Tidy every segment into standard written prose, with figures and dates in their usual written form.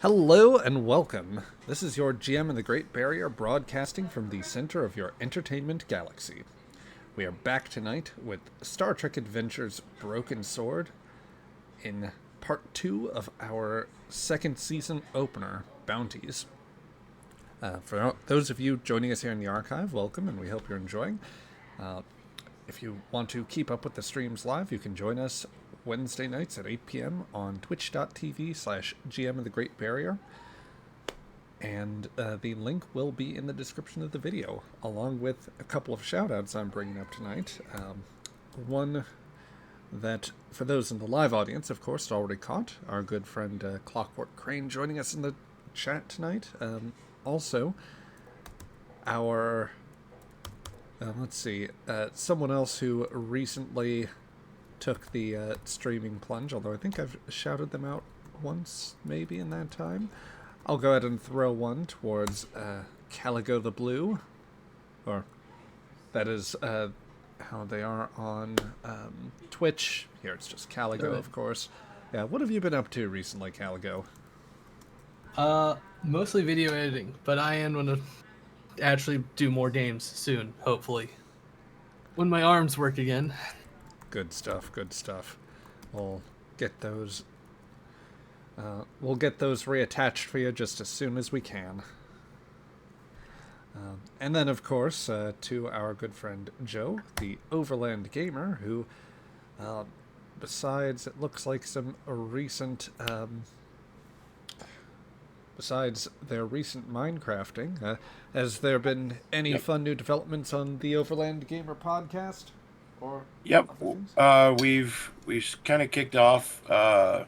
Hello and welcome. This is your GM in the Great Barrier broadcasting from the center of your entertainment galaxy. We are back tonight with Star Trek Adventures Broken Sword in part 2 of our second season opener, Bounties. For those of you joining us here in the archive, welcome and we hope you're enjoying. If you want to keep up with the streams live, you can join us Wednesday nights at 8 p.m. on twitch.tv/GM of the Great Barrier. And the link will be in the description of the video, along with a couple of shout-outs I'm bringing up tonight. One that, for those in the live audience, of course, already caught, our good friend ClockworkCrane joining us in the chat tonight. Also, our... someone else who recently took the streaming plunge, although I think I've shouted them out once, maybe, in that time. I'll go ahead and throw one towards Caligo the Blue, or that is how they are on Twitch. Here it's just Caligo, of course. Yeah, what have you been up to recently, Caligo? Mostly video editing, but I am going to actually do more games soon, hopefully. When my arms work again. Good stuff, good stuff. We'll get those reattached for you just as soon as we can. And then, of course, to our good friend Joe, the Overland gamer, who, besides it looks like some recent, besides their recent Minecrafting, has there been any fun new developments on the Overland Gamer podcast? Or Yep. other things? We've kind of kicked off. I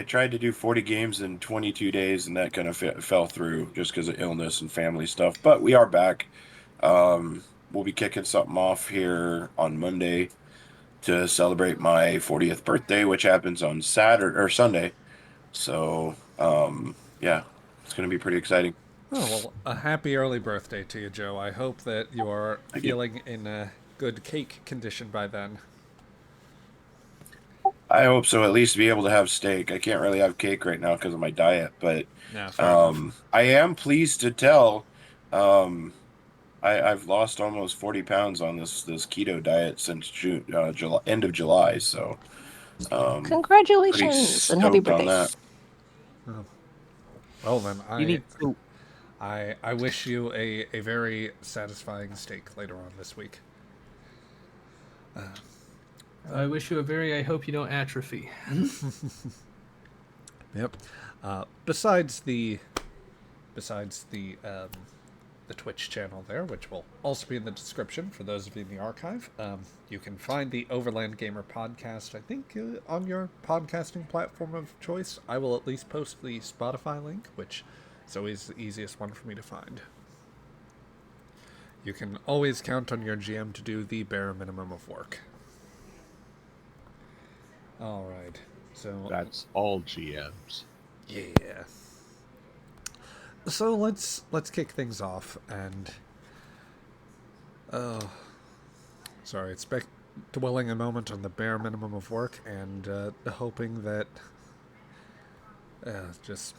tried to do 40 games in 22 days, and that kind of fell through just because of illness and family stuff. But we are back. We'll be kicking something off here on Monday to celebrate my 40th birthday, which happens on Saturday or Sunday. So, yeah, it's going to be pretty exciting. Oh, well, a happy early birthday to you, Joe. I hope that you are Thank you. feeling in a good cake condition by then. I hope so. At least be able to have steak. I can't really have cake right now because of my diet, but Yeah, fair enough. I am pleased to tell. Um, I've lost almost 40 pounds on this keto diet since June, July, end of July. So, pretty Congratulations and happy stoked on birthday. that. Oh. Well, then, You need to. I wish you a very satisfying steak later on this week. I wish you I hope you don't atrophy. Yep. Besides the Twitch channel there, which will also be in the description for those of you in the archive, you can find the Overland Gamer podcast, I think, on your podcasting platform of choice. I will at least post the Spotify link, which is always the easiest one for me to find. You can always count on your GM to do the bare minimum of work. All right. So That's all GMs. yeah. So let's kick things off and sorry, it's dwelling a moment on the bare minimum of work and hoping that just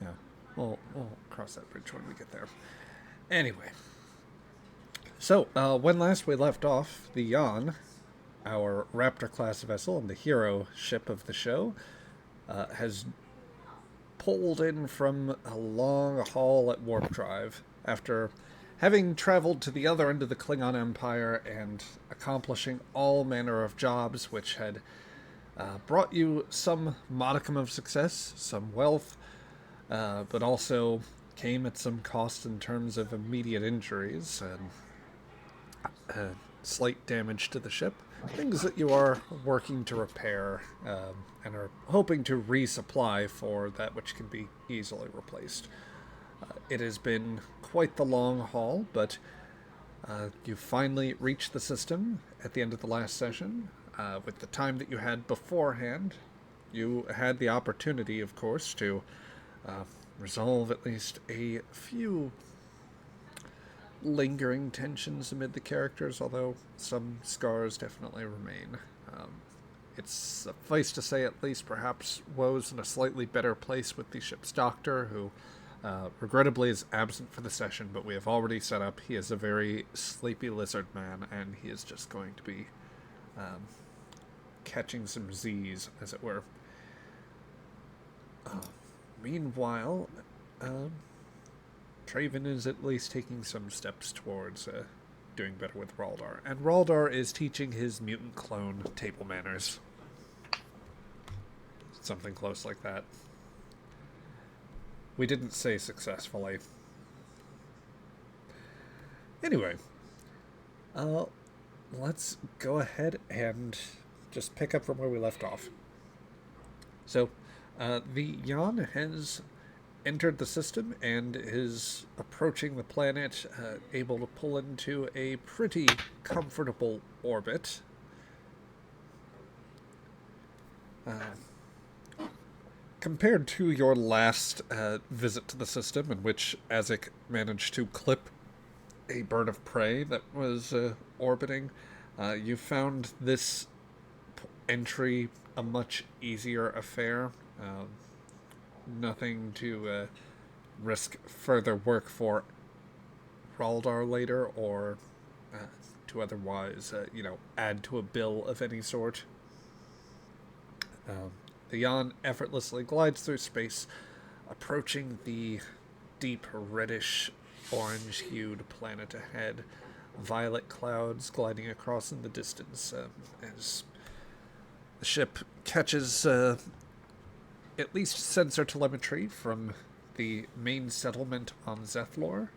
yeah, we'll cross that bridge when we get there. Anyway, so when last we left off, the Yan, our Raptor class vessel and the hero ship of the show, has pulled in from a long haul at Warp Drive after having traveled to the other end of the Klingon Empire and accomplishing all manner of jobs which had brought you some modicum of success, some wealth, but also came at some cost in terms of immediate injuries and slight damage to the ship. Things that you are working to repair and are hoping to resupply for that which can be easily replaced. It has been quite the long haul, but you finally reached the system at the end of the last session. With the time that you had beforehand, you had the opportunity, of course, to resolve at least a few lingering tensions amid the characters, although some scars definitely remain. It's suffice to say, at least, perhaps Woe's in a slightly better place with the ship's doctor, who regrettably is absent for the session, but we have already set up. He is a very sleepy lizard man, and he is just going to be catching some Z's, as it were. Meanwhile, Traven is at least taking some steps towards doing better with Raldar. And Raldar is teaching his mutant clone table manners. Something close like that. We didn't say successfully. Anyway, let's go ahead and just pick up from where we left off. So, the Jan has entered the system and is approaching the planet, able to pull into a pretty comfortable orbit. Compared to your last visit to the system, in which Azek managed to clip a bird of prey that was orbiting, you found this entry a much easier affair. Nothing to risk further work for Raldar later, or to otherwise, add to a bill of any sort. The Jan effortlessly glides through space, approaching the deep reddish orange-hued planet ahead. Violet clouds gliding across in the distance as the ship catches at least sensor telemetry from the main settlement on Zeth'lor,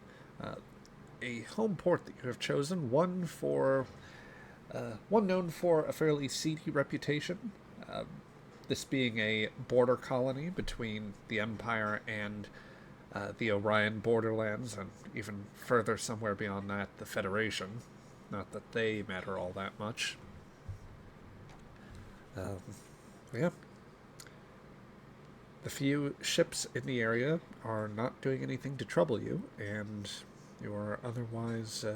a home port that you have chosen, one known for a fairly seedy reputation, this being a border colony between the Empire and the Orion borderlands, and even further somewhere beyond that, the Federation. Not that they matter all that much. Yeah. The few ships in the area are not doing anything to trouble you, and you are otherwise...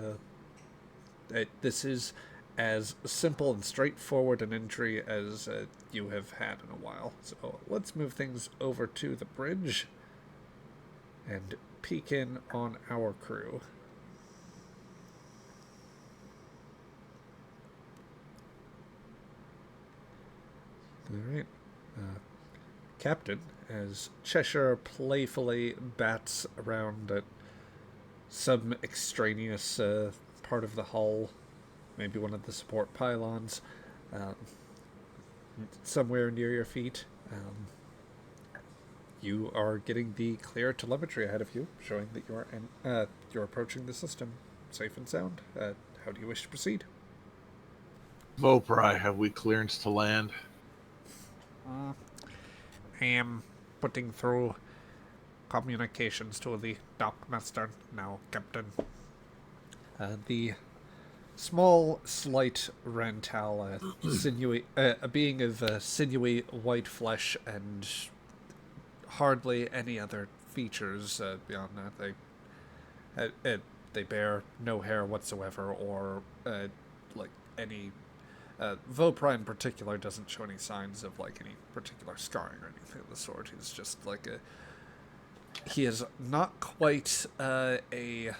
this is as simple and straightforward an entry as you have had in a while. So let's move things over to the bridge and peek in on our crew. Alright. Captain, as Cheshire playfully bats around at some extraneous part of the hull, maybe one of the support pylons, somewhere near your feet. You are getting the clear telemetry ahead of you, showing that you're approaching the system safe and sound. How do you wish to proceed? Vopri, have we clearance to land? I am putting through communications to the dockmaster now, Captain. The small, slight Rantal, sinewy, a being of sinewy white flesh and hardly any other features beyond that. They bear no hair whatsoever, or any. Vopri in particular doesn't show any signs of any particular scarring or anything of the sort. He's just he is not quite a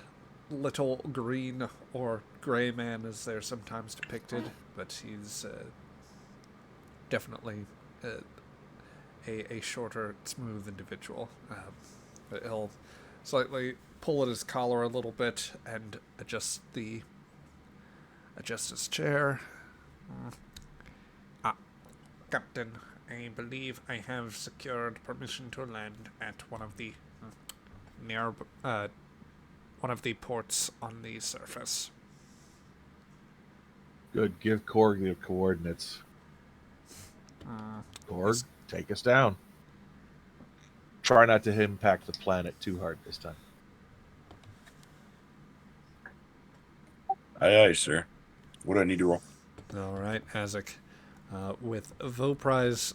little green or gray man as they're sometimes depicted, but he's definitely a shorter, smooth individual. But he'll slightly pull at his collar a little bit and adjust his chair. Captain, I believe I have secured permission to land at one of the ports on the surface. Good. Give Korg the coordinates. Korg, take us down. Try not to impact the planet too hard this time. Aye, aye, sir. What do I need to roll? All right, Azek. With Vopri's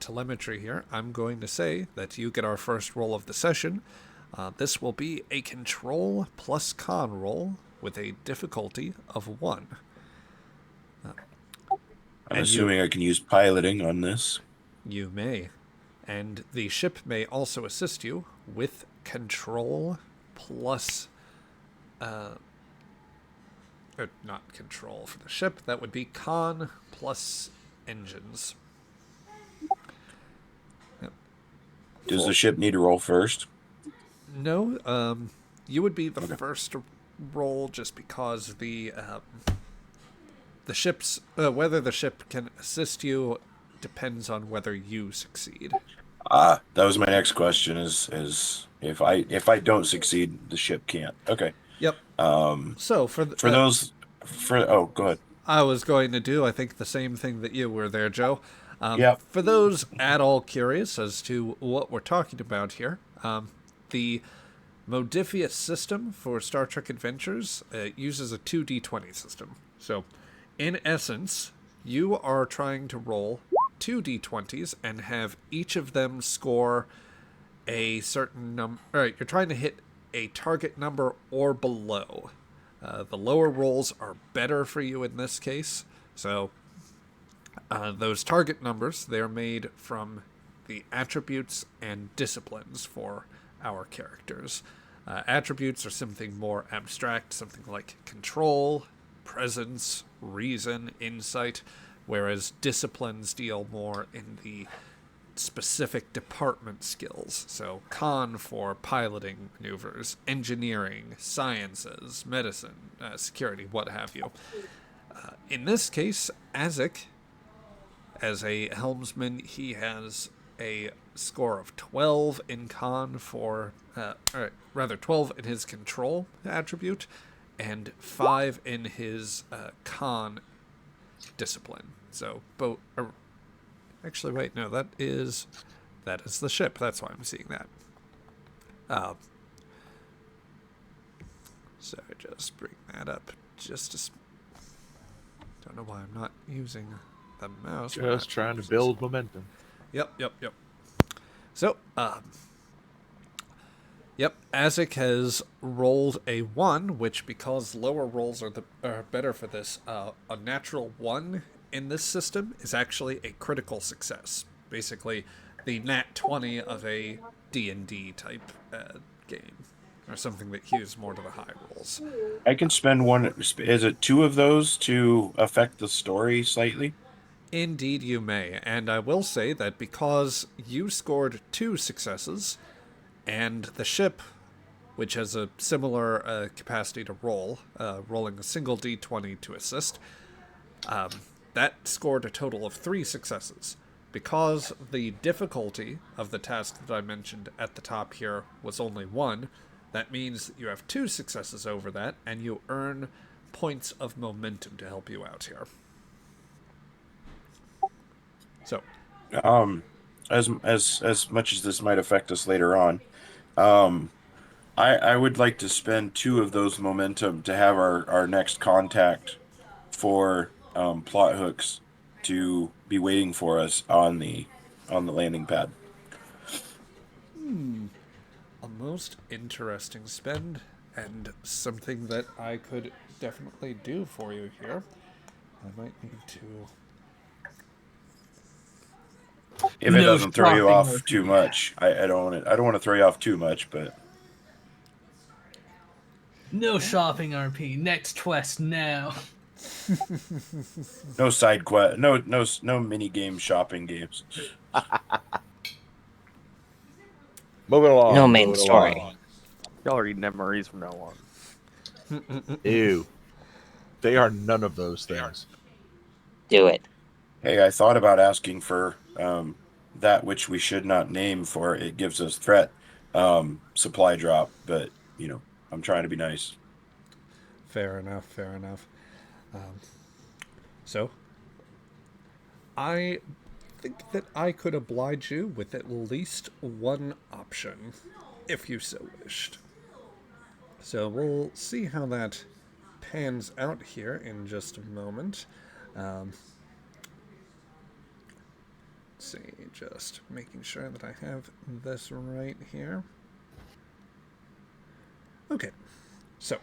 telemetry here, I'm going to say that you get our first roll of the session. This will be a control plus con roll with a difficulty of 1. I'm And assuming I can use piloting on this. you may. And the ship may also assist you with control plus, or not control for the ship, that would be con plus engines. Yep. Does the ship need to roll first? No, you would be the Okay. first to roll just because the ship's whether the ship can assist you depends on whether you succeed. That was my next question. Is if I don't succeed, the ship can't. Okay. Yep. So For those, go ahead. I was going to do, I think, the same thing that you were there, Joe. Yep. For those at all curious as to what we're talking about here, the Modifius system for Star Trek Adventures uses a 2d20 system. So, in essence, you are trying to roll 2d20s and have each of them score a certain number. Alright, you're trying to hit a target number or below. The lower rolls are better for you in this case. So, those target numbers, they're made from the attributes and disciplines for our characters. Attributes are something more abstract, something like control, presence, reason, insight, whereas disciplines deal more in the specific department skills. So con for piloting maneuvers, engineering, sciences, medicine, security, what have you. In this case, Azek, as a helmsman, he has a score of 12 in con for, 12 in his control attribute, and 5 in his con discipline. So, actually, wait, no, that is the ship. That's why I'm seeing that. So just bring that up. Don't know why I'm not using the mouse. Just trying to build momentum. Yep. So, Azek has rolled a 1, which, because lower rolls are better for this, a natural 1 in this system is actually a critical success. Basically, the nat 20 of a D&D type game, or something that hews more to the high rolls. I can spend one. Is it 2 of those to affect the story slightly? Indeed, you may. And I will say that because you scored 2 successes, and the ship, which has a similar capacity to roll, rolling a single d20 to assist, that scored a total of 3 successes. Because the difficulty of the task that I mentioned at the top here was only 1, that means that you have 2 successes over that, and you earn points of momentum to help you out here. So, As much as this might affect us later on, I would like to spend 2 of those momentum to have our next contact for plot hooks to be waiting for us on the landing pad. a most interesting spend, and something that I could definitely do for you here. I might need to... If it No doesn't throw you shopping off with too me. much, I don't want to throw you off too much, but No shopping RP. Next quest now. no side quest, no mini game shopping games. Moving along. No main moving story. along. Y'all are eating MREs from now on. Ew. They are none of those things. Do it. Hey, I thought about asking for that which we should not name, for it gives us threat supply drop, but I'm trying to be nice. Fair enough. So, I think that I could oblige you with at least one option, if you so wished. So we'll see how that pans out here in just a moment. Let's see, just making sure that I have this right here. Okay, so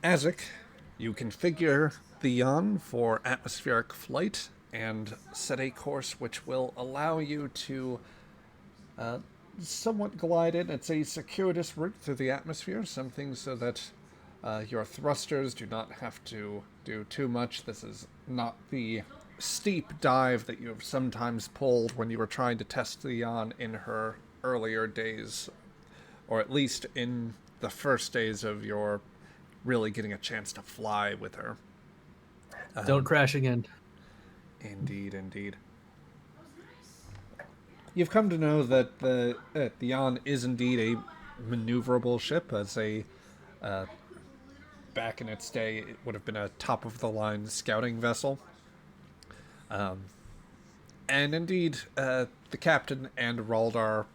Azek, you configure the Yan for atmospheric flight and set a course which will allow you to somewhat glide in. It's a circuitous route through the atmosphere, something so that your thrusters do not have to do too much. This is not the steep dive that you have sometimes pulled when you were trying to test the Yan in her earlier days, or at least in the first days of your really getting a chance to fly with her. Don't crash again. Indeed, indeed. You've come to know that the Yan is indeed a maneuverable ship. As a back in its day, it would have been a top-of-the-line scouting vessel. And indeed, the captain and Raldar,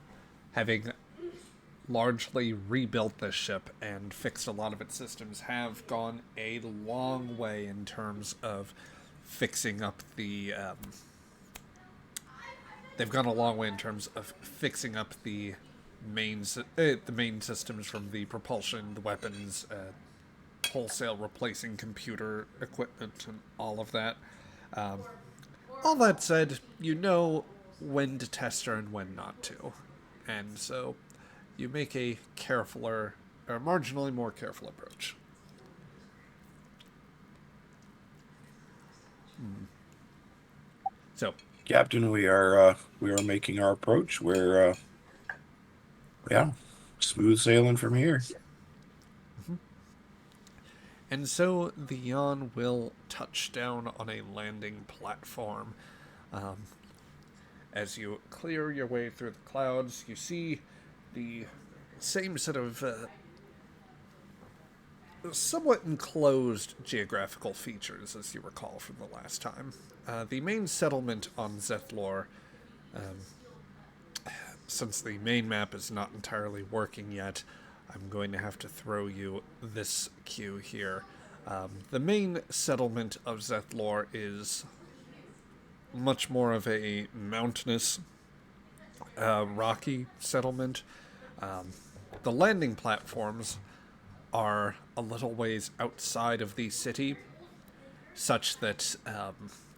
having largely rebuilt this ship and fixed a lot of its systems, have gone a long way in terms of fixing up the... they've gone a long way in terms of fixing up the main systems, from the propulsion, the weapons, wholesale replacing computer equipment, and all of that. All that said, you know when to test her and when not to. And so you make a carefuler, or marginally more careful approach. So, Captain, we are making our approach. We're smooth sailing from here. and so the Yan will touch down on a landing platform. As you clear your way through the clouds, you see the same sort of somewhat enclosed geographical features as you recall from the last time. The main settlement on Zeth'lor, since the main map is not entirely working yet, I'm going to have to throw you this cue here. The main settlement of Zeth'lor is much more of a mountainous, rocky settlement. The landing platforms are a little ways outside of the city, such that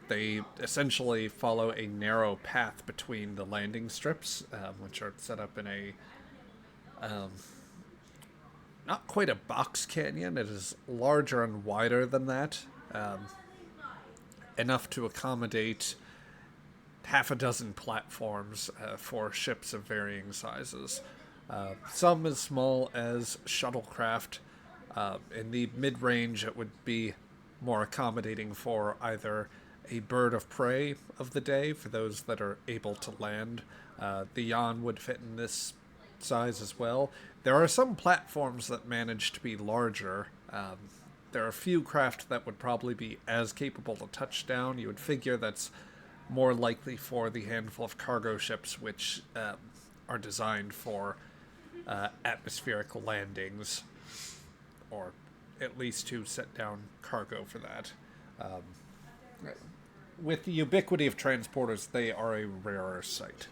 they essentially follow a narrow path between the landing strips, which are set up in a not quite a box canyon. It is larger and wider than that, enough to accommodate half a dozen platforms for ships of varying sizes. Some as small as shuttlecraft. In the mid-range, it would be more accommodating for either a bird of prey of the day, for those that are able to land. The Yan would fit in this size as well. There are some platforms that manage to be larger. There are a few craft that would probably be as capable to touch down. You would figure that's more likely for the handful of cargo ships which are designed for atmospheric landings, or at least to set down cargo for that. With the ubiquity of transporters, they are a rarer sight.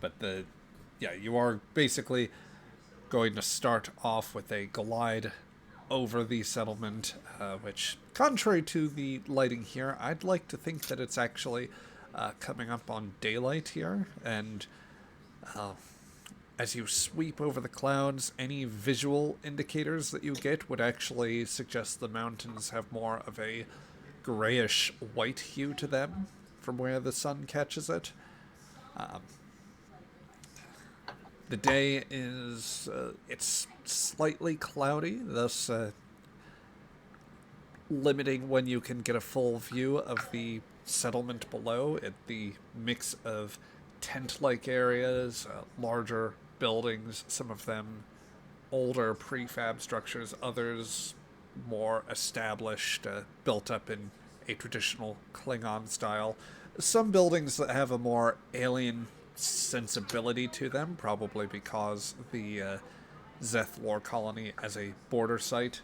But you are basically going to start off with a glide over the settlement, which, contrary to the lighting here, I'd like to think that it's actually coming up on daylight here, and as you sweep over the clouds, any visual indicators that you get would actually suggest the mountains have more of a grayish-white hue to them from where the sun catches it. The day is, it's slightly cloudy, thus limiting when you can get a full view of the settlement below. The mix of tent-like areas, larger buildings, some of them older prefab structures, others more established, built up in a traditional Klingon style. Some buildings that have a more alien sensibility to them, probably because the Zeth'lor colony as a border site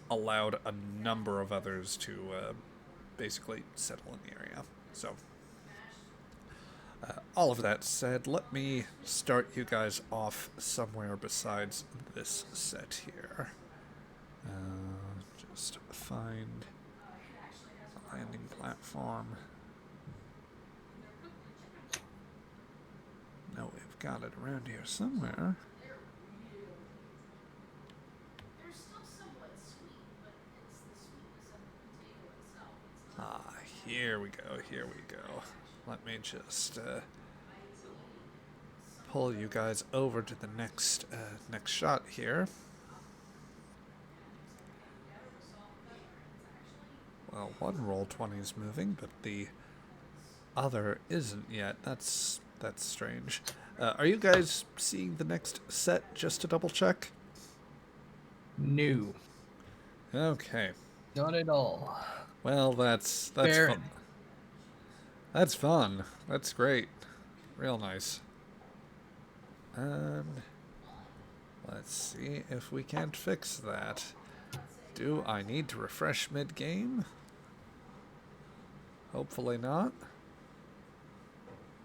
allowed a number of others to basically settle in the area. So, all of that said, let me start you guys off somewhere besides this set here. Just find a landing platform. No, we've got it around here somewhere. Ah, here we go, here we go. Let me just pull you guys over to the next shot here. Well, one Roll20 is moving, but the other isn't yet. That's strange. Are you guys seeing the next set, just to double check? No, Okay. not at all. Well, that's Baron. fun. That's fun. That's great. Real nice. And let's see if we can't fix that. Do I need to refresh mid-game? Hopefully not.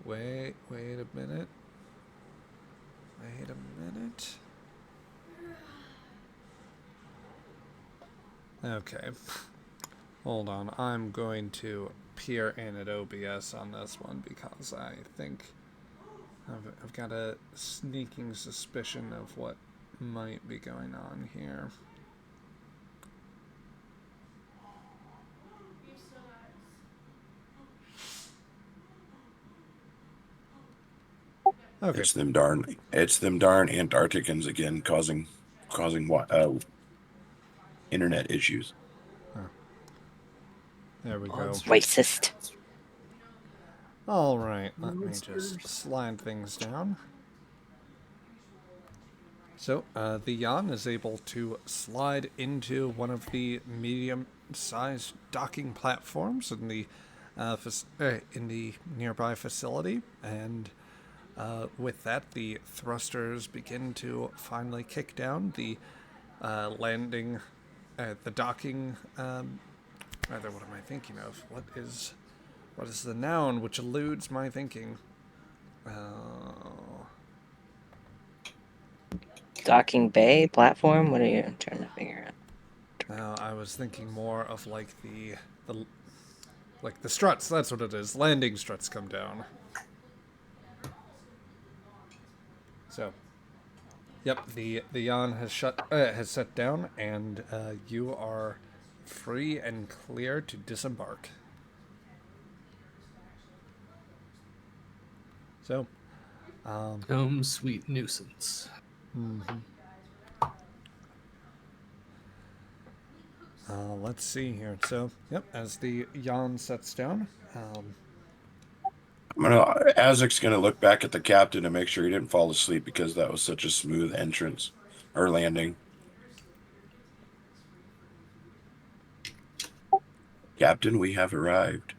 Wait a minute. Wait a minute. Okay. Hold on. I'm going to peer in at OBS on this one because I think I've got a sneaking suspicion of what might be going on here. Okay. It's them darn Antarcticans again causing internet issues. There we go. Racist. All right, let me just slide things down. So, the Jan is able to slide into one of the medium-sized docking platforms in the nearby facility, and with that, the thrusters begin to finally kick down. The landing, the docking. Rather, what am I thinking of? What is the noun which eludes my thinking? Docking bay platform. What are you trying to figure out? I was thinking more of like the struts. That's what it is. Landing struts come down. So, yep, the yawn has set down, and you are free and clear to disembark. So, Sweet nuisance. Let's see here. So, yep, as the yawn sets down, Azek's gonna look back at the captain to make sure he didn't fall asleep because that was such a smooth entrance or landing. Captain, we have arrived.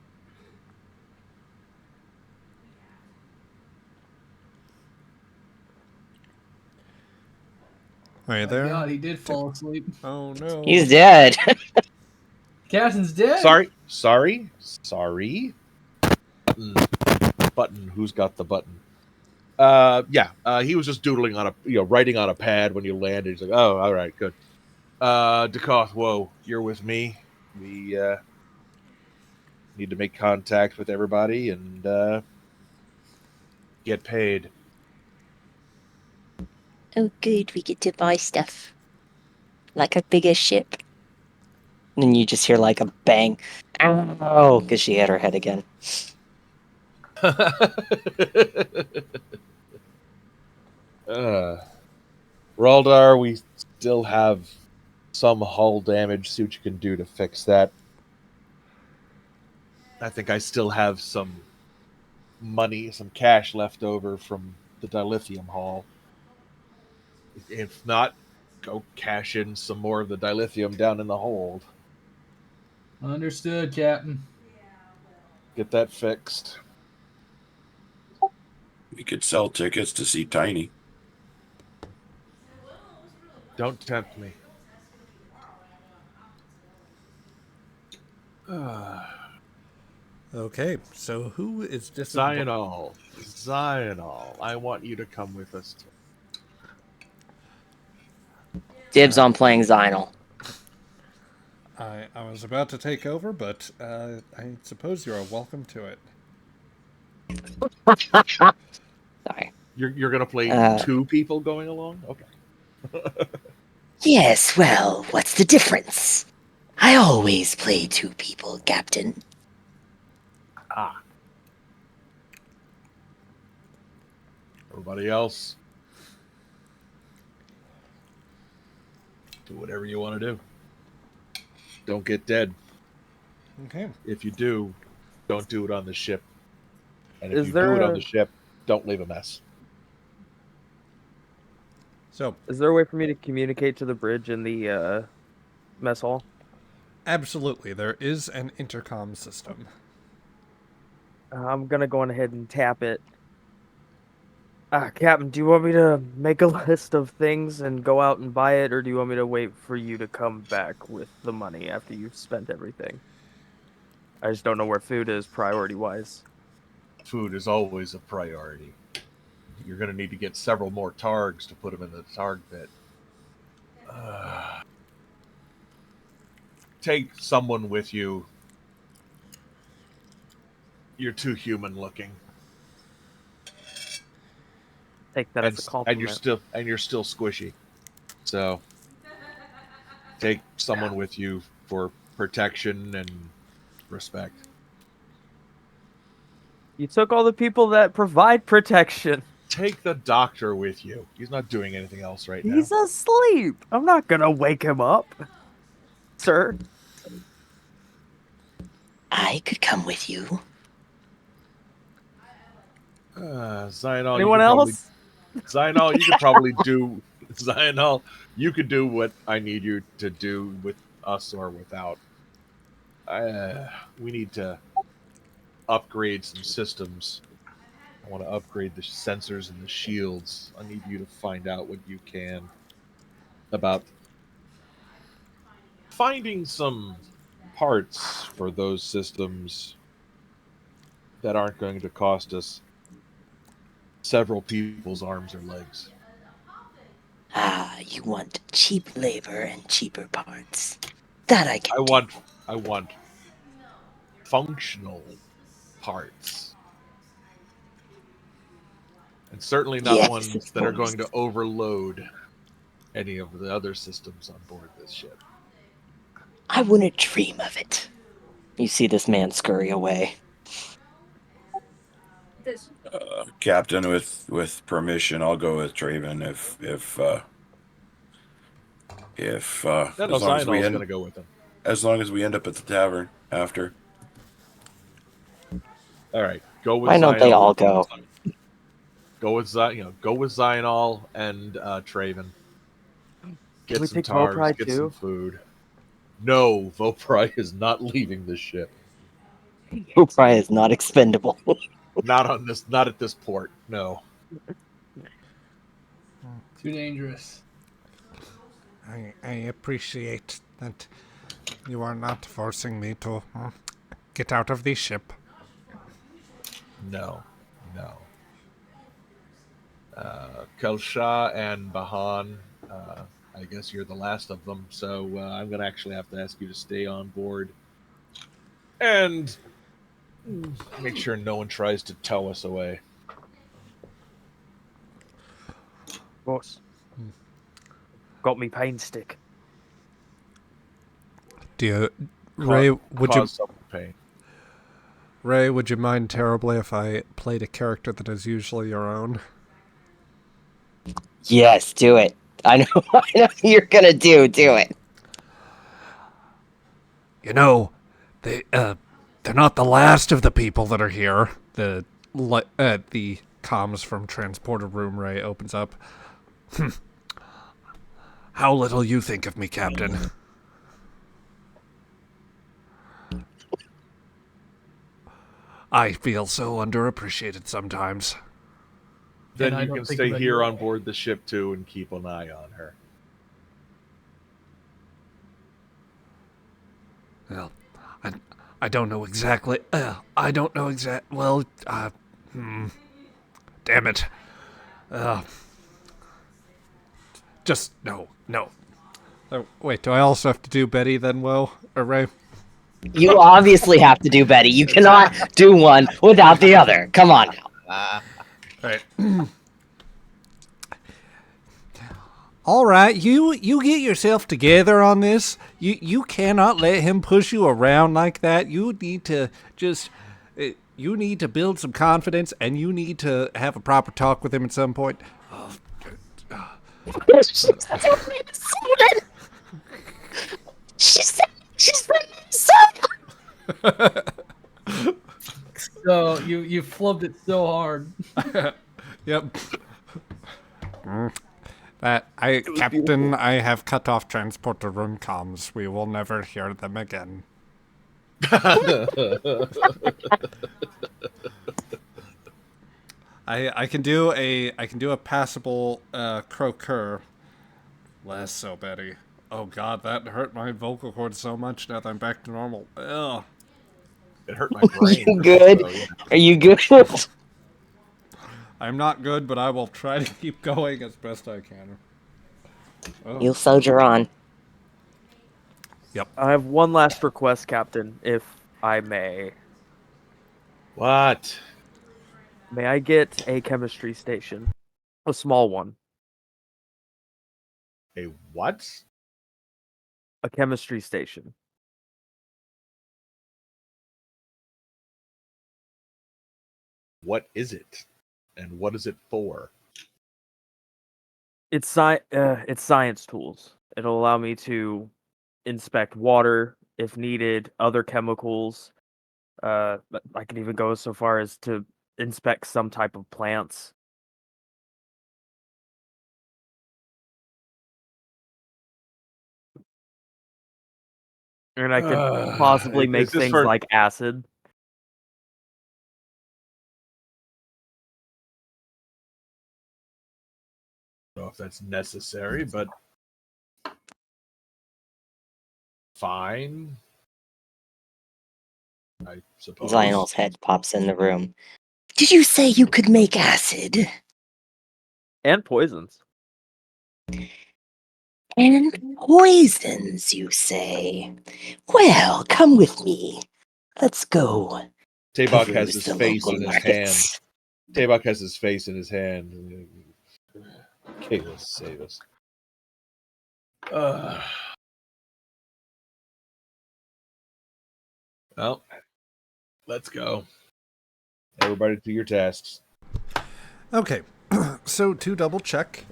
are you there? God, he did fall asleep. Oh no. He's dead. Captain's dead. Sorry. Button. Who's got the button? He was just doodling on writing on a pad when you landed. He's like, oh, all right, good. Dekoth, whoa, you're with me. We need to make contact with everybody and get paid. Oh, good. We get to buy stuff. Like a bigger ship. And then you just hear like a bang. Ow! Because she hit her head again. Raldar, we still have some hull damage. See what you can do to fix that. I think I still have some money, some cash left over from the dilithium haul. If not, go cash in some more of the dilithium down in the hold. Understood, Captain. Get that fixed. We could sell tickets to see Tiny. Don't tempt me. Okay, so who is disembarking? Zional, I want you to come with us. Dibs on playing Zynal. I was about to take over, but I suppose you are welcome to it. Sorry. You're gonna play Uh, 2 people going along? Okay. Yes, well, what's the difference? I always play 2 people, Captain. Ah. Everybody else, do whatever you want to do. Don't get dead. Okay. If you do, don't do it on the ship. And if Is you do it on the there ship, don't leave a mess. So, a way for me to communicate to the bridge in the mess hall? absolutely, there is an intercom system. I'm gonna go on ahead and tap it. Captain, do you want me to make a list of things and go out and buy it, or do you want me to wait for you to come back with the money after you've spent everything? I just don't know where food is priority-wise. Food is always a priority. You're going to need to get several more targs to put them in the targ pit. Take someone with you. You're too human looking, Take that as a and you're compliment. still squishy. So take someone with you for protection and respect. You took all the people that provide protection. Take the doctor with you. He's not doing anything else right now. He's asleep. I'm not gonna wake him up, sir. I could come with you. Zionol, Anyone else? Zionol, you could probably do. Zionol, you could do what I need you to do with us or without. We need to upgrade some systems. I want to upgrade the sensors and the shields. I need you to find out what you can about finding some parts for those systems that aren't going to cost us several people's arms or legs. Ah, you want cheap labor and cheaper parts. That I can I want functional parts. And certainly not Yes, ones of that are course. going to overload any of the other systems on board this ship. I wouldn't dream of it. You see this man scurry away. Captain, with permission, I'll go with Traven No, as long as we Zionol's going end to go with him. as long as we end up at the tavern after. All right, go with Why don't they all Zionol. go? Go with Zionol and Traven. Get Can we some take targs, Vopri get some too? food. No, Vopri is not leaving this ship. Upri is not expendable. Not at this port. No. Too dangerous. I appreciate that you are not forcing me to get out of the ship. No. Kelsha and Bahan, I guess you're the last of them, so I'm going to actually have to ask you to stay on board and make sure no one tries to tow us away. Boss. Got me pain stick. Ray, would you Cause some pain. Ray, would you mind terribly if I played a character that is usually your own? Yes, do it. I know you're gonna do it. You know, they're not the last of the people that are here. The comms from transporter room Ray opens up. How little you think of me, Captain. I feel so underappreciated sometimes. Then I you don't can think stay about here you. on board the ship too and keep an eye on her. Well, I don't know exactly. I don't know Well, damn it. Just no. Oh, wait, do I also have to do Betty then, Will? Or Ray? You obviously have to do Betty. You cannot do one without the other. Come on now. Right. All right, you get yourself together on this. You cannot let him push you around like that. You need to just you need to build some confidence, and you need to have a proper talk with him at some point. She's So you flubbed it so hard. Yep. Captain, I have cut off transporter room comms. We will never hear them again. I can do a passable croaker. Less so, Betty. Oh God, that hurt my vocal cords so much. Now that I'm back to normal. Ugh. It hurt my Are brain. you good? So, yeah. Are you good? I'm not good, but I will try to keep going as best I can. Oh. You'll soldier on. Yep. I have one last request, Captain, if I may. What? May I get a chemistry station? A small one. A what? A chemistry station. What is it? And what is it for? It's science tools. It'll allow me to inspect water if needed, other chemicals. I can even go so far as to inspect some type of plants. And I could possibly Is make this things for- like acid. I don't know if that's necessary, but fine. I suppose. Lionel's head pops in the room. Did you say you could make acid? And poisons. And poisons, you say? Well, come with me. Let's go. Tabak has peruse his the face local in his markets. hand. Tabak has his face in his hand. Kayla, save us. Well, let's go. Everybody to your tasks. Okay. So to double check,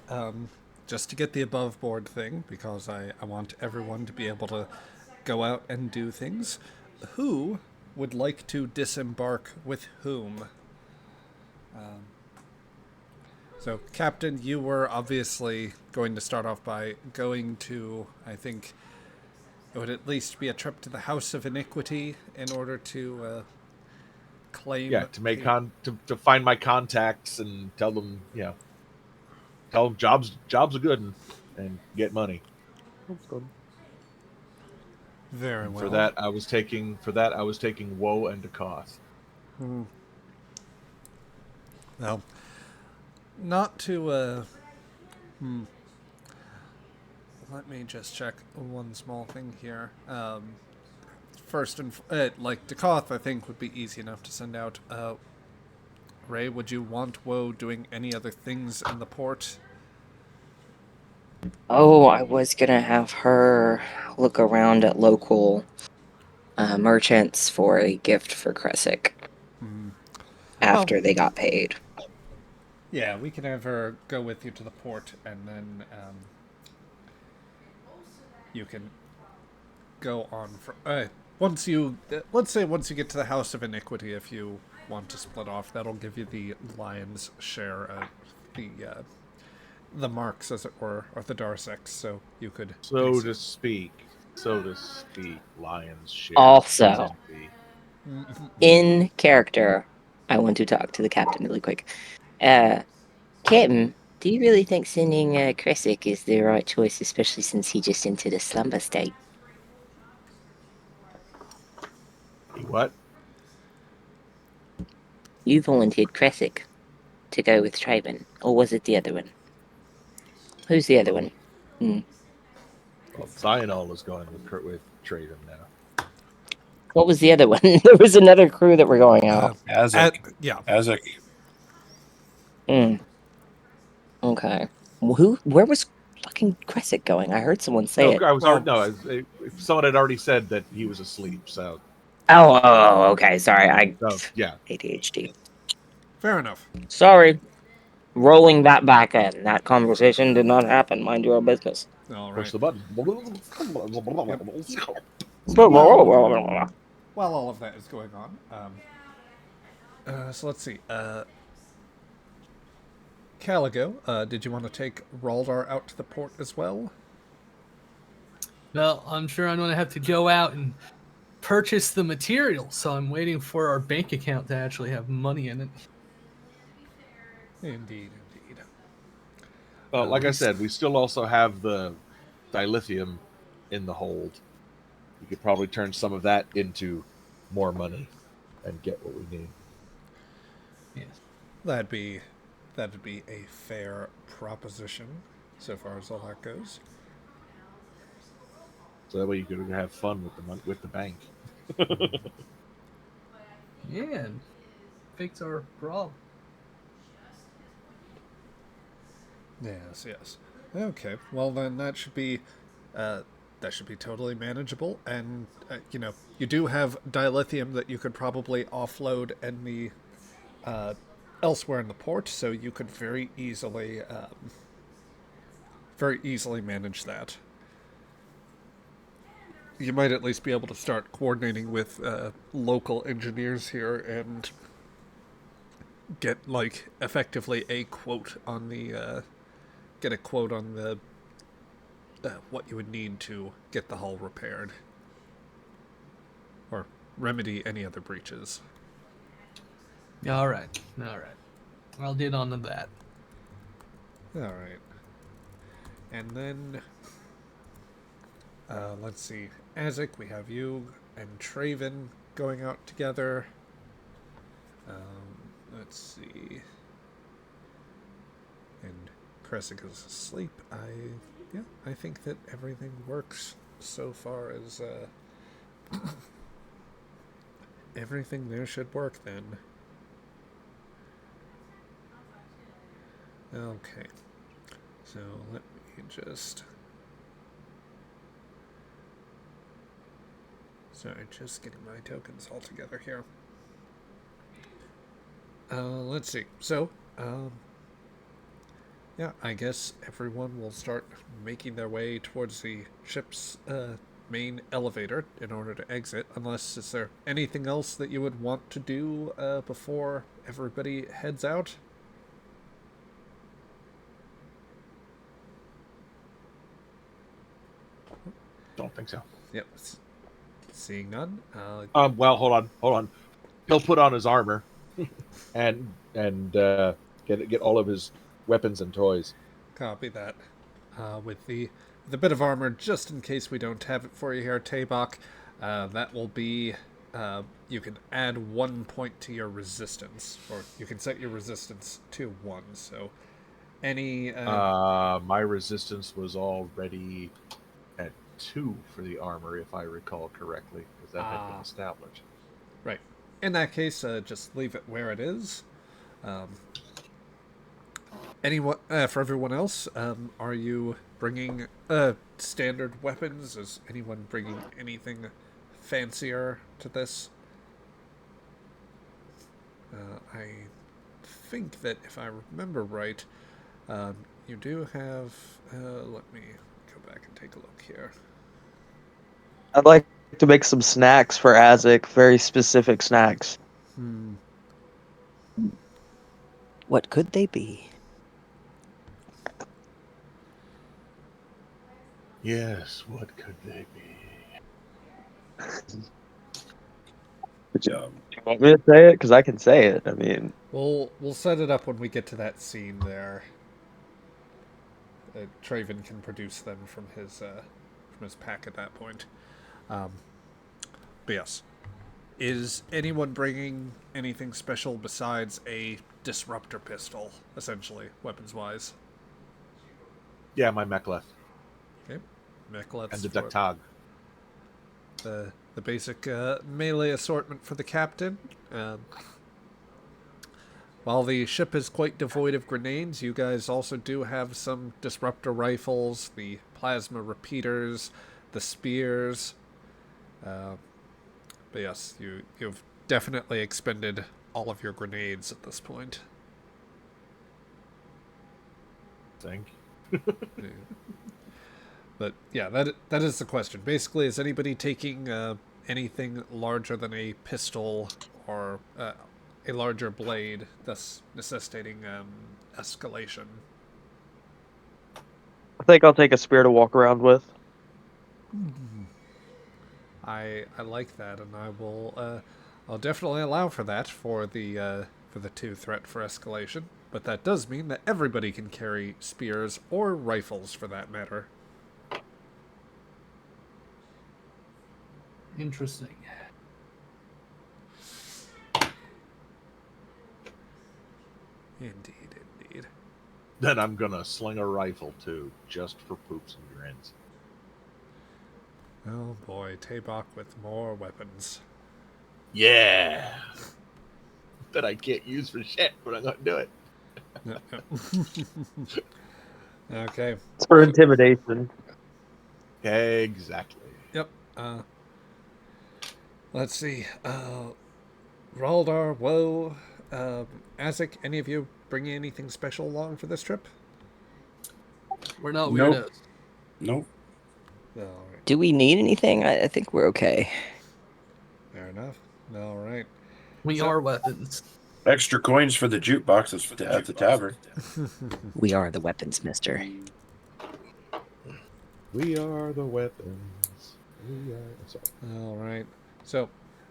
just to get the above board thing, because I want everyone to be able to go out and do things. Who would like to disembark with whom? So, Captain, you were obviously going to start off by going to, I think, it would at least be a trip to the House of Iniquity in order to claim. Yeah, to make to find my contacts and tell them, tell them jobs are good and get money. Very And well. for that I was taking Woe and Dakoth. Well, not to. Let me just check one small thing here. First and like Dakoth, I think would be easy enough to send out. Ray, would you want Woe doing any other things in the port? Oh, I was gonna have her look around at local merchants for a gift for Kresic after they got paid. Yeah, we can have her go with you to the port, and then you can go on for once you let's say once you get to the House of Iniquity, if you want to split off, that'll give you the lion's share of the marks, as it were, or the Darsex. So you could So to speak, Lion's share. Also, in character, I want to talk to the captain really quick. Captain, do you really think sending Kresic is the right choice, especially since he just entered a slumber state? What? You volunteered Kresic to go with Traven, or was it the other one? Who's the other one? Well, Cyanol is going with Traven now. What was the other one? There was another crew that were going out. Yeah. Azek. Mm. Okay. Where was fucking Crescent going? I heard someone say No, it. I was Oh. someone had already said that he was asleep. So Okay. Sorry, yeah. ADHD. Fair enough. Sorry. Rolling that back in. That conversation did not happen. Mind your own business. All Push right. the button. While all of that is going on, so let's see. Caligo, did you want to take Raldar out to the port as well? Well, I'm sure I'm going to have to go out and purchase the material, so I'm waiting for our bank account to actually have money in it. Indeed. Well, like we I said, we still also have the dilithium in the hold. We could probably turn some of that into more money and get what we need. Yes. That'd be a fair proposition, so far as all that goes. So that way you could have fun with the bank. Yeah, and fix our problem. Yes. Okay. Well, then that should be totally manageable. And you do have dilithium that you could probably offload in the elsewhere in the port, so you could very easily manage that. You might at least be able to start coordinating with local engineers here and get effectively a quote on the what you would need to get the hull repaired or remedy any other breaches. All right. I'll get on to that. All right. And then let's see. Azek, we have you and Traven going out together. Let's see. And Cressick is asleep. I think that everything works so far as everything there should work then. Okay. So let me just... Sorry, just getting my tokens all together here. Let's see. So, yeah, I guess everyone will start making their way towards the ship's main elevator in order to exit, unless is there anything else that you would want to do before everybody heads out? Don't think so. Yep. Seeing none. Well, hold on. He'll put on his armor and get all of his weapons and toys. Copy that. With the bit of armor, just in case we don't have it for you here, Tabak, that will be... you can add 1 point to your resistance, or you can set your resistance to 1, so any... My resistance was already at 2 for the armor, if I recall correctly, because that had been established. Right. In that case, just leave it where it is. Anyone, for everyone else, are you bringing standard weapons? Is anyone bringing anything fancier to this? I think that if I remember right, you do have... let me go back and take a look here. I'd like to make some snacks for Azek, very specific snacks. What could they be? Yes, what could they be? Yeah. You want me to say it? Because I can say it. I mean, We'll set it up when we get to that scene there. Traven can produce them from his pack at that point. But yes. Is anyone bringing anything special besides a disruptor pistol, essentially, weapons-wise? Yeah, my mech left. Okay. Mechlets And the for Ducktag. the basic melee assortment for the captain. While the ship is quite devoid of grenades, you guys also do have some disruptor rifles, the plasma repeaters, the spears. But yes, you've definitely expended all of your grenades at this point. Think. Yeah. But yeah, that is the question. Basically, is anybody taking anything larger than a pistol or a larger blade, thus necessitating escalation? I think I'll take a spear to walk around with. I like that, and I'll definitely allow for that for the 2 threat for escalation. But that does mean that everybody can carry spears or rifles, for that matter. Interesting. Indeed. Then I'm gonna sling a rifle too, just for poops and grins. Oh boy, Tabok with more weapons. Yeah. That I can't use for shit, but I'm gonna do it. Okay. It's for intimidation. Exactly. Yep. Let's see. Raldar, Woe, Azek, any of you bringing anything special along for this trip? We're not Nope. weirdos. Nope. All right. Do we need anything? I think we're okay. Fair enough. All right. We are weapons. Extra coins for the jukebox at the tavern. We are the weapons, mister. We are the weapons. We are. Sorry. All right. So,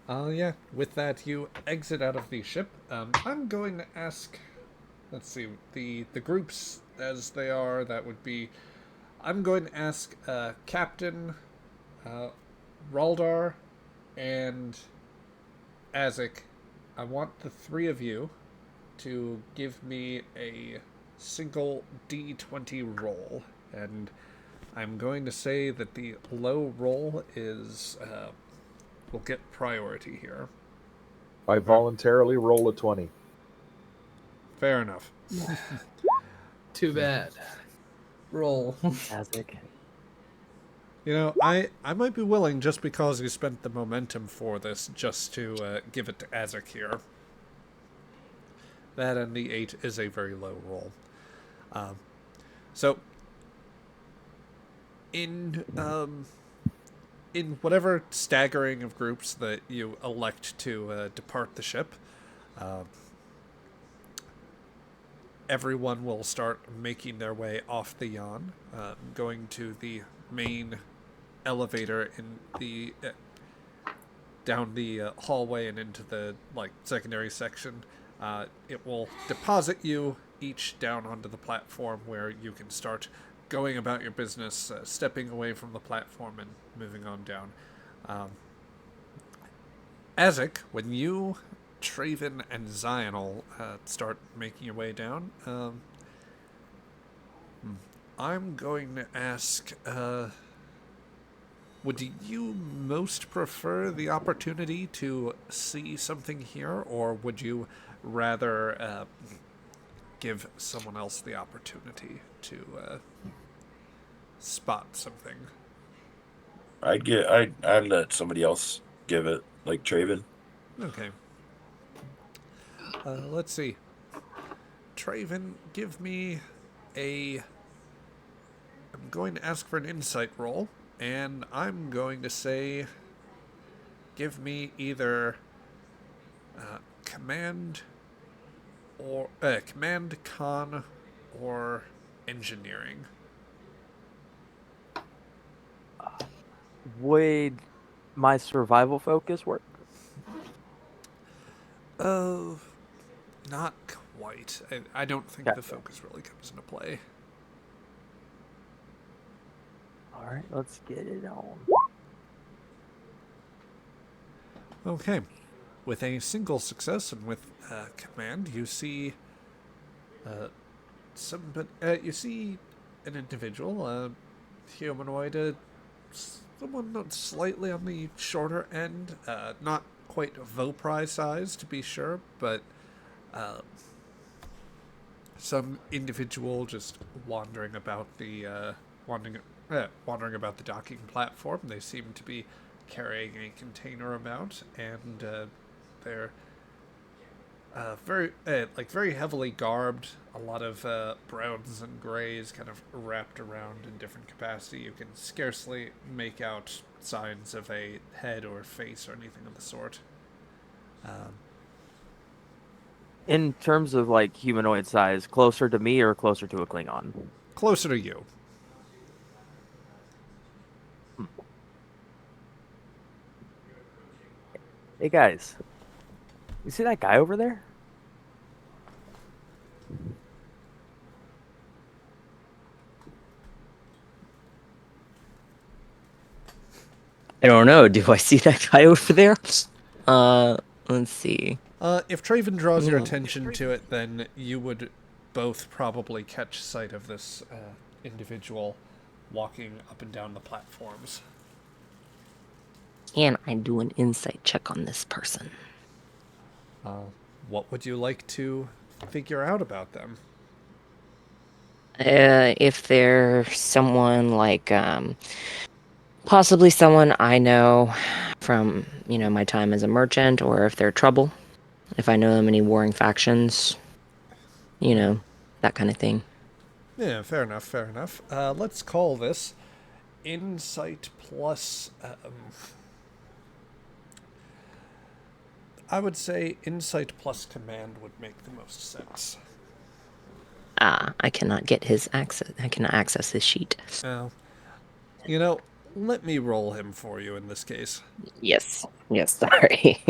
yeah, with that, you exit out of the ship. I'm going to ask, let's see, the groups as they are, that would be, I'm going to ask Captain Raldar and Azek. I want the 3 of you to give me a single D20 roll, and I'm going to say that the low roll is will get priority here. I voluntarily roll a 20. Fair enough. Too bad. Roll. Azek. You know, I might be willing, just because you spent the momentum for this, just to give it to Azek here. That and the 8 is a very low roll. So, in whatever staggering of groups that you elect to depart the ship, everyone will start making their way off the yawn, going to the main elevator in the down the hallway and into the secondary section. It will deposit you each down onto the platform, where you can start going about your business, stepping away from the platform and moving on down. Azek, when you, Traven, and Zional start making your way down, I'm going to ask, would you most prefer the opportunity to see something here, or would you rather give someone else the opportunity to spot something? I'd let somebody else give it, like Traven. Okay. Let's see. Traven, give me a... I'm going to ask for an insight roll, and I'm going to say, give me either command or command, con, or engineering. Would my survival focus work? Not quite. I don't think Gotcha. the focus really comes into play. All right, let's get it on. Okay. With a single success and with command, you see you see an individual humanoid, someone not slightly on the shorter end, not quite Vopri size to be sure, but some individual just wandering about wandering about the docking platform. They seem to be carrying a container about, and they're very heavily garbed. A lot of browns and grays kind of wrapped around in different capacity. You can scarcely make out signs of a head or face or anything of the sort. In terms of like humanoid size, closer to me or closer to a Klingon? Closer to you. Hey guys, you see that guy over there? I don't know. Do I see that guy over there? Let's see. If Traven draws your Yeah. attention to it, then you would both probably catch sight of this individual walking up and down the platforms. Can I do an insight check on this person? What would you like to figure out about them? If they're someone like, possibly someone I know from, my time as a merchant, or if they're trouble, if I know them any warring factions, that kind of thing. Yeah, fair enough, fair enough. Let's call this Insight plus... I would say Insight plus Command would make the most sense. I cannot get his access. I cannot access his sheet. Let me roll him for you in this case. Yes, sorry.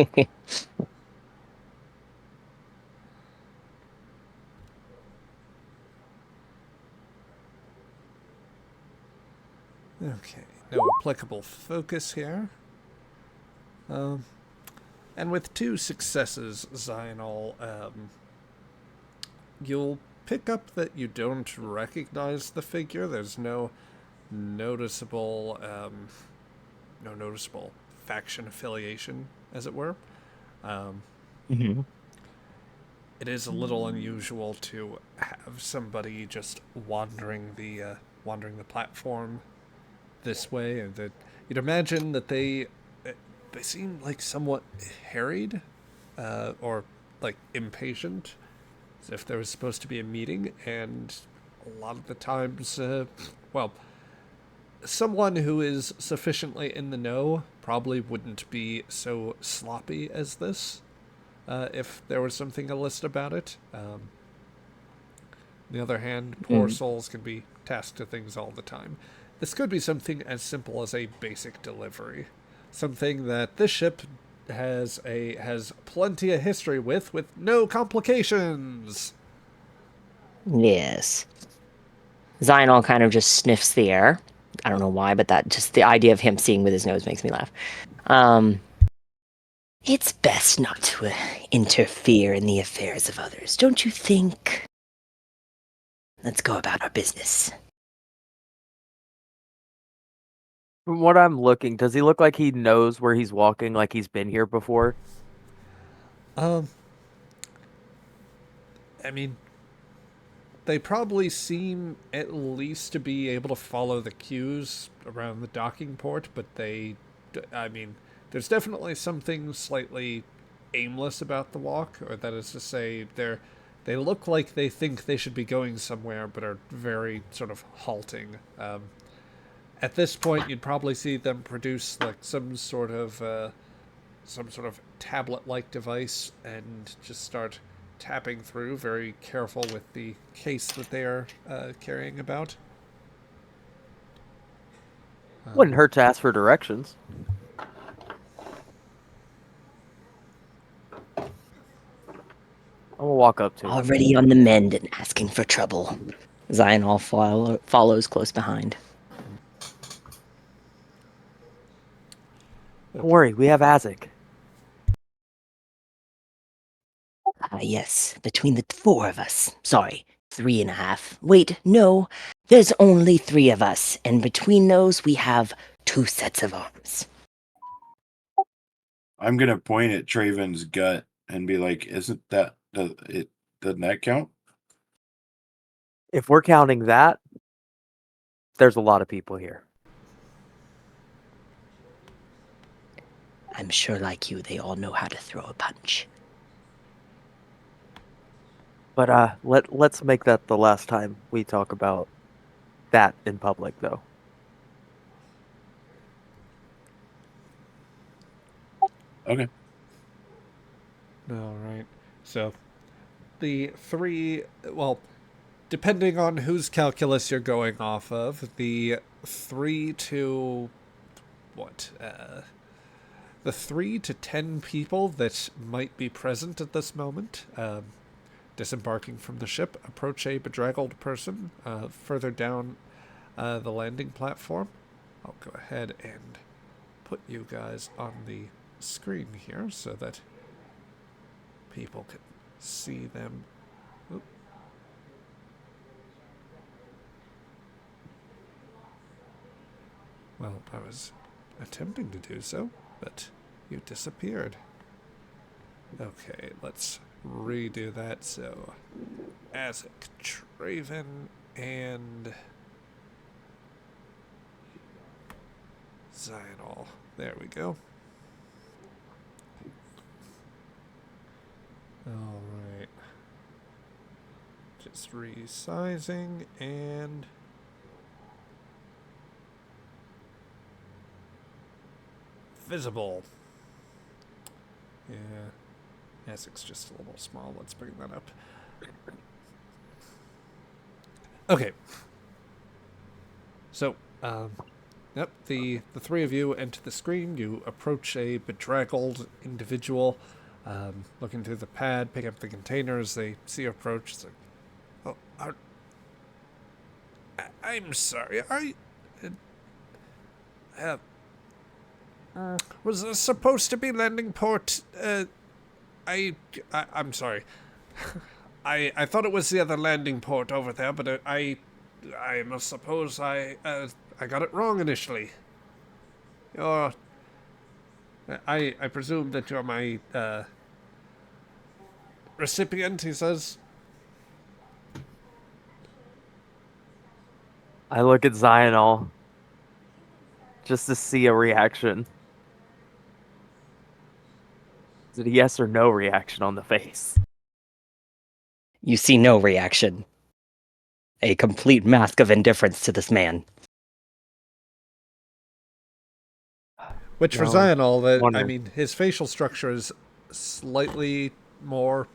Okay, no applicable focus here. And with 2 successes, Zionol, you'll pick up that you don't recognize the figure. There's no noticeable faction affiliation, as it were. Mm-hmm. It is a little unusual to have somebody just wandering the platform this way, and that you'd imagine that they seem like somewhat harried, or like impatient, as if there was supposed to be a meeting, and a lot of the times, someone who is sufficiently in the know probably wouldn't be so sloppy as this, if there was something illicit about it. On the other hand, poor souls can be tasked to things all the time. This could be something as simple as a basic delivery. Something that this ship has plenty of history with no complications. Yes. Zionol kind of just sniffs the air. I don't know why, but that just the idea of him seeing with his nose makes me laugh. It's best not to interfere in the affairs of others, don't you think? Let's go about our business. From what I'm looking, does he look like he knows where he's walking, like he's been here before? I mean, they probably seem at least to be able to follow the cues around the docking port, but there's definitely something slightly aimless about the walk, or that is to say, they look like they think they should be going somewhere, but are very sort of halting. At this point, you'd probably see them produce like some sort of tablet-like device and just start tapping through, very careful with the case that they are carrying about. Wouldn't hurt to ask for directions. I'm gonna walk up to him. Already on the mend and asking for trouble. Zionol follows close behind. Don't worry, we have Azek. Yes, between the 4 of us. Sorry, 3.5. Wait, no. There's only 3 of us, and between those we have 2 sets of arms. I'm gonna point at Traven's gut and be like, "Isn't that doesn't that count?" If we're counting that, there's a lot of people here. I'm sure like you, they all know how to throw a punch. But let's make that the last time we talk about that in public, though. Okay. All right. So the 3, well, depending on whose calculus you're going off of, the 3 to what? The 3 to 10 people that might be present at this moment, disembarking from the ship, approach a bedraggled person further down the landing platform. I'll go ahead and put you guys on the screen here so that people can see them. Oop. Well, I was attempting to do so, but you disappeared. Okay, let's redo that. So, Azek, Traven, and Zionol. There we go. Alright. Just resizing and visible. Yeah. Azek's just a little small. Let's bring that up. Okay. So, yep, the 3 of you enter the screen. You approach a bedraggled individual, looking through the pad, pick up the containers. They see you approach. It's like, oh, I'm sorry. Was this supposed to be landing port? I'm sorry. I thought it was the other landing port over there, but I must suppose I got it wrong initially. I presume that you're my recipient, he says. I look at Zionol just to see a reaction. Is it a yes or no reaction on the face? You see no reaction. A complete mask of indifference to this man. Which for No, Zionol, I wonder. mean, his facial structure is slightly more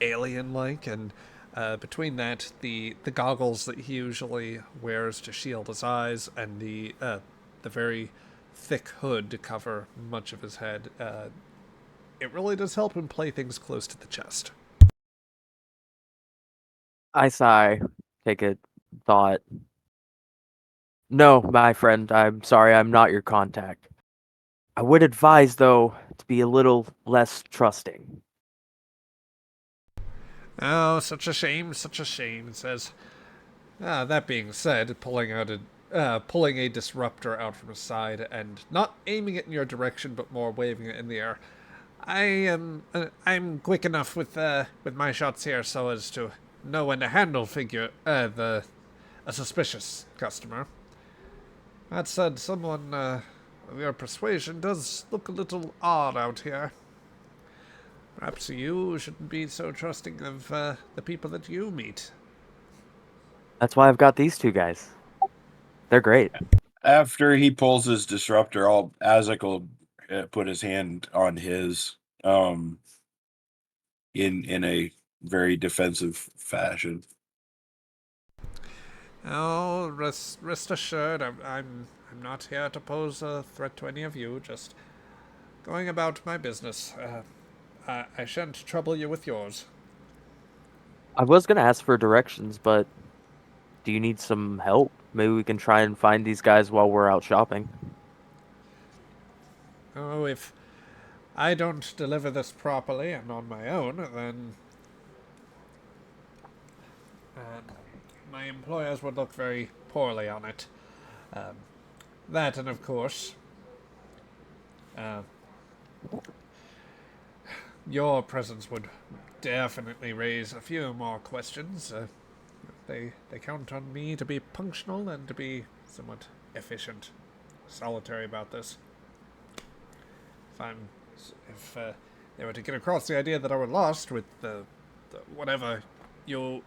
alien-like, and between that, the goggles that he usually wears to shield his eyes, and the very thick hood to cover much of his head, it really does help him play things close to the chest. I sigh, take a thought. No, my friend, I'm sorry, I'm not your contact. I would advise, though, to be a little less trusting. Oh, such a shame, it says. That being said, pulling a disruptor out from his side and not aiming it in your direction, but more waving it in the air. I'm quick enough with my shots here so as to know when to handle a suspicious customer. That said, someone of your persuasion does look a little odd out here. Perhaps you shouldn't be so trusting of the people that you meet. That's why I've got these 2 guys. They're great. After he pulls his disruptor, Azek will put his hand on his, in a very defensive fashion. Oh, rest assured, I'm not here to pose a threat to any of you. Just going about my business. I shan't trouble you with yours. I was gonna ask for directions, but do you need some help? Maybe we can try and find these guys while we're out shopping. Oh, if I don't deliver this properly and on my own, then my employers would look very poorly on it. That, and of course, your presence would definitely raise a few more questions. They count on me to be punctual and to be somewhat efficient, solitary about this. If they were to get across the idea that I were lost with the whatever you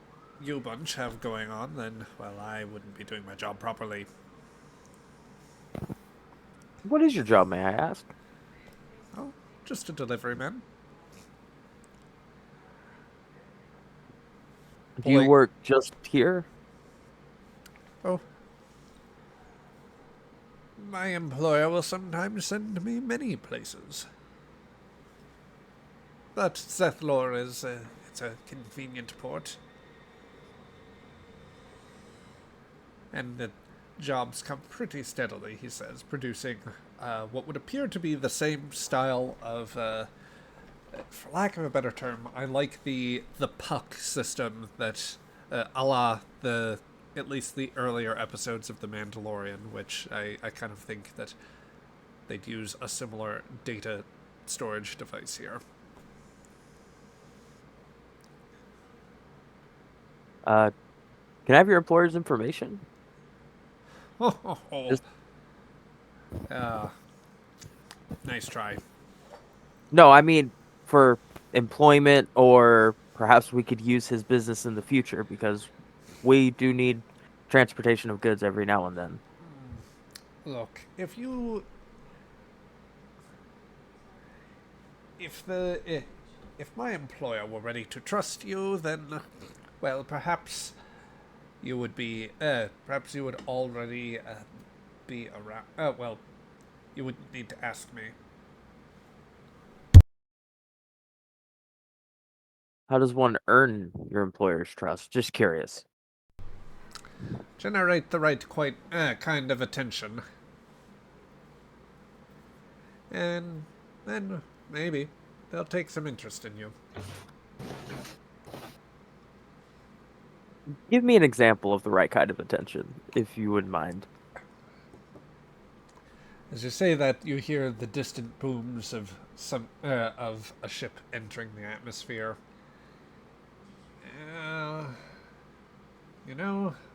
bunch have going on, then, well, I wouldn't be doing my job properly. What is your job, may I ask? Oh, just a delivery man. Do you Boy. work just here? Oh. My employer will sometimes send me many places. But Zeth'lor is it's a convenient port. And the jobs come pretty steadily, he says, producing what would appear to be the same style of, for lack of a better term, I like the puck system that, a la at least the earlier episodes of The Mandalorian, which I kind of think that they'd use a similar data storage device here. Can I have your employer's information? Just- Nice try. No, I mean for employment, or perhaps we could use his business in the future because we do need transportation of goods every now and then. Look, if my employer were ready to trust you, then, well, perhaps you would already be around. Well, you wouldn't need to ask me. How does one earn your employer's trust? Just curious. Generate the right kind of attention. And then, maybe, they'll take some interest in you. Give me an example of the right kind of attention, if you wouldn't mind. As you say that, you hear the distant booms of of a ship entering the atmosphere.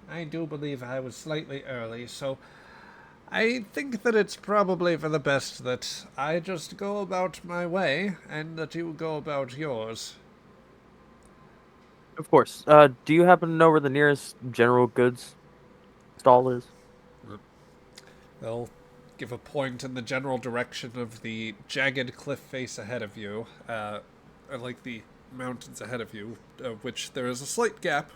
I do believe I was slightly early, so I think that it's probably for the best that I just go about my way, and that you go about yours. Of course. Do you happen to know where the nearest general goods stall is? They'll give a point in the general direction of the jagged cliff face ahead of you, like the mountains ahead of you, which there is a slight gap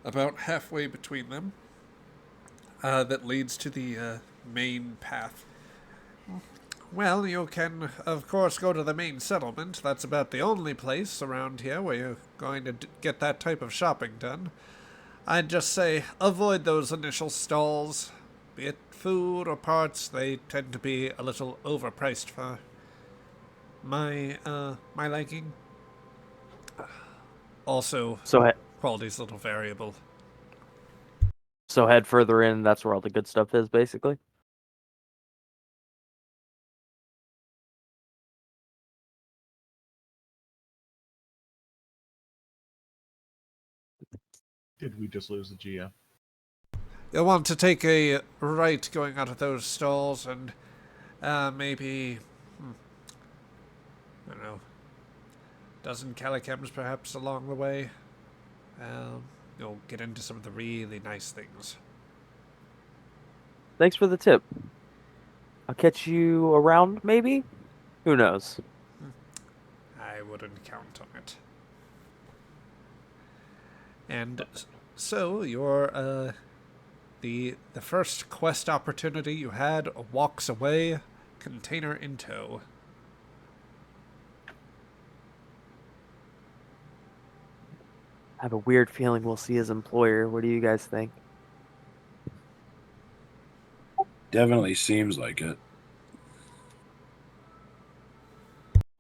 about halfway between them, that leads to the main path. Well, you can, of course, go to the main settlement. That's about the only place around here where you're going to get that type of shopping done. I'd just say avoid those initial stalls. Be it food or parts, they tend to be a little overpriced for my liking. Also, quality's a little variable. So head further in, that's where all the good stuff is, basically? Did we just lose the GM? You'll want to take a right going out of those stalls and maybe, I don't know, dozen calichems perhaps along the way. You'll get into some of the really nice things. Thanks for the tip. I'll catch you around, maybe? Who knows? I wouldn't count on it. And so your the first quest opportunity you had walks away, container in tow. I have a weird feeling we'll see his employer. What do you guys think? Definitely seems like it.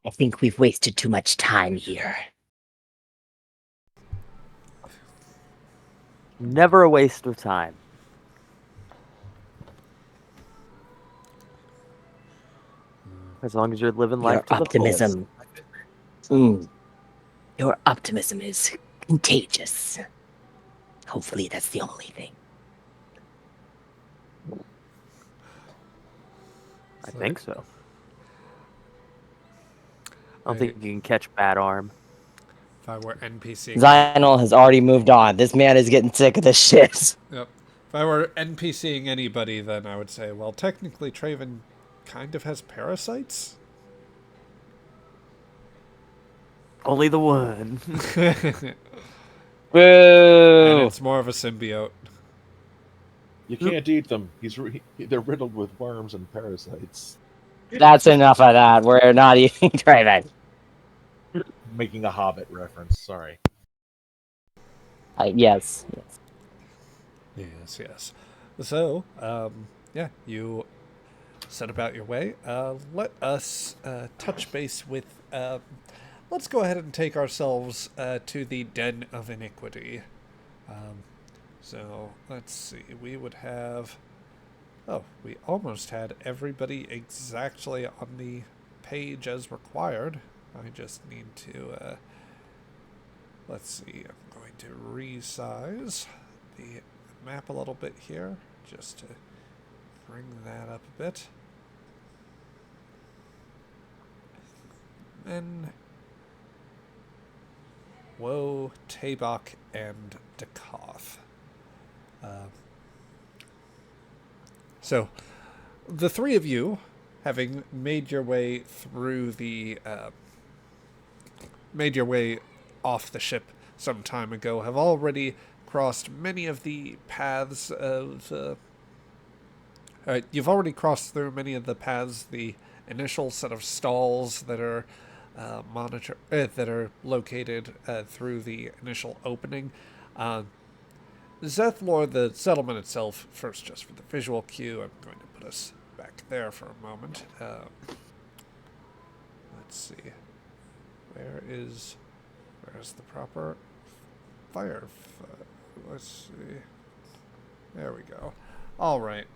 I think we've wasted too much time here. Never a waste of time. As long as you're living Your life to the fullest. optimism. Mm, your optimism is contagious. Hopefully, that's the only thing. I think so. I don't I- think you can catch bad arm. If I were NPCing, Zional has already moved on. This man is getting sick of this shit. yep. If I were NPCing anybody, then I would say, well, technically, Traven kind of has parasites. Only the one. And Boo! it's more of a symbiote. You can't eat them. They're riddled with worms and parasites. That's enough of that. We're not eating Traven. Making a Hobbit reference. Sorry. Yes. Yes, yes. So, yeah, you set about your way. Let us touch base with. Let's go ahead and take ourselves to the Den of Iniquity. So, let's see. We would have. Oh, we almost had everybody exactly on the page as required. I just need to. Let's see. I'm going to resize the map a little bit here just to bring that up a bit. Then Woe, Tabak, and Dakoth. So, the three of you, having made your way through the, made your way off the ship some time ago, have already crossed many of the paths of, you've already crossed through many of the paths, the initial set of stalls that are that are located through the initial opening. Zeth'lor, the settlement itself, first just for the visual cue, I'm going to put us back there for a moment. Let's see. Where's the proper fire? Let's see. There we go. All right.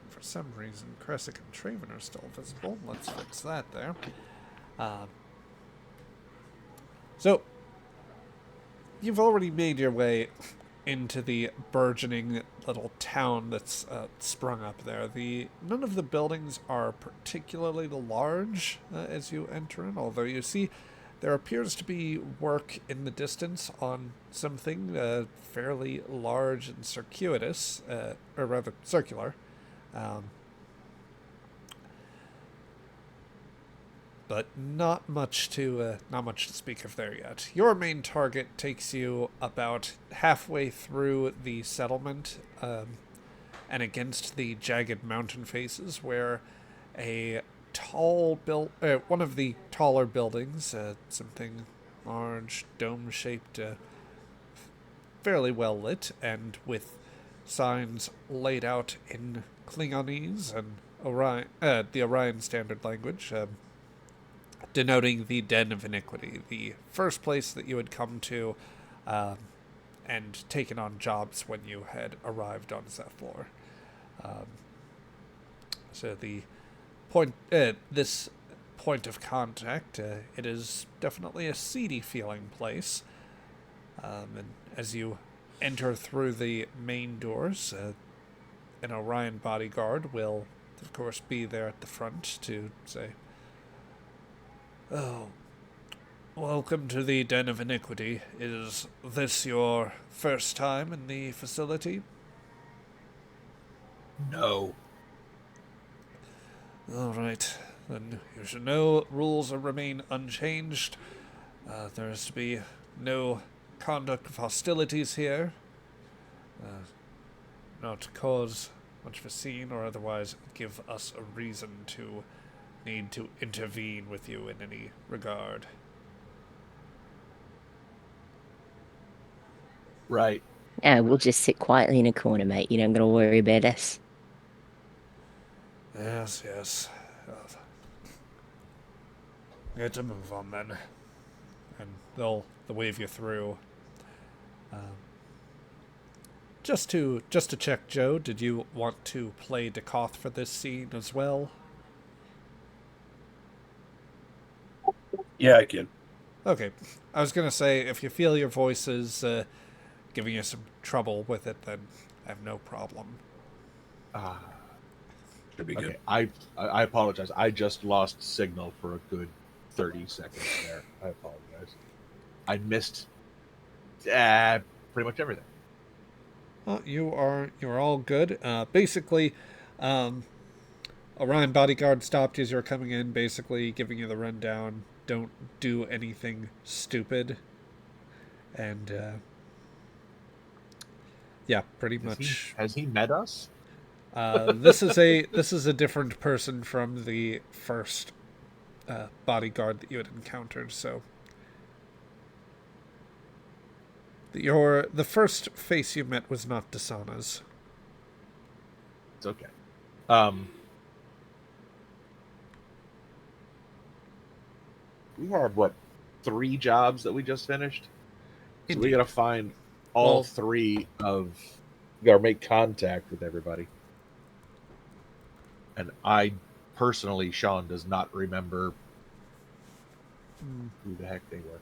And for some reason, Kresic and Traven are still visible. Let's fix that there. So, you've already made your way into the burgeoning little town that's sprung up there. None of the buildings are particularly large as you enter in, although you see there appears to be work in the distance on something fairly large and circuitous, or rather circular. But not much to speak of there yet. Your main target takes you about halfway through the settlement, and against the jagged mountain faces, where a one of the taller buildings, something large, dome-shaped, fairly well lit, and with signs laid out in Klingonese and the Orion Standard Language. Denoting the Den of Iniquity, the first place that you had come to and taken on jobs when you had arrived on Zeth'lor. So this point of contact, it is definitely a seedy feeling place. And as you enter through the main doors, an Orion bodyguard will, of course, be there at the front to say, "Oh, welcome to the Den of Iniquity. Is this your first time in the facility?" No. All right, then you should know rules remain unchanged. There is to be no conduct of hostilities here. Not to cause much of a scene or otherwise give us a reason to need to intervene with you in any regard. Right. Yeah, we'll just sit quietly in a corner, mate. You don't gotta worry about us. Yes, yes. Get to move on then. And they'll wave you through. Just to check, Joe, did you want to play Decoth for this scene as well? Yeah, I can. Okay. I was gonna say, if you feel your voice is giving you some trouble with it, then I have no problem. Should be Okay, good. I apologize. I just lost signal for a good 30 seconds there. I apologize. I missed pretty much everything. Well, you're all good. Basically, Orion bodyguard stopped you as you were coming in, basically giving you the rundown. Don't do anything stupid. And yeah, pretty much. Has he met us? This is a different person from the first bodyguard that you had encountered. So the first face you met was not Dasana's. It's okay. We had what, 3 jobs that we just finished? So we Indeed. gotta find all Well, 3 of. We gotta make contact with everybody. And I personally, Sean does not remember who the heck they were.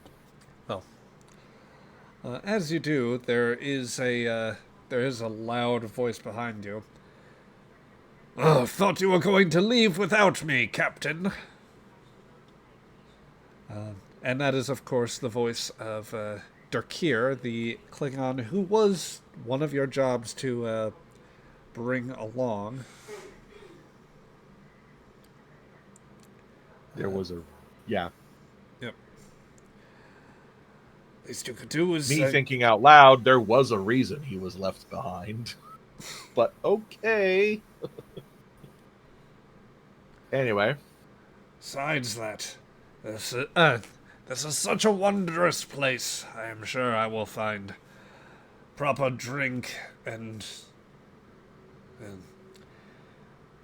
Well, as you do, there is a loud voice behind you. Oh, thought you were going to leave without me, Captain. And that is, of course, the voice of Dirkir, the Klingon, who was one of your jobs to bring along. There was a, yeah. Yep. Least you could do is Me thinking out loud, there was a reason he was left behind. But okay. Anyway. Besides that, this is such a wondrous place. I am sure I will find proper drink and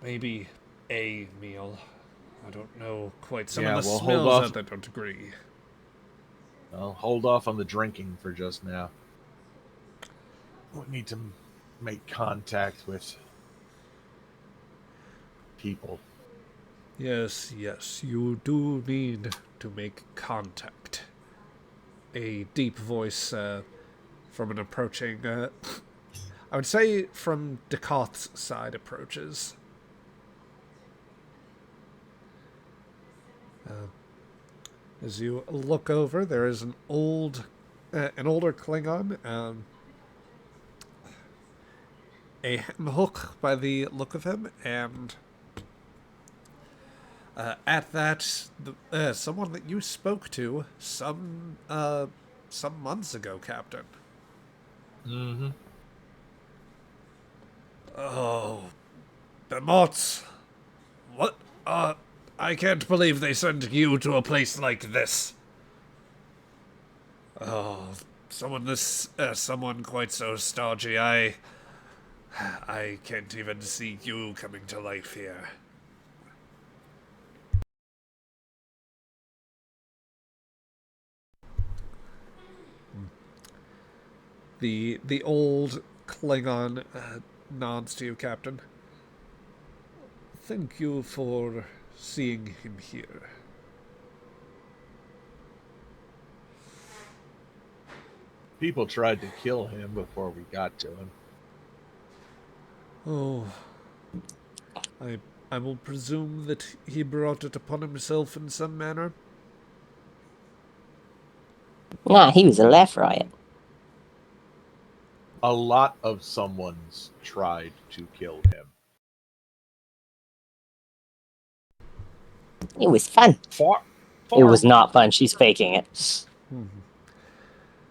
maybe a meal. I don't know quite. Some Yeah, of the well, hold smells off. out there don't agree. I'll hold off on the drinking for just now. We need to make contact with people. Yes, you do need to make contact. A deep voice from an approaching, I would say from Decoth's side approaches. As you look over, there is an older Klingon, a hook by the look of him, and at that, someone that you spoke to some months ago, Captain. Mm-hmm. Oh, Bemots. What? I can't believe they sent you to a place like this. Oh, someone quite so stodgy. I can't even see you coming to life here. The old Klingon nods to you, Captain. Thank you for seeing him here. People tried to kill him before we got to him. Oh, I will presume that he brought it upon himself in some manner. Nah, he was a left riot. A lot of someone's tried to kill him. It was fun. It was not fun. She's faking it.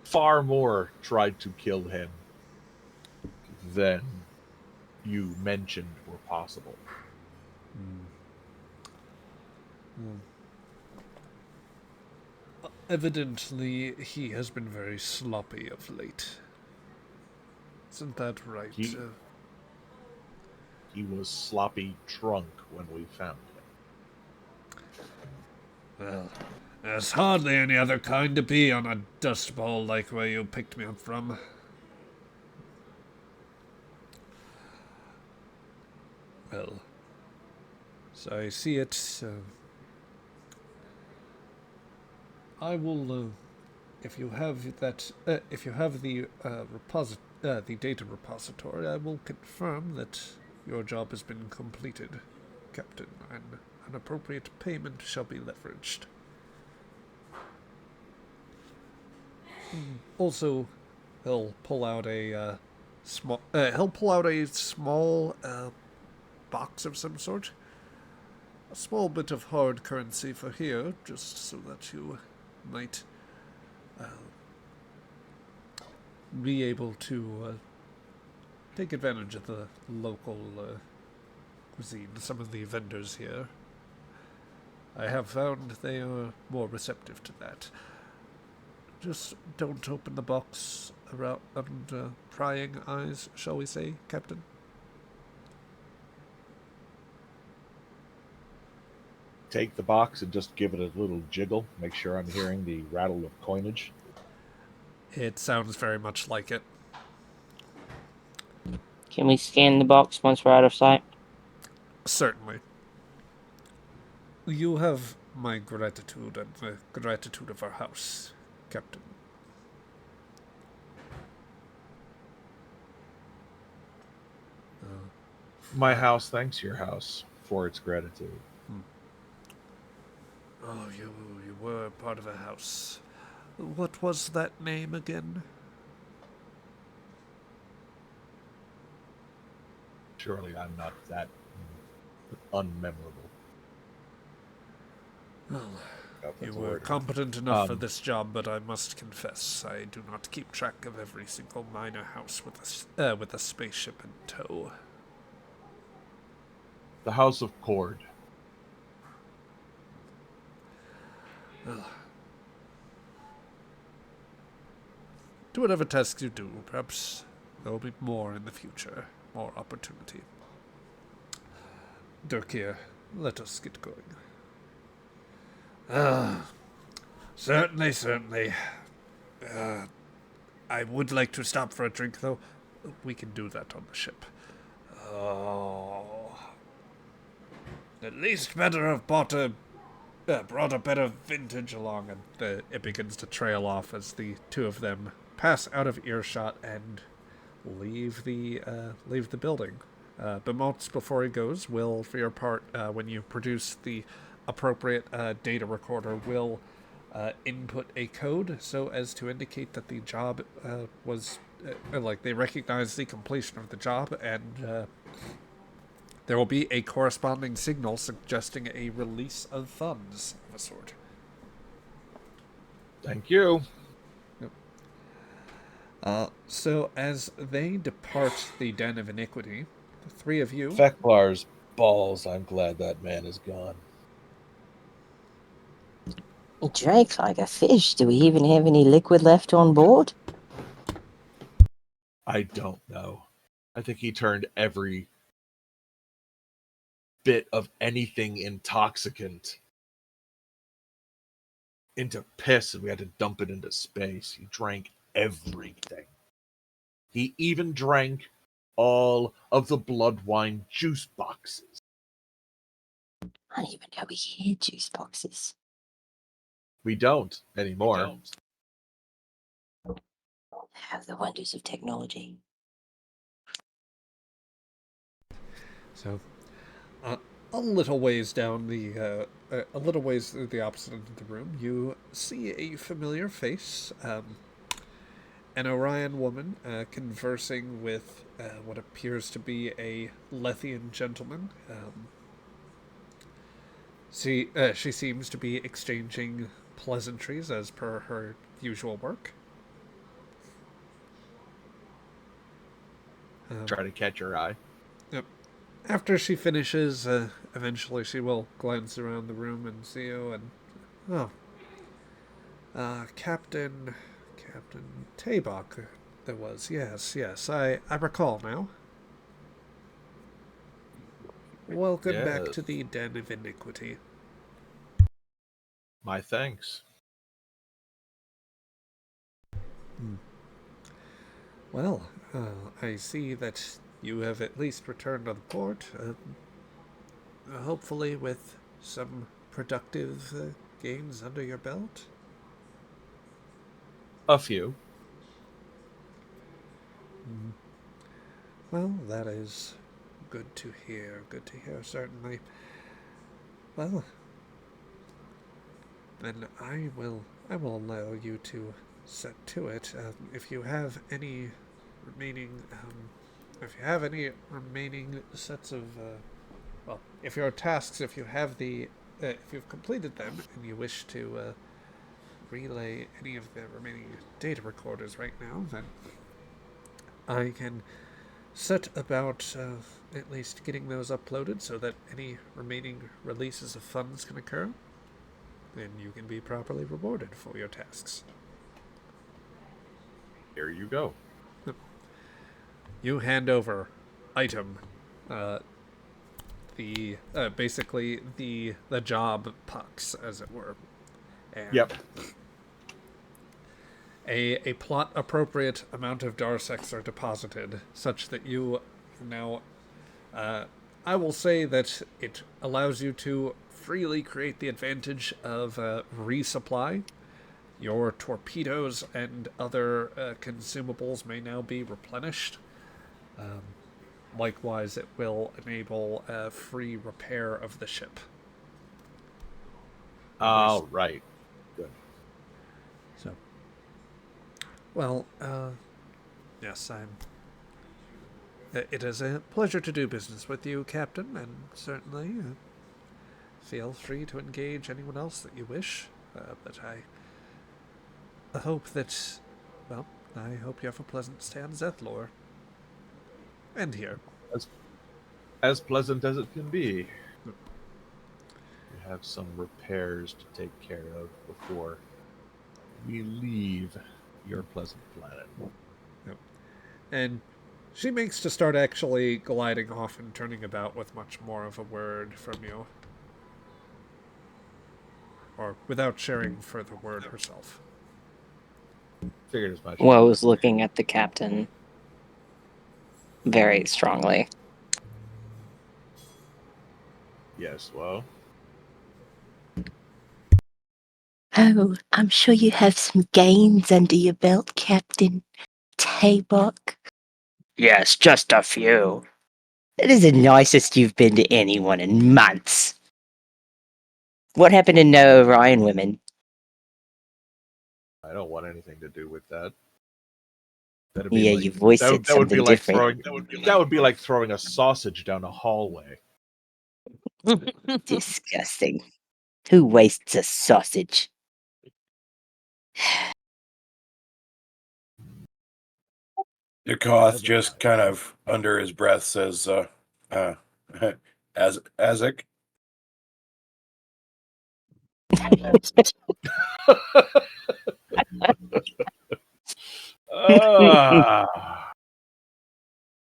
Far more tried to kill him than you mentioned were possible. Evidently, he has been very sloppy of late. Isn't that right? He was sloppy drunk when we found him. Well, There's hardly any other kind to be on a dust bowl like where you picked me up from. Well, so I see it. I will, if you have that, if you have the the data repository, I will confirm that your job has been completed, Captain, and an appropriate payment shall be leveraged. Also, he'll pull out a small box of some sort. A small bit of hard currency for here, just so that you might be able to take advantage of the local cuisine. Some of the vendors here, I have found they are more receptive to that. Just don't open the box around prying eyes, shall we say, Captain? Take the box and just give it a little jiggle. Make sure I'm hearing the rattle of coinage. It sounds very much like it. Can we scan the box once we're out of sight? Certainly. You have my gratitude and the gratitude of our house, Captain. My house thanks your house for its gratitude. Oh, you were part of a house. What was that name again? Surely I'm not that unmemorable. Well, That's you a were word. competent enough for this job, but I must confess, I do not keep track of every single minor house with a spaceship in tow. The House of Cord. Do whatever tasks you do. Perhaps there will be more in the future. More opportunity. Dirk, let us get going. Certainly. I would like to stop for a drink, though. We can do that on the ship. Oh. At least better have brought a better vintage along, and it begins to trail off as the two of them pass out of earshot and leave the building. Bemotes, before he goes, will, for your part, when you produce the appropriate data recorder, will input a code so as to indicate that the job was, they recognize the completion of the job, and there will be a corresponding signal suggesting a release of funds of a sort. Thank you. So as they depart the den of iniquity, the three of you... Feklar's balls, I'm glad that man is gone. He drank like a fish. Do we even have any liquid left on board? I don't know. I think he turned every bit of anything intoxicant into piss, and we had to dump it into space. He drank everything. He even drank all of the blood wine juice boxes. I didn't even know we had juice boxes. We don't anymore. Have the wonders of technology. So, a little ways down a little ways through the opposite end of the room, you see a familiar face, an Orion woman conversing with what appears to be a Lethian gentleman. She seems to be exchanging pleasantries as per her usual work. Try to catch her eye. Yep. After she finishes, eventually she will glance around the room and see you, and Captain Tabak, there was, yes, I recall now. Welcome back to the Den of Iniquity. My thanks. Well, I see that you have at least returned to the port, hopefully with some productive gains under your belt. A few. Well, that is good to hear. Good to hear, certainly. Well, then I will allow you to set to it. If you have any remaining, sets of, well, if your tasks, if you have if you've completed them and you wish to relay any of the remaining data recorders right now, then I can set about at least getting those uploaded so that any remaining releases of funds can occur, and you can be properly rewarded for your tasks. Here you go. You hand over item, basically the job pucks, as it were. And Yep. A plot appropriate amount of Darsex are deposited, such that you now, I will say that it allows you to freely create the advantage of resupply. Your torpedoes and other consumables may now be replenished. Likewise, it will enable free repair of the ship. All right. Good. So, well, yes, it is a pleasure to do business with you, Captain, and certainly feel free to engage anyone else that you wish. But I hope that, well, I hope you have a pleasant stay on Zeth'lor. And here. As pleasant as it can be. We have some repairs to take care of before we leave your pleasant planet. Yep. And she makes to start actually gliding off and turning about with much more of a word from you. Or without sharing further word herself. Figured as much. Woe's looking at the captain very strongly. Yes, well. Oh, I'm sure you have some gains under your belt, Captain Taybuck. Yes, just a few. That is the nicest you've been to anyone in months. What happened to no Orion women? I don't want anything to do with that. That'd Yeah, like, you voiced that, it that would be something like different. that would be like throwing a sausage down a hallway. Disgusting. Who wastes a sausage? Yakoth just kind of under his breath says, Azek.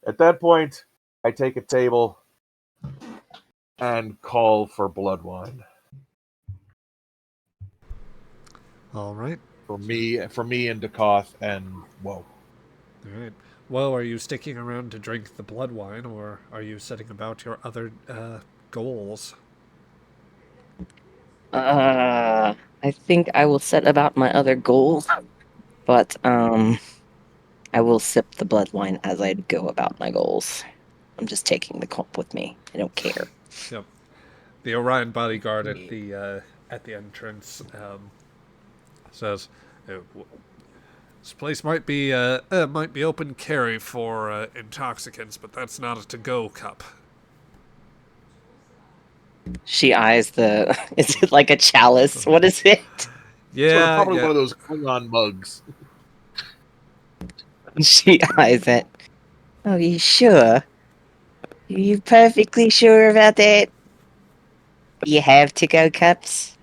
At that point, I take a table and call for blood wine. All right. For me and Dakoth and Woe. All right. Well, are you sticking around to drink the blood wine, or are you setting about your other goals? I think I will set about my other goals, but I will sip the blood wine as I go about my goals. I'm just taking the cup with me. I don't care. Yep. The Orion bodyguard at the entrance says, "This place might be open carry for intoxicants, but that's not a to-go cup." She eyes the. Is it like a chalice? What is it? Yeah, probably yeah. one of those Klingon mugs. She eyes it. Oh, you sure? Are you perfectly sure about that? You have to-go cups?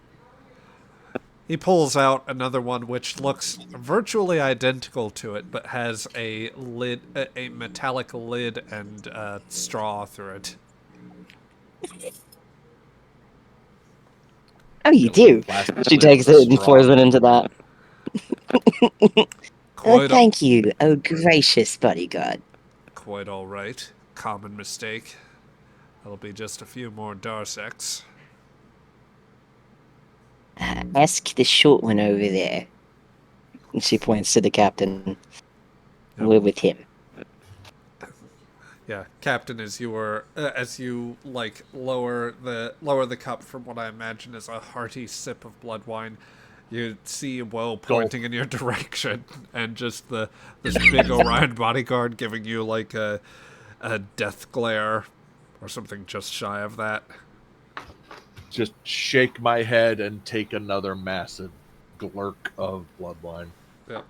He pulls out another one which looks virtually identical to it, but has a lid, a metallic lid and straw through it. Oh, you Got, like, do. plastic She lid takes with a it and straw. pours it into that. Quite, Thank you, oh gracious bodyguard. quite all right. Common mistake. That'll be just a few more Darsecs. Ask the short one over there. And she points to the captain. Yep. We're with him. Yeah, Captain, as you like lower the cup from what I imagine is a hearty sip of blood wine, you see Woe pointing in your direction, and just this big Orion bodyguard giving you like a death glare, or something just shy of that. Just shake my head and take another massive glurk of blood wine. Yep.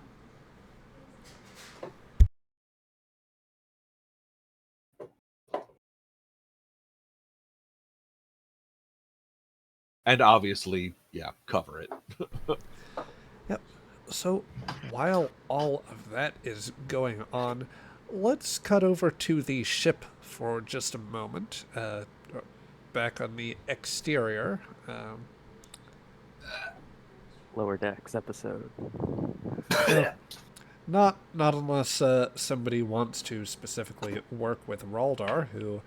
And obviously, yeah, cover it. Yep. So, while all of that is going on, let's cut over to the ship for just a moment. Back on the exterior. Lower decks episode. Not unless somebody wants to specifically work with Raldar, who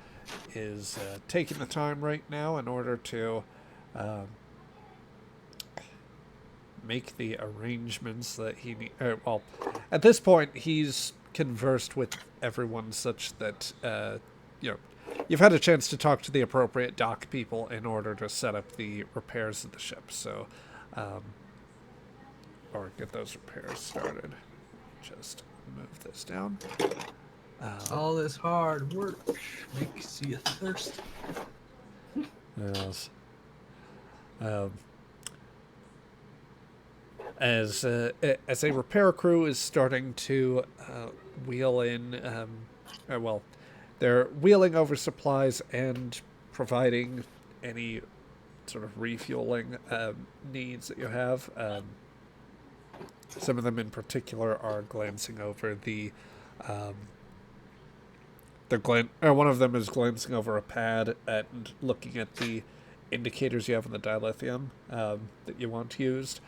is taking the time right now in order to make the arrangements that he needs. Well, at this point, he's conversed with everyone such that you've had a chance to talk to the appropriate dock people in order to set up the repairs of the ship. So, or get those repairs started. Just move this down. All this hard work makes you thirsty. Yes. As a repair crew is starting to wheel in, they're wheeling over supplies and providing any sort of refueling needs that you have. Some of them in particular are glancing over one of them is glancing over a pad and looking at the indicators you have in the dilithium that you want used.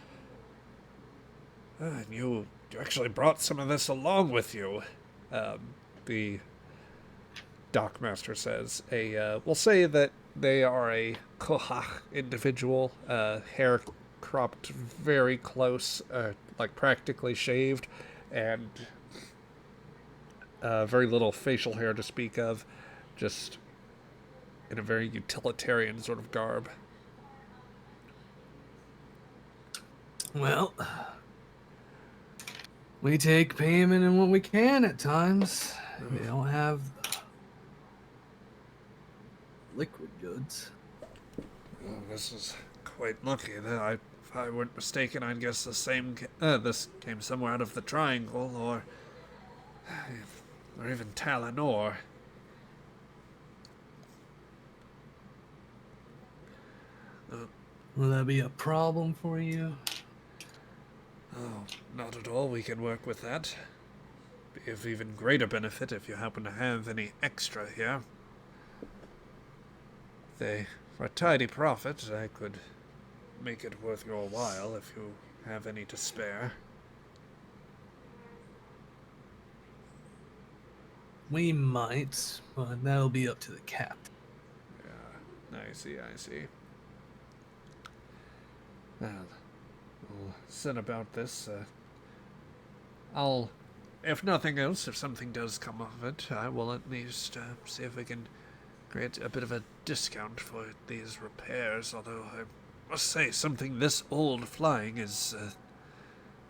And you actually brought some of this along with you, the dockmaster says. We'll say that they are a Kohach individual, hair cropped very close, like practically shaved, and very little facial hair to speak of, just in a very utilitarian sort of garb. Well, we take payment in what we can at times. We don't have liquid goods. Well, this is quite lucky. That if I weren't mistaken, I'd guess this came somewhere out of the Triangle, or even Talanor. Will that be a problem for you? Oh, not at all. We can work with that. Be of even greater benefit if you happen to have any extra here. For a tidy profit, I could make it worth your while if you have any to spare. We might, but that'll be up to the captain. Yeah, I see. Well, we'll set about this. If nothing else, if something does come of it, I will at least see if we can create a bit of a discount for these repairs, although I must say something this old flying is,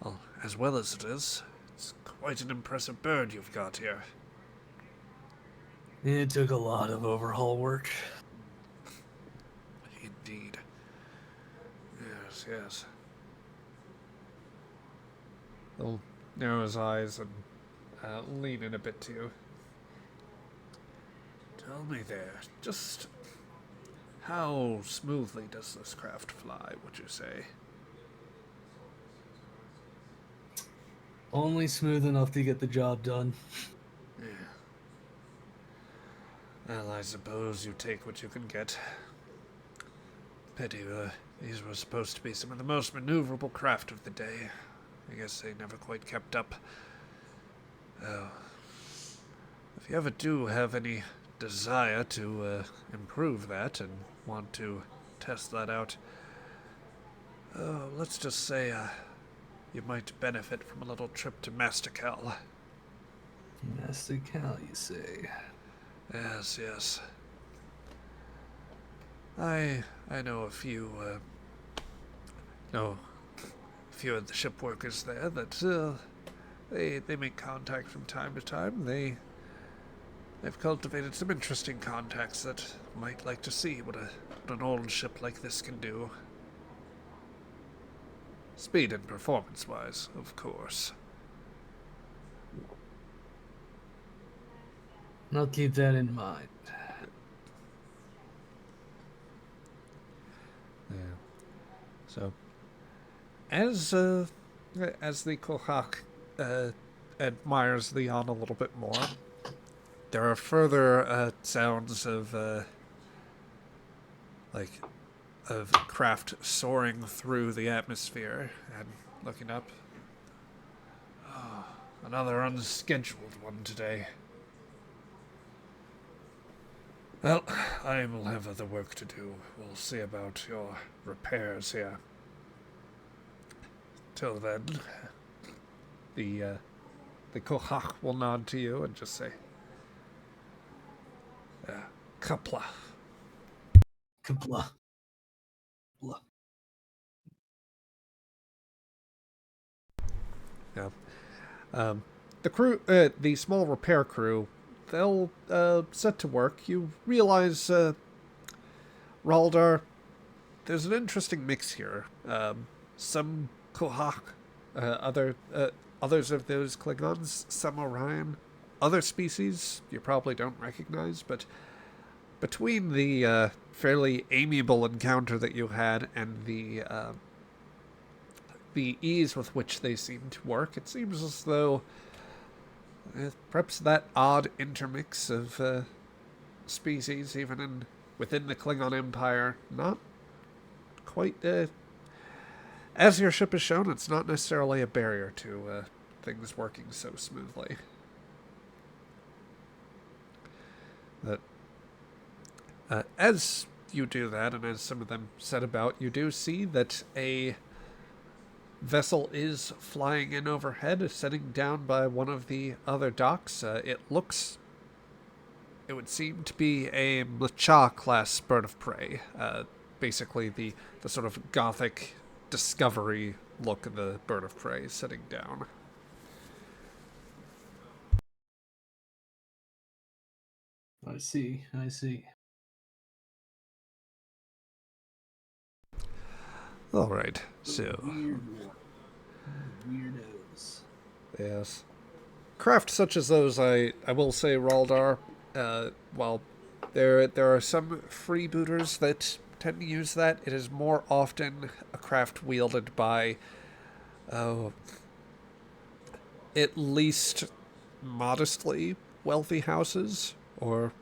well, as well as it is, it's quite an impressive bird you've got here. It took a lot of overhaul work. Indeed. Yes. He'll narrow his eyes and lean in a bit to you. Tell me there, just how smoothly does this craft fly, would you say? Only smooth enough to get the job done. Yeah. Well, I suppose you take what you can get. Pity These were supposed to be some of the most maneuverable craft of the day. I guess they never quite kept up. Oh. If you ever do have any desire to improve that and want to test that out, let's just say you might benefit from a little trip to Master Cal. Master Cal, you say? Yes, yes. I know a few of the ship workers there that they make contact from time to time. They've cultivated some interesting contacts that might like to see what an old ship like this can do. Speed and performance-wise, of course. I'll keep that in mind. Yeah. So, as the Kohak admires Leon a little bit more, there are further sounds of craft soaring through the atmosphere and looking up. Oh, another unscheduled one today. Well, I will have other work to do. We'll see about your repairs here. Till then, the Kohak will nod to you and just say, Kapla. Kapla. Blah. Yeah. The crew, the small repair crew, they'll set to work. You realize, Raldar, there's an interesting mix here. Some Kohak, others of those Klingons, some Orion, other species you probably don't recognize, but between the fairly amiable encounter that you had and the ease with which they seem to work, it seems as though perhaps that odd intermix of species, even within the Klingon Empire, not quite. As your ship has shown, it's not necessarily a barrier to things working so smoothly. But as you do that, and as some of them set about, you do see that a vessel is flying in overhead, setting down by one of the other docks. It would seem to be a Mlacha-class bird of prey. Basically the sort of gothic Discovery look of the bird of prey sitting down. I see. All right, so Weirdos. yes, craft such as those, I will say, Raldar, while there are some freebooters that tend to use that, it is more often a craft wielded by at least modestly wealthy houses, or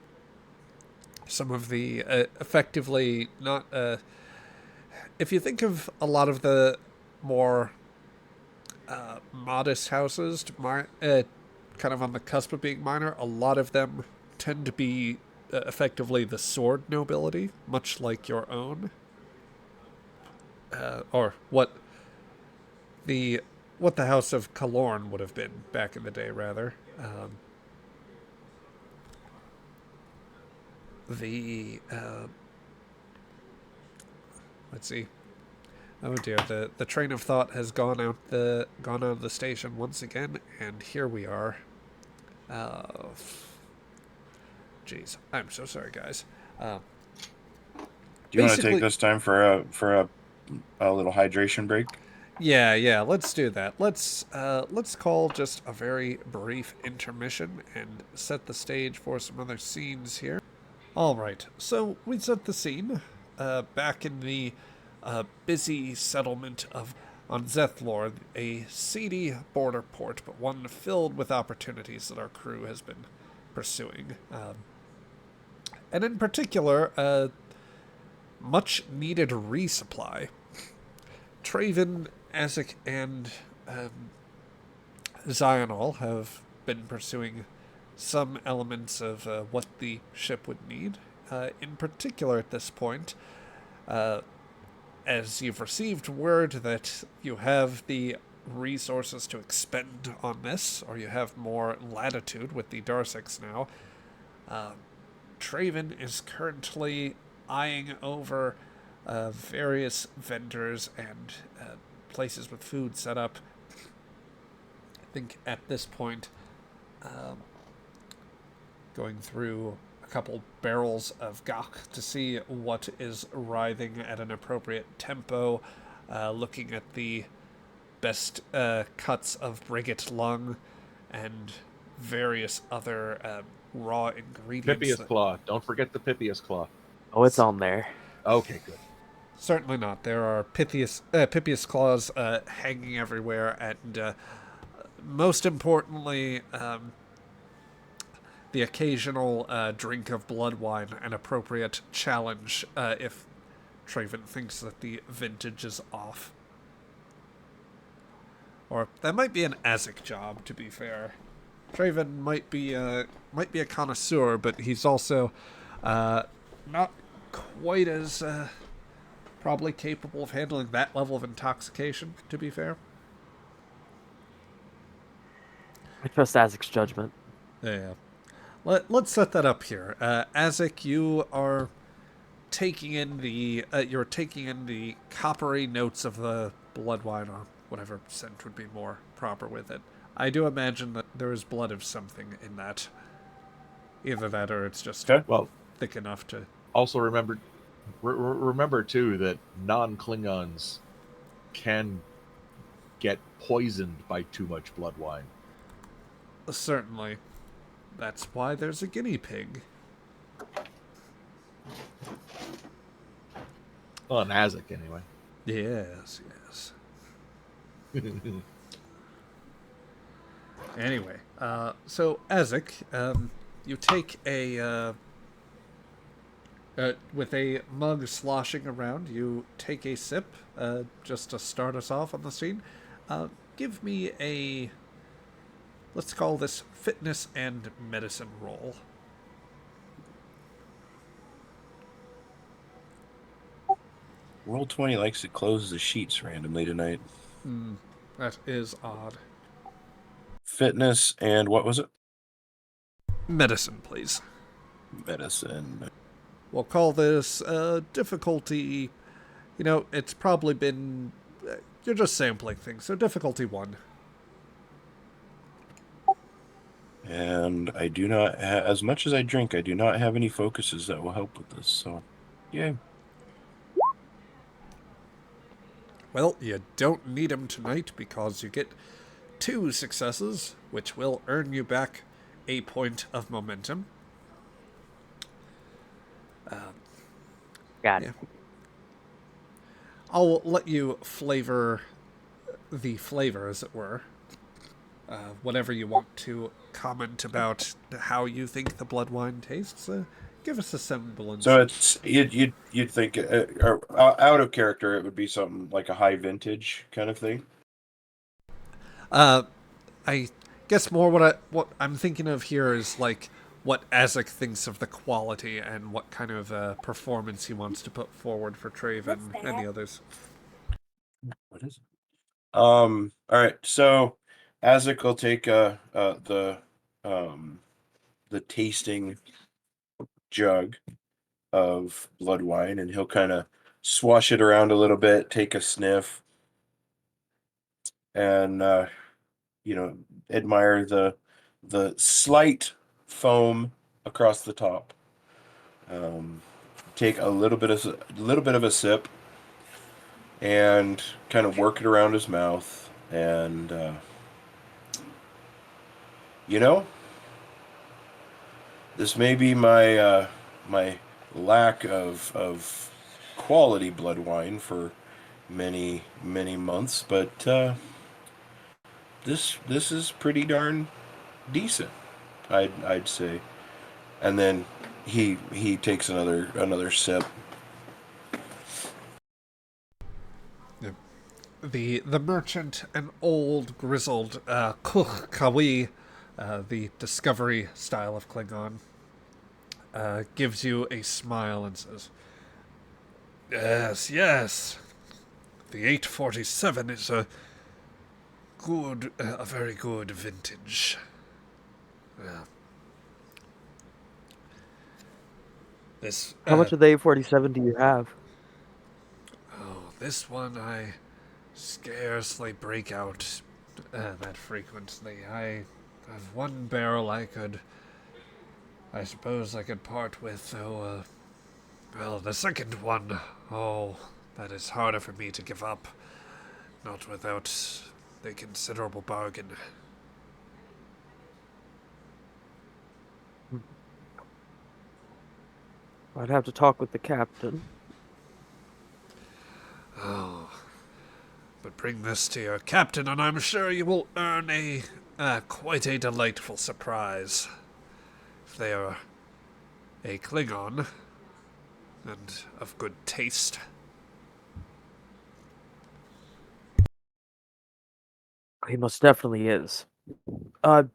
some of the effectively not. If you think of a lot of the more modest houses, kind of on the cusp of being minor, a lot of them tend to be effectively the sword nobility, much like your own, or what the House of Kalorn would have been back in the day, rather. Let's see. Oh dear, the train of thought has gone out of the station once again, and here we are. Jeez, I'm so sorry, guys. Do you want to take this time for a little hydration break? Yeah, let's do that. Let's call just a very brief intermission and set the stage for some other scenes here. All right, so we set the scene back in the busy settlement on Zeth'lor, a seedy border port, but one filled with opportunities that our crew has been pursuing. And in particular, much needed resupply. Traven, Azek, and Zionol have been pursuing some elements of what the ship would need. In particular, at this point, as you've received word that you have the resources to expend on this, or you have more latitude with the Darsics now, Traven is currently eyeing over various vendors and places with food set up. I think at this point, going through a couple barrels of gok to see what is writhing at an appropriate tempo, looking at the best cuts of brigate lung and various other raw ingredients. Pippius claw. Don't forget the Pippius claw. Oh, it's on there. Okay, good. Certainly not. There are Pippius claws hanging everywhere, and most importantly, the occasional drink of blood wine, an appropriate challenge if Traven thinks that the vintage is off. Or that might be an Azek job, to be fair. Traven might be a connoisseur, but he's also not quite as probably capable of handling that level of intoxication, to be fair. I trust Azek's judgment. Yeah. Let's set that up here. Azek, you are taking in the coppery notes of the blood wine, or whatever scent would be more proper with it. I do imagine that there is blood of something in that. Either that, or it's just Well, thick enough to. also remember too that non-Klingons can get poisoned by too much blood wine. Certainly. That's why there's a guinea pig. Well, an Azek anyway. Yes. Anyway, so Azek, you take a with a mug sloshing around, you take a sip just to start us off on the scene. Give me a, let's call this fitness and medicine roll. Roll 20 likes to close the sheets randomly tonight. That is odd. Fitness and what was it? Medicine, please. Medicine. We'll call this difficulty. You know, it's probably been. You're just sampling things, so difficulty 1. And I do not, as much as I drink, I do not have any focuses that will help with this. So, yay. Well, you don't need them tonight because you get 2 successes, which will earn you back a point of momentum. Got it. I'll let you flavor the flavor, as it were. Whatever you want to comment about how you think the blood wine tastes, give us a semblance. So it's you'd think or out of character, it would be something like a high vintage kind of thing. I guess more what I'm thinking of here is like what Azek thinks of the quality and what kind of performance he wants to put forward for Traven and the others. What is it? All right. So Azek will take the tasting jug of blood wine, and he'll kind of swash it around a little bit, take a sniff, and admire the slight foam across the top. Take a little bit of a sip, and kind of work it around his mouth, and this may be my my lack of quality blood wine for many months, but this is pretty darn decent, I'd say. And then he takes another sip, the merchant, an old, grizzled Kuch Kawi, the Discovery style of Klingon, gives you a smile and says, "Yes, yes. The 847 is a very good vintage. Yeah. This How much of the A47 do you have? this one I scarcely break out that frequently. I have one barrel I suppose I could part with, though. Well, the second one, oh, that is harder for me to give up. Not without a considerable bargain. I'd have to talk with the captain. Oh, but bring this to your captain, and I'm sure you will earn quite a delightful surprise. If they are a Klingon, and of good taste. He most definitely is. Do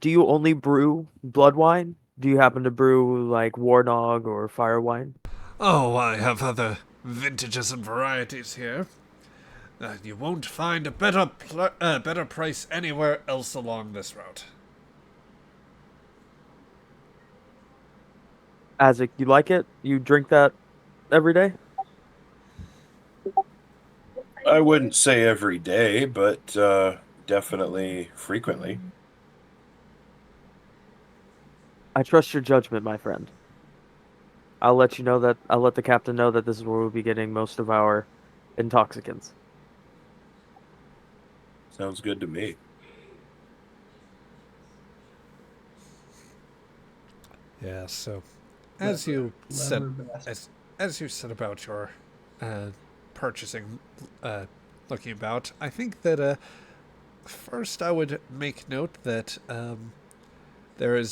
you only brew blood wine? Do you happen to brew like Warnog or Fire wine? Oh, I have other vintages and varieties here. You won't find a better price anywhere else along this route. Azek, you like it? You drink that every day? I wouldn't say every day, but definitely frequently. I trust your judgment, my friend. I'll let the captain know that this is where we'll be getting most of our intoxicants. Sounds good to me. Yeah, so as you said about your purchasing, looking about, I think that first I would make note that there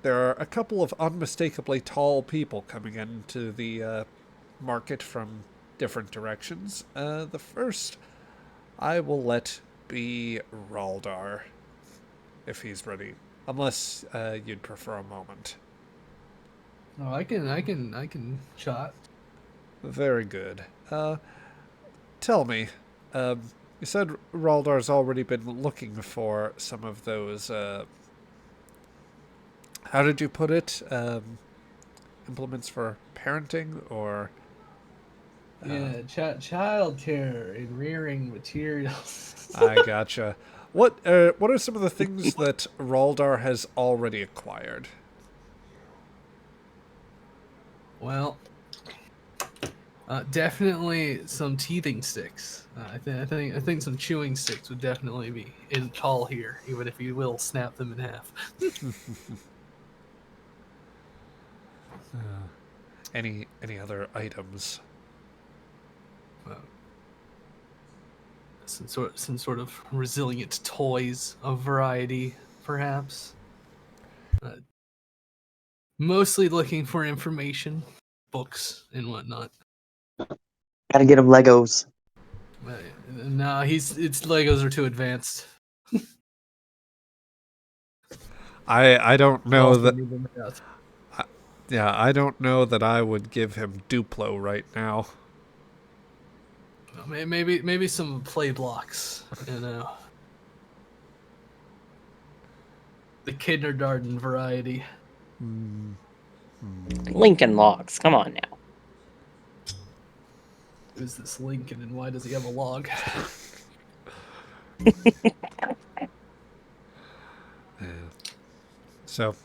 are a couple of unmistakably tall people coming into the market from different directions. The first I will let be Raldar, if he's ready, unless you'd prefer a moment. Oh, I can shot. Very good. Tell me, you said Raldar's already been looking for some of those, how did you put it? Implements for parenting, or... Yeah, child care and rearing materials. I gotcha. What are some of the things that Raldar has already acquired? Well, definitely some teething sticks. I think some chewing sticks would definitely be in call here, even if you will snap them in half. Any other items? Some sort of resilient toys of variety, perhaps. Mostly looking for information, books, and whatnot. Gotta get him Legos. No, it's Legos are too advanced. I don't know Also that. need them out. Yeah, I don't know that I would give him Duplo right now. Maybe some play blocks, you know. The kindergarten variety. Lincoln Logs. Come on now. Who's this Lincoln and why does he have a log? So,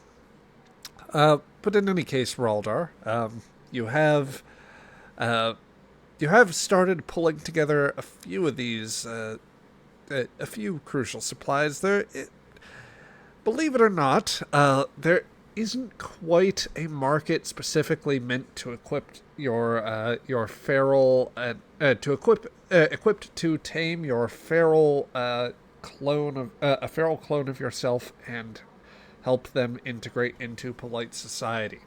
but in any case, Raldar, you have started pulling together a few of these, a few crucial supplies. Believe it or not, there isn't quite a market specifically meant to equip your feral equipped to tame your feral clone of a feral clone of yourself and help them integrate into polite society.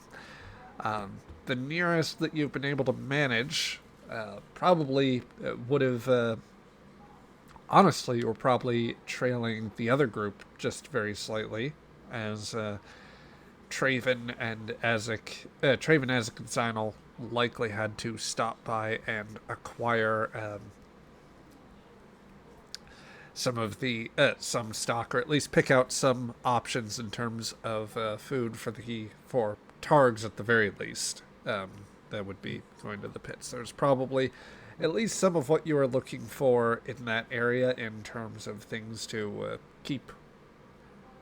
The nearest that you've been able to manage probably would have honestly, you were probably trailing the other group just very slightly, as Traven and Azek, and Zynal likely had to stop by and acquire some of the some stock, or at least pick out some options in terms of food for Targs at the very least. That would be going to the pits. There's probably at least some of what you are looking for in that area in terms of things to keep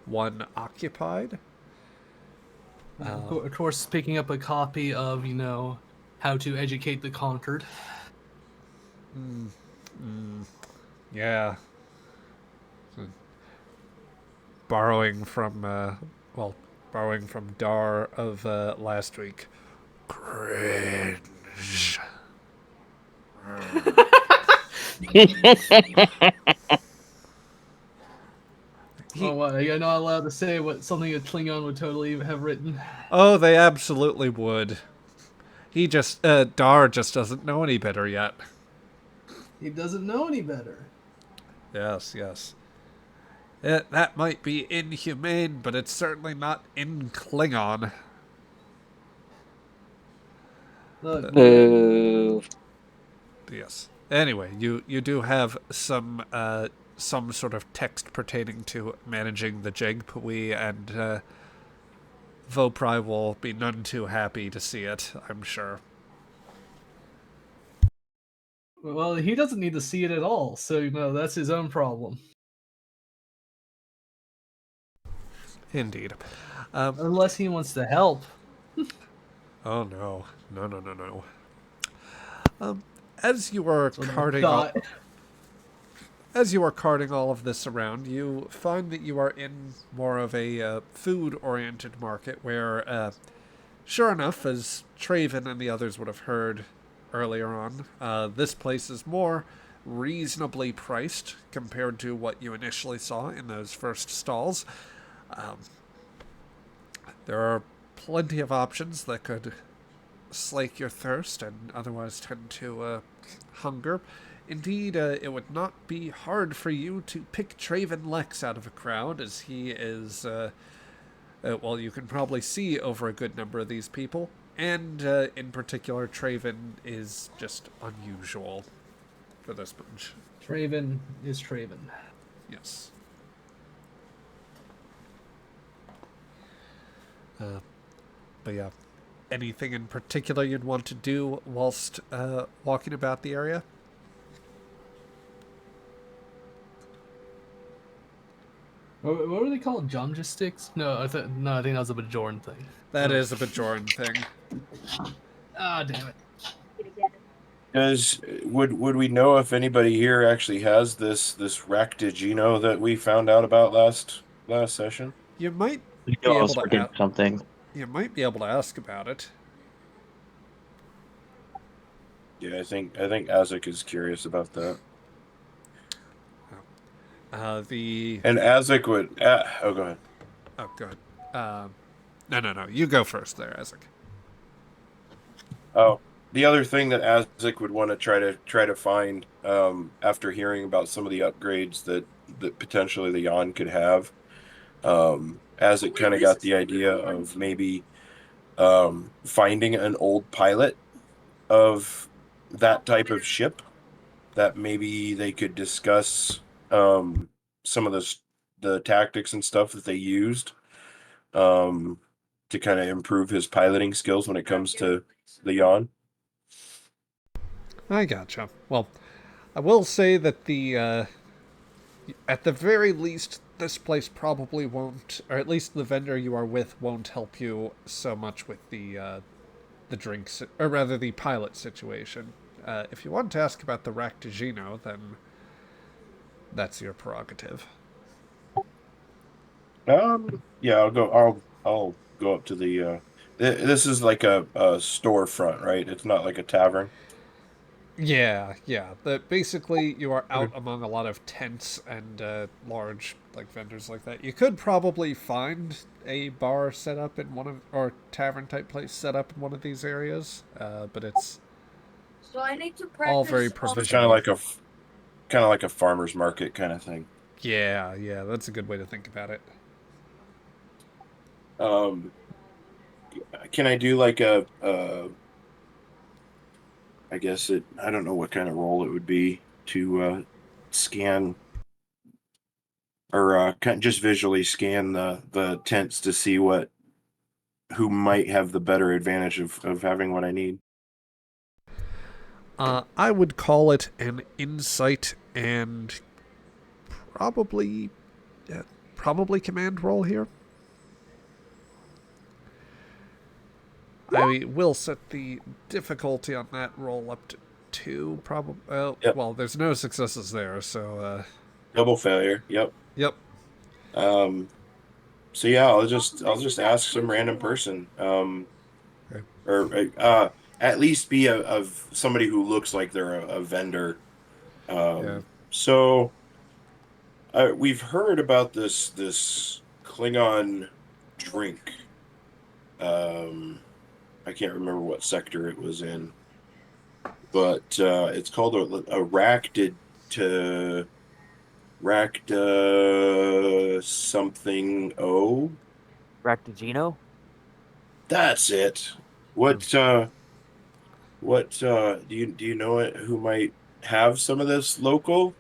one occupied. Of course, picking up a copy of, How to Educate the Conquered. Yeah. Borrowing from Dar of last week. Cringe. Oh, what? You're not allowed to say what something a Klingon would totally have written. Oh, they absolutely would. Dar just doesn't know any better yet. He doesn't know any better. Yes. That might be inhumane, but it's certainly not in Klingon. Look, Boo. Yes. Anyway, you do have some sort of text pertaining to managing the Jegpui, and Vopri will be none too happy to see it, I'm sure. well, he doesn't need to see it at all, so, that's his own problem. Indeed. Unless he wants to help. Oh no. As you are carting all of this around, you find that you are in more of a food-oriented market where, sure enough, as Traven and the others would have heard earlier on, this place is more reasonably priced compared to what you initially saw in those first stalls. There are plenty of options that could slake your thirst and otherwise tend to hunger. Indeed, it would not be hard for you to pick Traven Lex out of a crowd, as he is, you can probably see over a good number of these people, and in particular, Traven is just unusual for this bunch. Traven is Traven. Yes. But yeah, anything in particular you'd want to do whilst walking about the area? What were they called? Jomja sticks? No, I think that was a Bajoran thing. That is a Bajoran thing. Ah, damn it. Would we know if anybody here actually has this Raktigino that we found out about last session? You might We be knew I able was to forgetting something. You might be able to ask about it. Yeah, I think Azek is curious about that. And Azek would. Go ahead. Oh, go ahead. No. You go first there, Isaac. Oh, the other thing that Azek would want to try to find after hearing about some of the upgrades that potentially the Yon could have, Azek kind of got the idea of maybe finding an old pilot of that type of ship that maybe they could discuss some of the tactics and stuff that they used to kind of improve his piloting skills when it comes to the Yon. I gotcha. Well, I will say that at the very least, this place probably won't, or at least the vendor you are with won't help you so much with the drinks, or rather the pilot situation. If you want to ask about the Raktigino, then that's your prerogative. Yeah, I'll go up to the. This is like a storefront, right? It's not like a tavern. Yeah. Basically, you are out among a lot of tents and large vendors like that. You could probably find a bar set up in or tavern type place set up in one of these areas, but it's So I need to all very It's provisional. kind of like kind of like a farmer's market kind of thing. Yeah, that's a good way to think about it. Um, can I do like I guess I don't know what kind of role it would be to scan or just visually scan the tents to see who might have the better advantage of having what I need. I would call it an insight and probably, probably command roll here. I will set the difficulty on that roll up to 2, probably. Yep. Well, there's no successes there, so, Double failure. Yep. yep. Um, so yeah, I'll just ask some random person, Okay. or at least be of somebody who looks like they're a vendor. Yeah. So we've heard about this Klingon drink. I can't remember what sector it was in, but it's called a Racta something O. Ractigino? That's it. What do you know it who might have some of this local?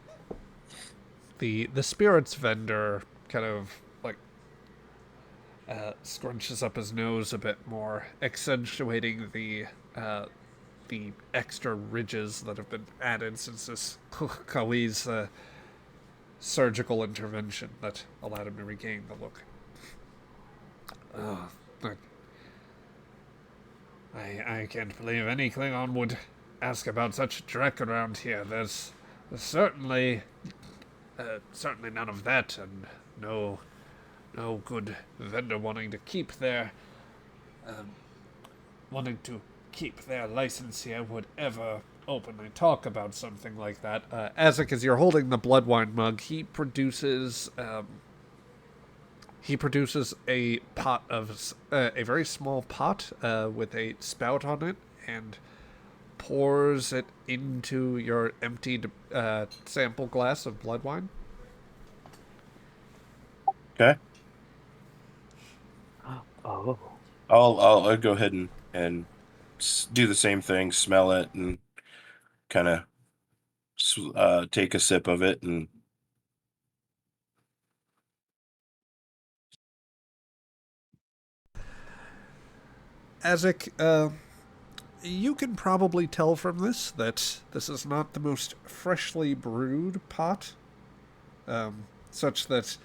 The spirits vendor kind of like scrunches up his nose a bit more, accentuating the extra ridges that have been added since this Kali's surgical intervention that allowed him to regain the look. Like, I can't believe any Klingon would ask about such a trek around here. There's certainly none of that, and no good vendor wanting to keep their license here would ever openly talk about something like that. Azek, as you're holding the blood wine mug, he produces a pot of a very small pot with a spout on it, and pours it into your emptied sample glass of blood wine. Okay, Oh. I'll go ahead and do the same thing. Smell it and kind of take a sip of it and. Azek, you can probably tell from this that this is not the most freshly brewed pot, such that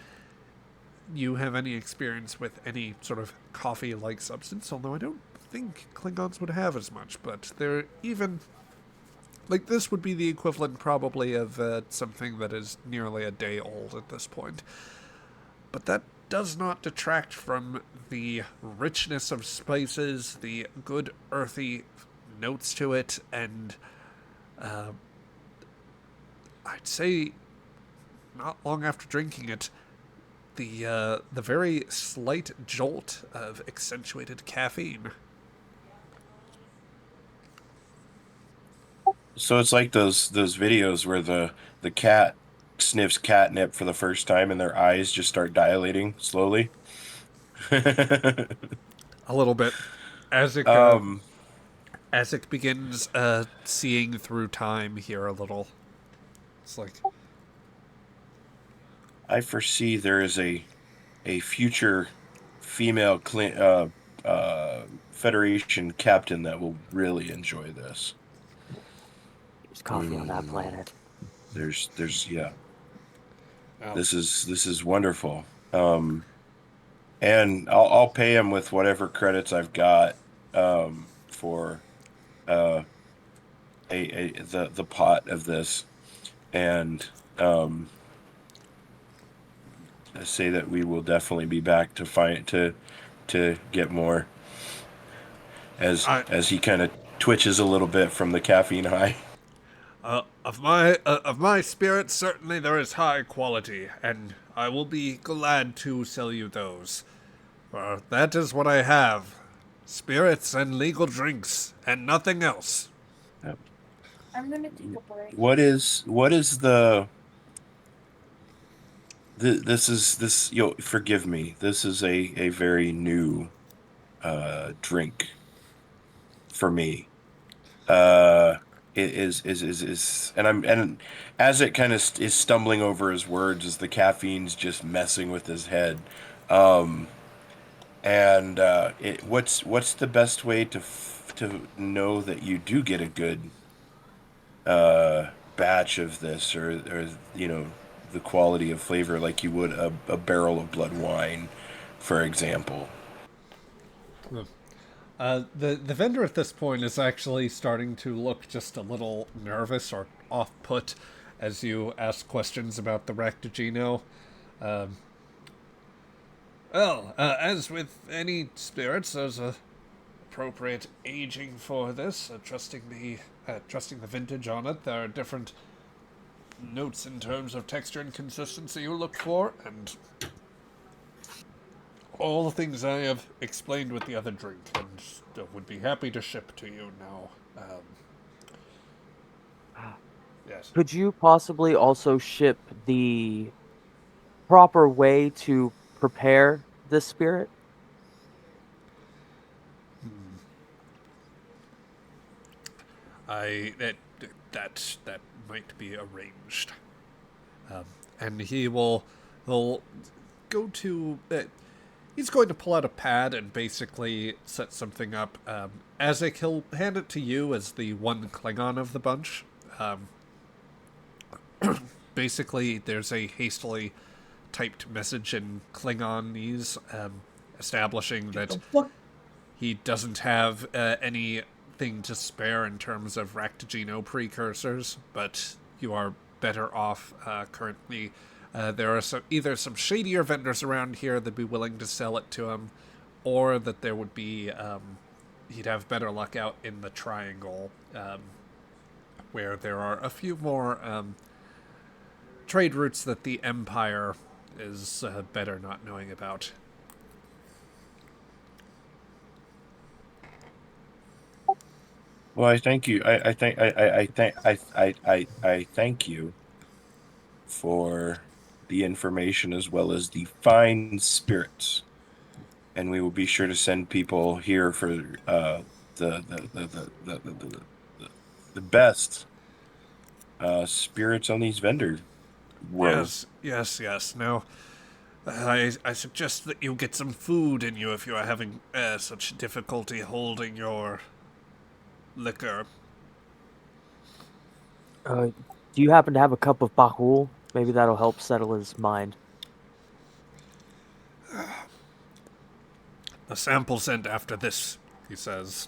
you have any experience with any sort of coffee-like substance, although I don't think Klingons would have as much, but they're even... Like, this would be the equivalent, probably, of something that is nearly a day old at this point. But that does not detract from the richness of spices, the good earthy notes to it, and I'd say not long after drinking it, the very slight jolt of accentuated caffeine. So it's like those videos where the cat sniffs catnip for the first time and their eyes just start dilating slowly. A little bit. Azek, um, Azek begins seeing through time here a little. It's like, I foresee there is a future female Federation captain that will really enjoy this. There's coffee on that planet. There's yeah. oh, This is wonderful. And I'll pay him with whatever credits I've got for the pot of this, and I say that we will definitely be back to get more I, as he kind of twitches a little bit from the caffeine high. of my spirit, certainly there is high quality, and I will be glad to sell you those. For that is what I have: spirits and legal drinks, and nothing else. Yep. I'm gonna take a break. What is this? You'll forgive me. This is a very new drink for me. It is, and as it kind of is stumbling over his words, as the caffeine's just messing with his head. Um, and what's the best way to know that you do get a good batch of this, or the quality of flavor like you would a barrel of blood wine, for example. The vendor at this point is actually starting to look just a little nervous or off put as you ask questions about the Ractigino. Um, as with any spirits, there's a appropriate aging for this. Trusting the vintage on it. There are different notes in terms of texture and consistency you look for, and all the things I have explained with the other drink, and would be happy to ship to you now. Yes. Could you possibly also ship the proper way to prepare this spirit? That might be arranged. And he'll go to. He's going to pull out a pad and basically set something up. Azek, he'll hand it to you as the one Klingon of the bunch. Basically, there's a hastily typed message in Klingonese establishing that he doesn't have anything to spare in terms of Ractigino precursors, but you are better off currently. There are either some shadier vendors around here that'd be willing to sell it to him, or that there would be he'd have better luck out in the Triangle, where there are a few more trade routes that the Empire is better not knowing about. Well, I thank you. I thank you for the information as well as the fine spirits, and we will be sure to send people here for the best spirits on these vendor worlds. Yes. Now, I suggest that you get some food in you if you are having such difficulty holding your liquor. Do you happen to have a cup of Bahul? Maybe that'll help settle his mind. A sample sent after this, he says.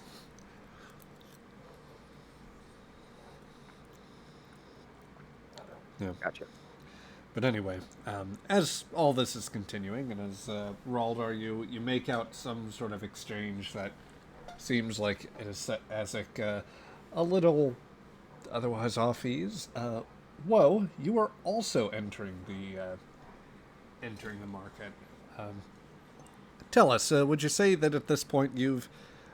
Yeah. Gotcha. But anyway, as all this is continuing, and as Raldar, you make out some sort of exchange that seems like it is set Azek a little otherwise off ease. Whoa, you are also entering the market. Tell us, would you say that at this point you've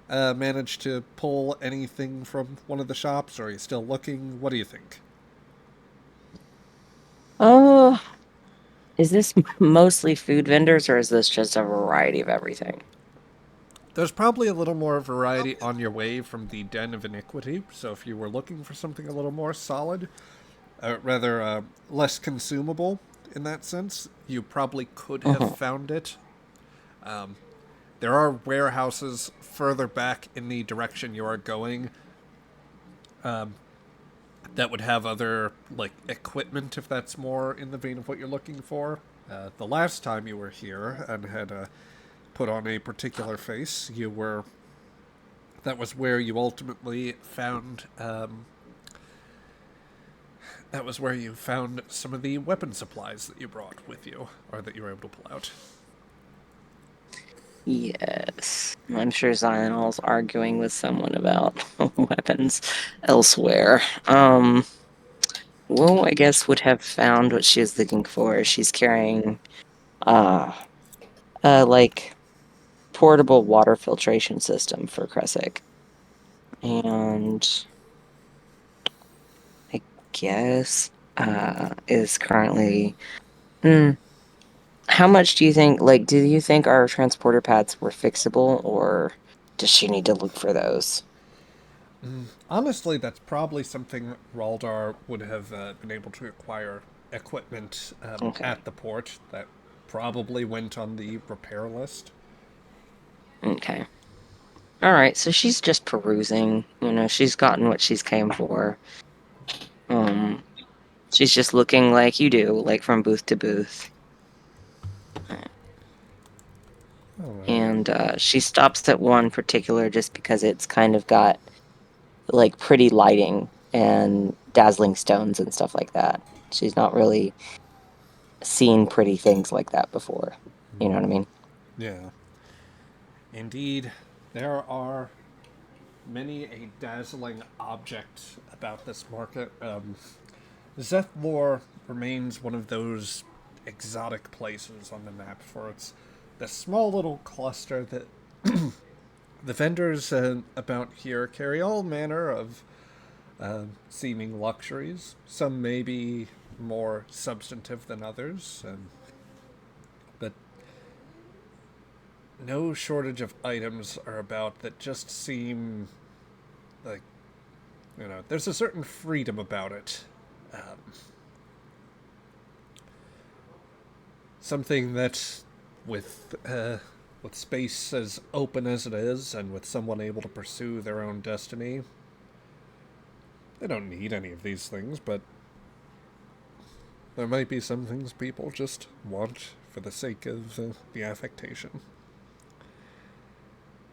managed to pull anything from one of the shops, or are you still looking? What do you think? Is this mostly food vendors, or is this just a variety of everything? There's probably a little more variety on your way from the Den of Iniquity, so if you were looking for something a little more solid, less consumable in that sense, you probably could have found it. There are warehouses further back in the direction you are going that would have other equipment, if that's more in the vein of what you're looking for. The last time you were here and had put on a particular face, that was where you ultimately found some of the weapon supplies that you brought with you, or that you were able to pull out. Yes. I'm sure Zional's arguing with someone about weapons elsewhere. Well, I guess would have found what she was looking for. She's carrying, portable water filtration system for Kresik. And guess, is currently. How much do you think? Like, do you think our transporter pads were fixable, or does she need to look for those? Honestly, that's probably something Raldar would have been able to acquire equipment Okay. at the port that probably went on the repair list. Okay. All right. So she's just perusing. She's gotten what she's came for. Um, she's just looking like you do, like from booth to booth. All right. And she stops at one particular just because it's kind of got like pretty lighting and dazzling stones and stuff like that. She's not really seen pretty things like that before. You know what I mean? Yeah. Indeed, there are many a dazzling object about this market. Zeth'lor remains one of those exotic places on the map, for it's the small little cluster that the vendors about here carry all manner of seeming luxuries. Some may be more substantive than others, but no shortage of items are about that just seem like, there's a certain freedom about it. Something that, with space as open as it is, and with someone able to pursue their own destiny, they don't need any of these things, but there might be some things people just want for the sake of the affectation.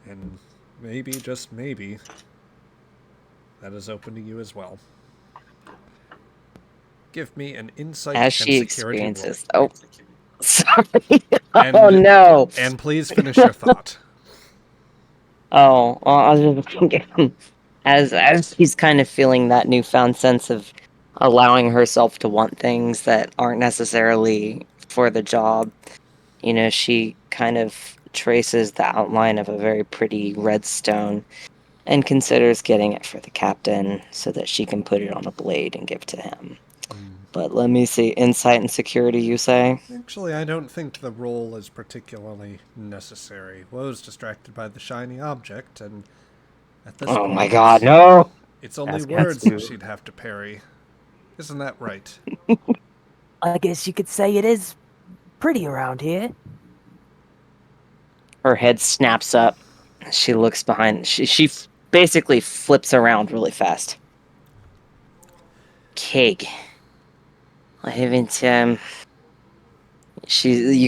And maybe, just maybe, that is open to you as well. Give me an insight As and she security roll. experiences. Oh, sorry. And, Oh no. And please finish your thought. Oh, well, I was just thinking, as she's kind of feeling that newfound sense of allowing herself to want things that aren't necessarily for the job, she kind of traces the outline of a very pretty red stone and considers getting it for the captain so that she can put it on a blade and give to him. But let me see, insight and security, you say? Actually, I don't think the roll is particularly necessary. Was distracted by the shiny object, and at this Oh point, my god, no! it's only As cats words do. she'd have to parry. Isn't that right? I guess you could say it is pretty around here. Her head snaps up. She looks behind. She basically flips around really fast. Kig. I haven't. You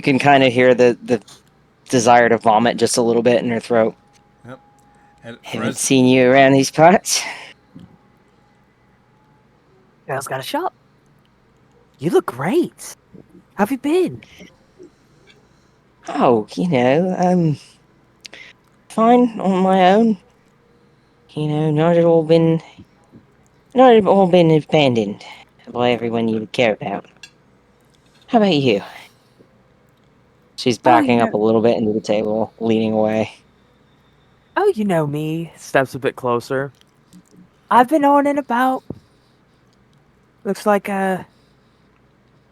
can kind of hear the desire to vomit just a little bit in her throat. Yep. And Haven't seen you around these parts. Girl's got a shop. You look great. How have you been? Oh, fine on my own. Not at all been abandoned by everyone you would care about. How about you? She's Oh, backing up a little bit into the table, leaning away. Oh, you know me. Steps a bit closer. I've been on and about. Looks like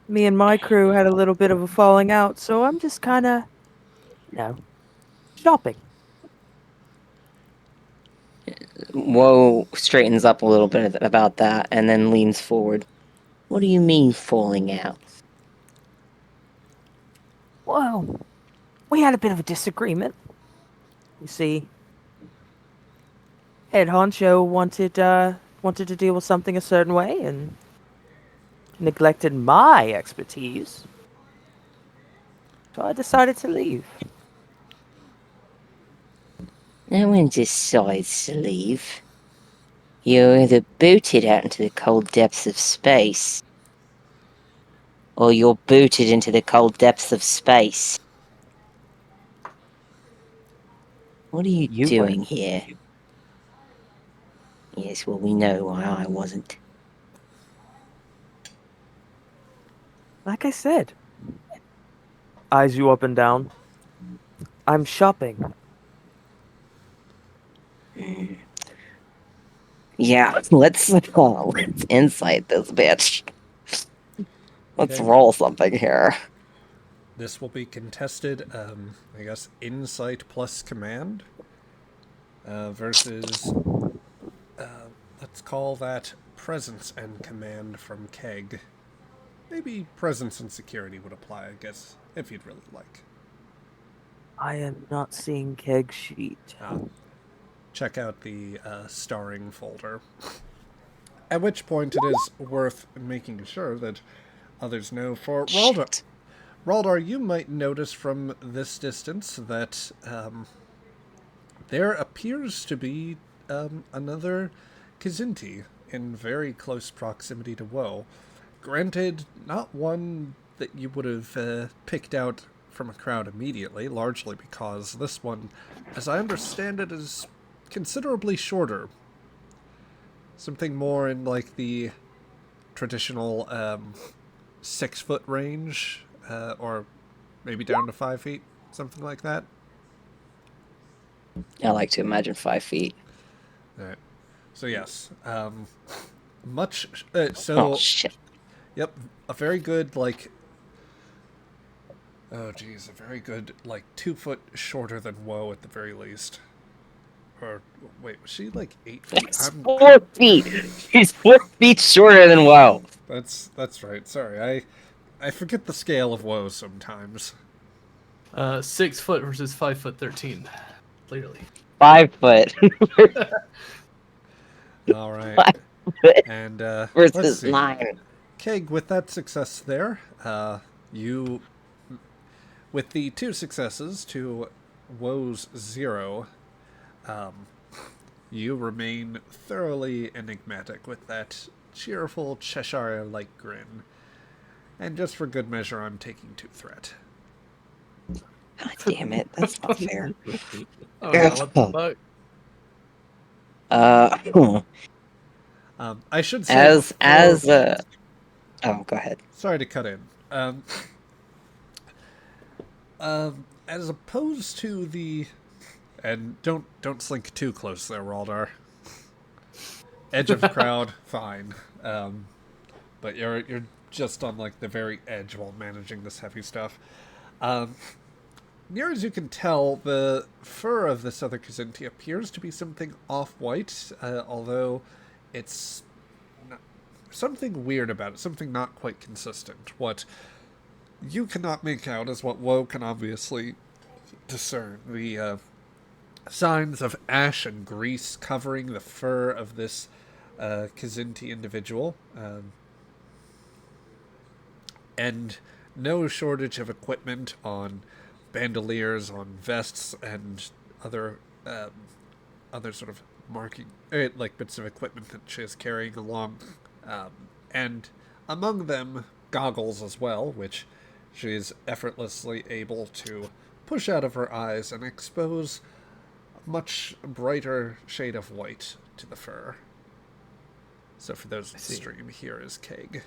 me and my crew had a little bit of a falling out, so I'm just kind of, shopping. Woe straightens up a little bit about that and then leans forward. What do you mean falling out? Well, we had a bit of a disagreement. You see, head honcho wanted to deal with something a certain way and neglected my expertise. So I decided to leave. No one decides to leave. You're either booted out into the cold depths of space, or you're booted into the cold depths of space. What are you You were. doing here? Yes, well, we know why I wasn't. Like I said, eyes you up and down. I'm shopping. Yeah, let's insight this bitch. Let's Okay. roll something here. This will be contested, I guess, insight plus command versus, let's call that presence and command from Keg. Maybe presence and security would apply, I guess, if you'd really like. I am not seeing keg sheet. Check out the starring folder. At which point it is worth making sure that others know for Raldar. Shit. Raldar, you might notice from this distance that there appears to be another Kzinti in very close proximity to Woe. Granted, not one that you would have picked out from a crowd immediately, largely because this one, as I understand it, is considerably shorter. Something more in like the traditional 6 foot range, or maybe down to 5 feet, something like that. I like to imagine 5 feet. All right. So yes, much. Oh shit. Yep, a very good like. Oh geez, a very good like 2 foot shorter than Woe at the very least. Or wait, was she like 8 feet? It's 4 feet. She's 4 feet shorter than WoW. That's right. Sorry, I forget the scale of Woe sometimes. 6 foot versus 5'13". Clearly. 5 foot. All right. 5 foot And versus let's see. 9. Keg, with that success there, you, with the 2 successes to Woe's 0, you remain thoroughly enigmatic with that cheerful Cheshire-like grin. And just for good measure, I'm taking 2 threat. God damn it. That's not fair. Oh no, what the fuck? I should say Oh, go ahead. Sorry to cut in. As opposed to the, and don't slink too close there, Raldar. Edge of the crowd, fine. But you're just on like the very edge while managing this heavy stuff. Near as you can tell, the fur of this other Kzinti appears to be something off-white, although it's something weird about it, something not quite consistent. What you cannot make out is what Woe can obviously discern. The signs of ash and grease covering the fur of this Kzinti individual. And no shortage of equipment on bandoliers, on vests, and other sort of marking, like bits of equipment that she is carrying along. And among them, goggles as well, which she is effortlessly able to push out of her eyes and expose a much brighter shade of white to the fur. So for those in the stream, here is Keg.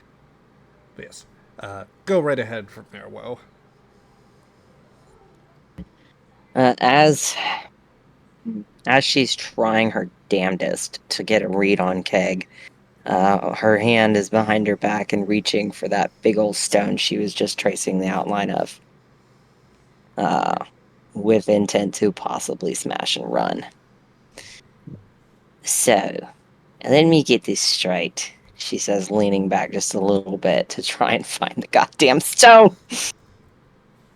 But yes, go right ahead from there, Woe. As she's trying her damnedest to get a read on Keg, her hand is behind her back and reaching for that big old stone she was just tracing the outline of, with intent to possibly smash and run. So, let me get this straight, she says, leaning back just a little bit to try and find the goddamn stone.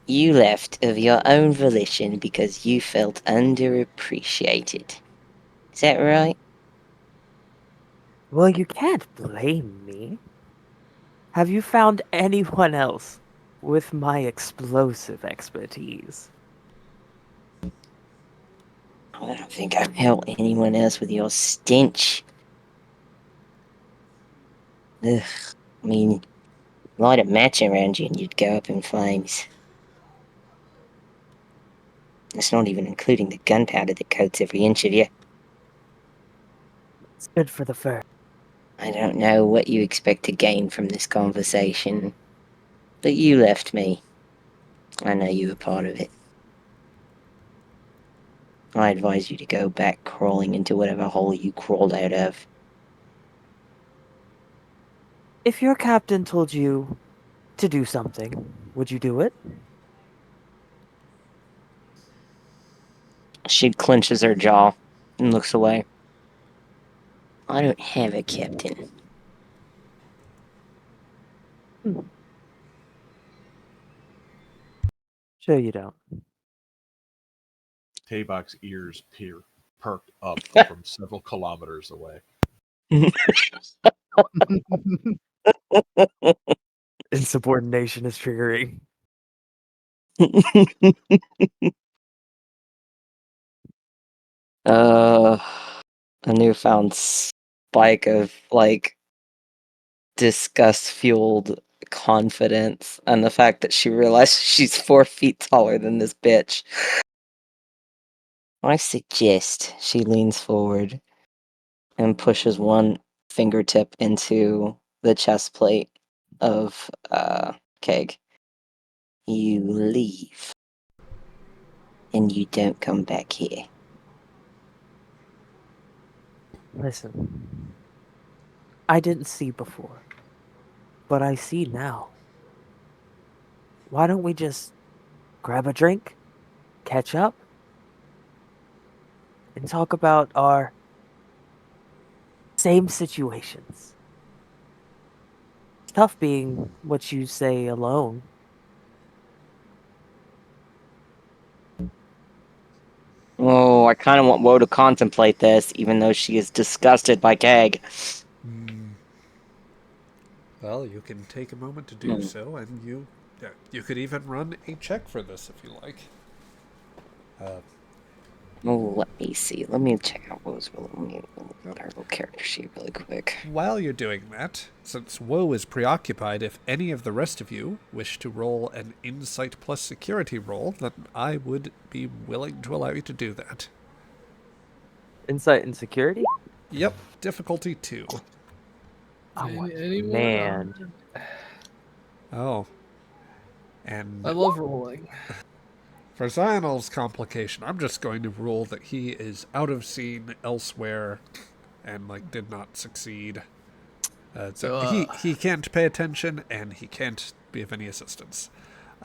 You left of your own volition because you felt underappreciated. Is that right? Well, you can't blame me. Have you found anyone else with my explosive expertise? I don't think I've helped anyone else with your stench. Ugh. I mean, light a match around you and you'd go up in flames. That's not even including the gunpowder that coats every inch of you. It's good for the fur. I don't know what you expect to gain from this conversation, but you left me. I know you were part of it. I advise you to go back crawling into whatever hole you crawled out of. If your captain told you to do something, would you do it? She clenches her jaw and looks away. I don't have a captain. Sure you don't. Tabok's ears perked up from several kilometers away. Insubordination is triggering. A newfound spike of like disgust-fueled confidence, and the fact that she realizes she's 4 feet taller than this bitch. I suggest she leans forward and pushes one fingertip into the chest plate of Keg. You leave, and you don't come back here. Listen, I didn't see before, but I see now. Why don't we just grab a drink, catch up, and talk about our same situations? It's tough being what you say alone. Oh, I kind of want Woe to contemplate this, even though she is disgusted by Keg. Well, you can take a moment to do so, and you could even run a check for this if you like. Oh, let me see. Let me check out Woe's. Let me look at her little character sheet really quick. While you're doing that, since Woe is preoccupied, if any of the rest of you wish to roll an Insight plus Security roll, then I would be willing to allow you to do that. Insight and security? Yep, difficulty 2. Anyone? Man. Oh. And I love rolling. for Zional's complication, I'm just going to rule that he is out of scene elsewhere and did not succeed. He can't pay attention and he can't be of any assistance.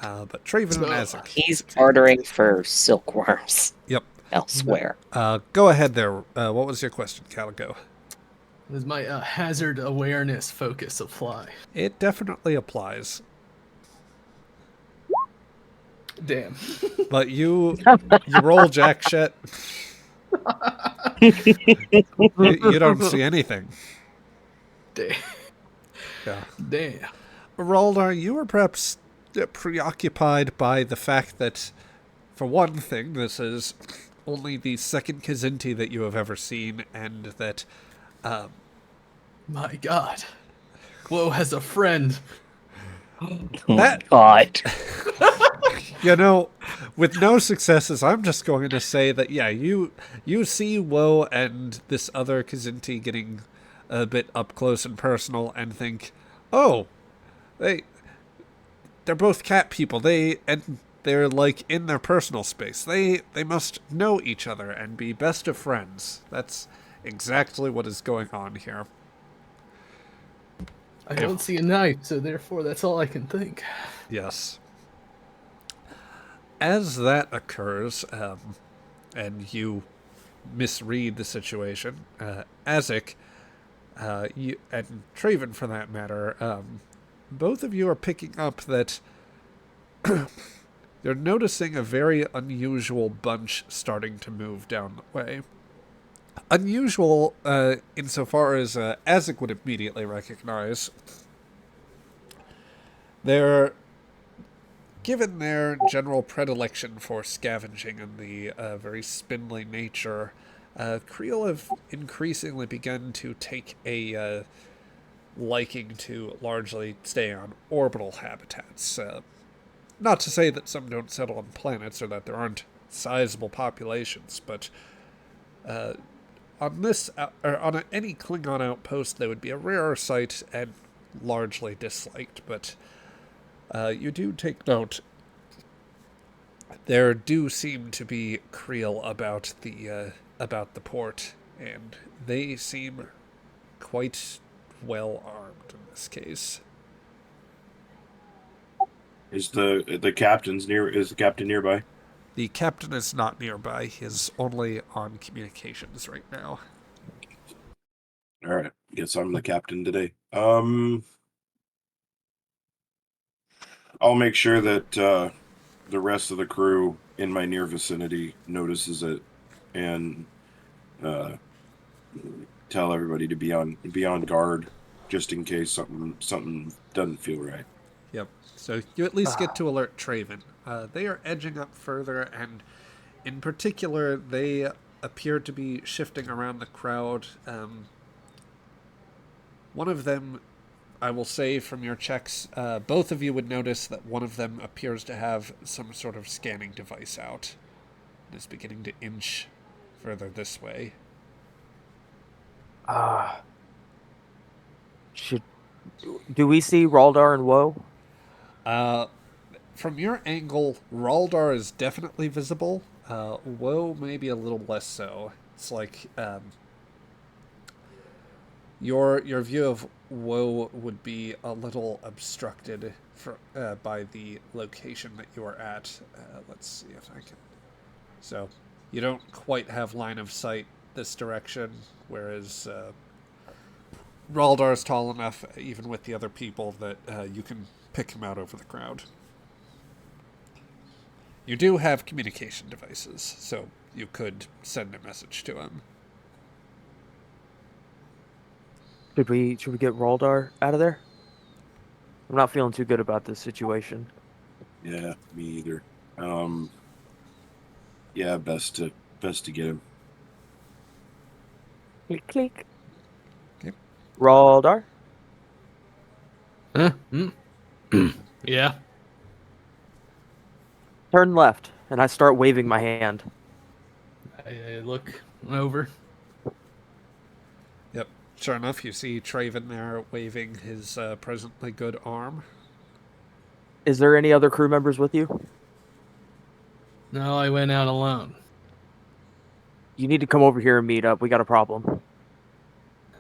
But Traven and Azek. He's bartering for silkworms. Yep. Elsewhere. Go ahead there. What was your question, Caligo? Does my hazard awareness focus apply? It definitely applies. Damn. But you roll jack shit. You don't see anything. Damn. Yeah. Damn. Raldar, you are perhaps preoccupied by the fact that, for one thing, this is only the second Kzinti that you have ever seen, and that... My God. Woe has a friend. Oh my God. You know, with no successes, I'm just going to say that, yeah, you see Woe and this other Kzinti getting a bit up close and personal and think, oh, they're both cat people. They're in their personal space. They must know each other and be best of friends. That's exactly what is going on here. I don't see a knife, so therefore that's all I can think. Yes. As that occurs, and you misread the situation, Azek, you, and Traven for that matter, both of you are picking up that you're noticing a very unusual bunch starting to move down the way. Unusual insofar as Azek would immediately recognize. They're, given their general predilection for scavenging and the very spindly nature, Creel have increasingly begun to take a liking to largely stay on orbital habitats. Not to say that some don't settle on planets or that there aren't sizable populations, but on any Klingon outpost, they would be a rarer sight and largely disliked. But you do take note. There do seem to be Creel about the port, and they seem quite well armed and this case. Is the captain's near? Is the captain nearby? The captain is not nearby. He is only on communications right now. All right. Guess I'm the captain today. I'll make sure that the rest of the crew in my near vicinity notices it, and tell everybody to be on guard, just in case something doesn't feel right. Yep. So you at least get to alert Traven. They are edging up further, and in particular, they appear to be shifting around the crowd. One of them, I will say from your checks, both of you would notice that one of them appears to have some sort of scanning device out. And is beginning to inch further this way. Do we see Raldar and Woe? From your angle, Raldar is definitely visible. Woe maybe a little less so. It's like your view of Woe would be a little obstructed by the location that you are at. Let's see if I can. So you don't quite have line of sight this direction, whereas Raldar is tall enough, even with the other people, that you can pick him out over the crowd. You do have communication devices, so you could send a message to him. Should we get Raldar out of there? I'm not feeling too good about this situation. Yeah, me either. Yeah, best to get him. Click, click. Okay. Raldar? Huh? Yeah. Turn left, and I start waving my hand. I look over. Yep. Sure enough, you see Traven there waving his presently good arm. Is there any other crew members with you? No, I went out alone. You need to come over here and meet up. We got a problem.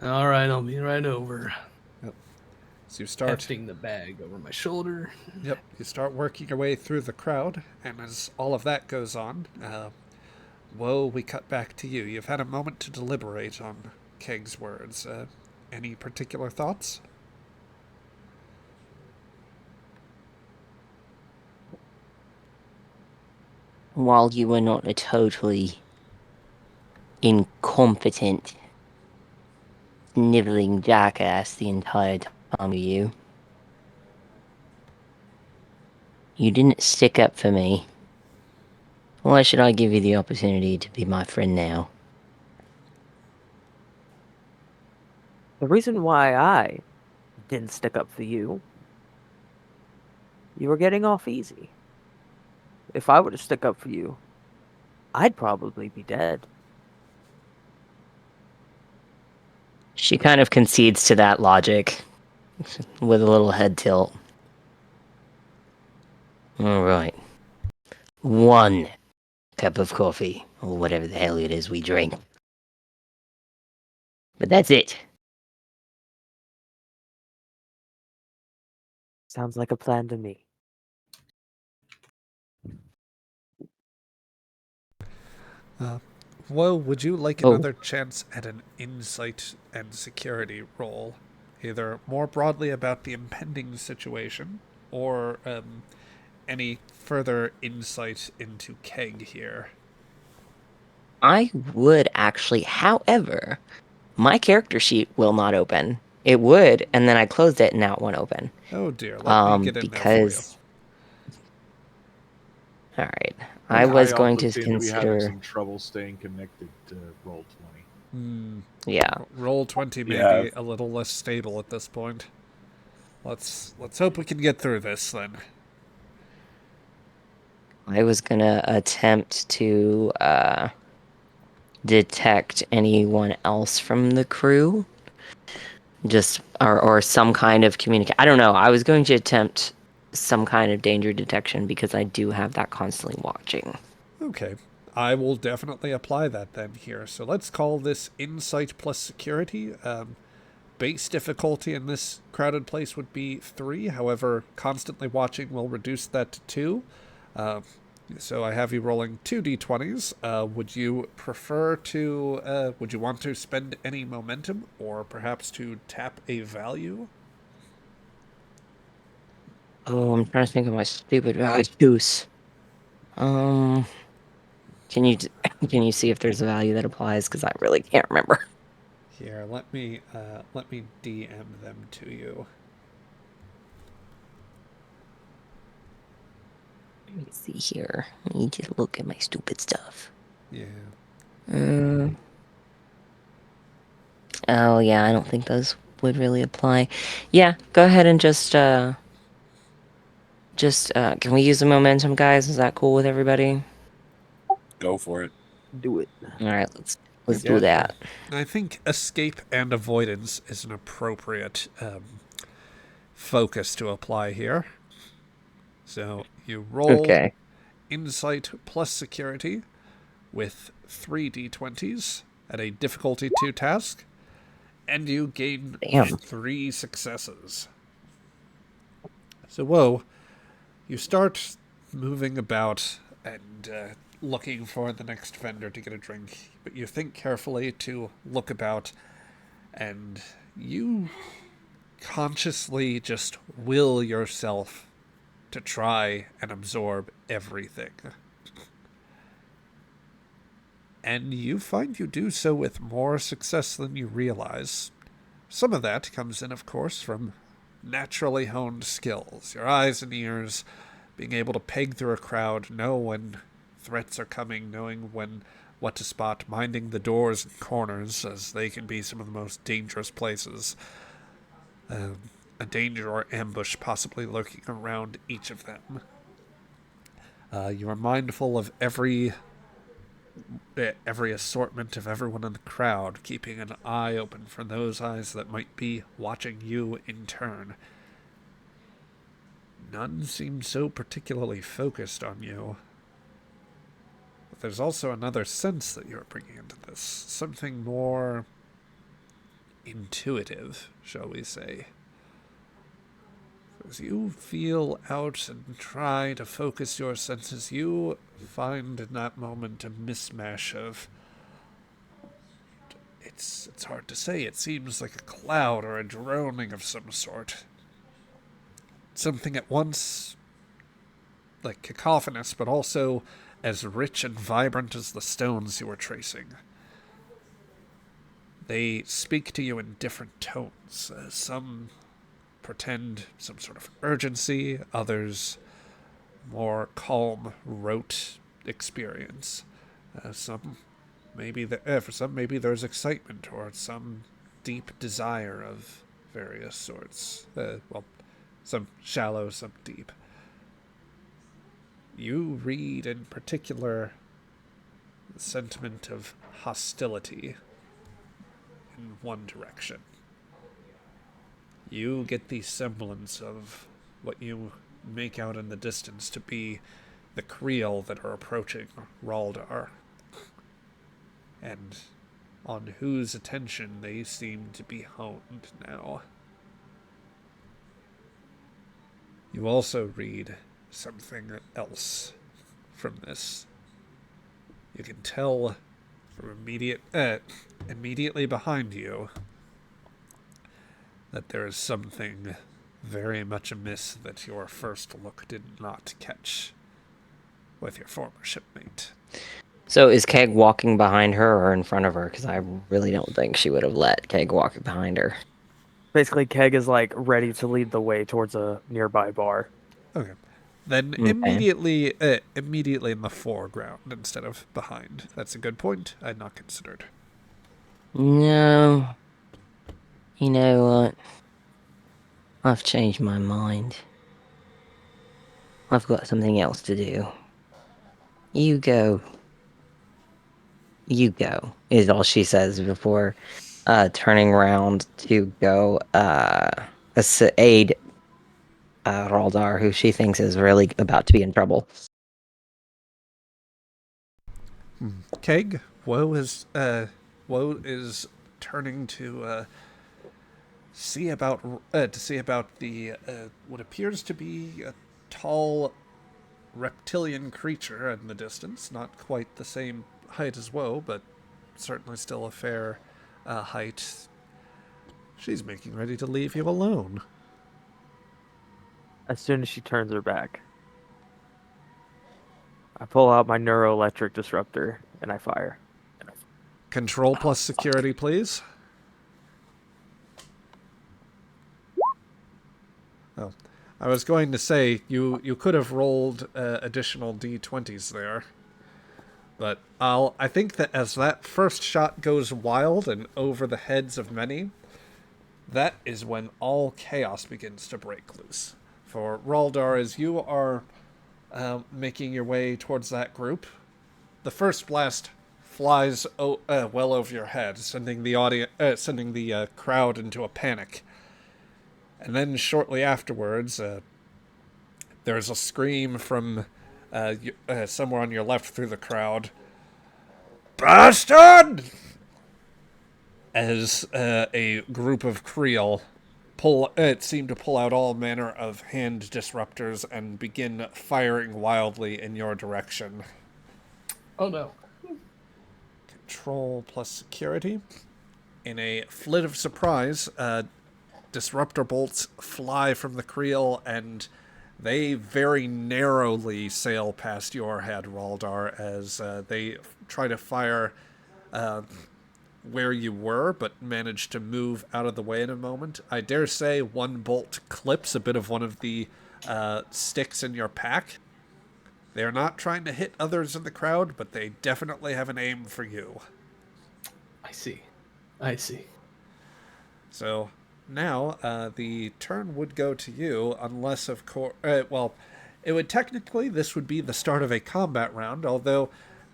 All right, I'll be right over. Yep. So you start Hefting the bag over my shoulder. Yep, you start working your way through the crowd, and as all of that goes on, Woe, we cut back to you. You've had a moment to deliberate on Keg's words. Any particular thoughts? While you were not a totally incompetent, sniveling jackass the entire time you didn't stick up for me. Why should I give you the opportunity to be my friend now? The reason why I didn't stick up for you, you were getting off easy. If I were to stick up for you, I'd probably be dead. She kind of concedes to that logic with a little head tilt. All right. 1 cup of coffee, or whatever the hell it is we drink. But that's it. Sounds like a plan to me. Woe, would you like Oh. another chance at an insight and security roll? Either more broadly about the impending situation, or any further insight into Keg here? I would actually, however, my character sheet will not open. It would, and then I closed it and now it won't open. Oh dear, let me get in because... there Alright. I was going also to seem to be having consider... some trouble staying connected to Roll20. for you. Yeah. Roll 20 may Yeah. be a little less stable at this point. Let's hope we can get through this then. I was gonna attempt to detect anyone else from the crew. Just or some kind of communicate. I don't know. I was going to attempt some kind of danger detection because I do have that constantly watching. Okay. I will definitely apply that then here. So let's call this insight plus security. base difficulty in this crowded place would be 3. However, constantly watching will reduce that to 2. So I have you rolling 2d20s. Would you prefer to, would you want to spend any momentum or perhaps to tap a value? Oh, I'm trying to think of my stupid values. Can you can you see if there's a value that applies? Because I really can't remember. Here, let me DM them to you. Let me see here. I need to look at my stupid stuff. Yeah. Oh yeah, I don't think those would really apply. Yeah, go ahead and just can we use the momentum, guys? Is that cool with everybody? Go for it. Do it. All right, let's Yeah. do that. I think escape and avoidance is an appropriate focus to apply here. So you roll Okay. insight plus security with 3 d20s at a difficulty 2 task, and you gain Damn. 3 successes. So, whoa, you start moving about and looking for the next vendor to get a drink, but you think carefully to look about, and you consciously just will yourself to try and absorb everything. And you find you do so with more success than you realize. Some of that comes in, of course, from naturally honed skills. Your eyes and ears, being able to peg through a crowd, know when threats are coming, knowing what to spot, minding the doors and corners, as they can be some of the most dangerous places. A danger or ambush possibly lurking around each of them. You are mindful of every assortment of everyone in the crowd, keeping an eye open for those eyes that might be watching you in turn. None seem so particularly focused on you. But there's also another sense that you're bringing into this. Something more intuitive, shall we say. As you feel out and try to focus your senses, you find in that moment a mismatch of... It's hard to say. It seems like a cloud or a droning of some sort. Something at once like cacophonous, but also as rich and vibrant as the stones you were tracing. They speak to you in different tones. Some pretend some sort of urgency, others more calm, rote experience. For some, maybe there's excitement or some deep desire of various sorts. Some shallow, some deep. You read in particular the sentiment of hostility in one direction. You get the semblance of what you make out in the distance to be the Creel that are approaching Raldar, and on whose attention they seem to be honed now. You also read something else from this. You can tell from immediately behind you that there is something very much amiss that your first look did not catch with your former shipmate. So is Keg walking behind her or in front of her? Because I really don't think she would have let Keg walk behind her. Basically, Keg is like ready to lead the way towards a nearby bar. Okay. Then Okay. immediately in the foreground instead of behind. That's a good point. I'd not considered. No. You know what? I've changed my mind. I've got something else to do. You go. You go, is all she says before turning around to go aid Raldar, who she thinks is really about to be in trouble. Keg, Woe is turning to see about the what appears to be a tall reptilian creature in the distance. Not quite the same height as Woe, but certainly still a fair height. She's making ready to leave you alone. As soon as she turns her back, I pull out my neuroelectric disruptor and I fire. Control plus security, please. Oh, I was going to say you could have rolled additional d20s there, but I think that as that first shot goes wild and over the heads of many, that is when all chaos begins to break loose. For Raldar, as you are making your way towards that group, the first blast flies well over your head, sending the crowd into a panic. And then shortly afterwards, there's a scream from somewhere on your left through the crowd. Bastard! As a group of Creel seem to pull out all manner of hand disruptors and begin firing wildly in your direction. Oh no. Control plus security. In a flit of surprise, disruptor bolts fly from the Creel, and they very narrowly sail past your head, Raldar, as they try to fire where you were, but manage to move out of the way in a moment. I dare say one bolt clips a bit of one of the sticks in your pack. They are not trying to hit others in the crowd, but they definitely have an aim for you. I see. So now the turn would go to you, unless, of course... well, it would technically... This would be the start of a combat round, although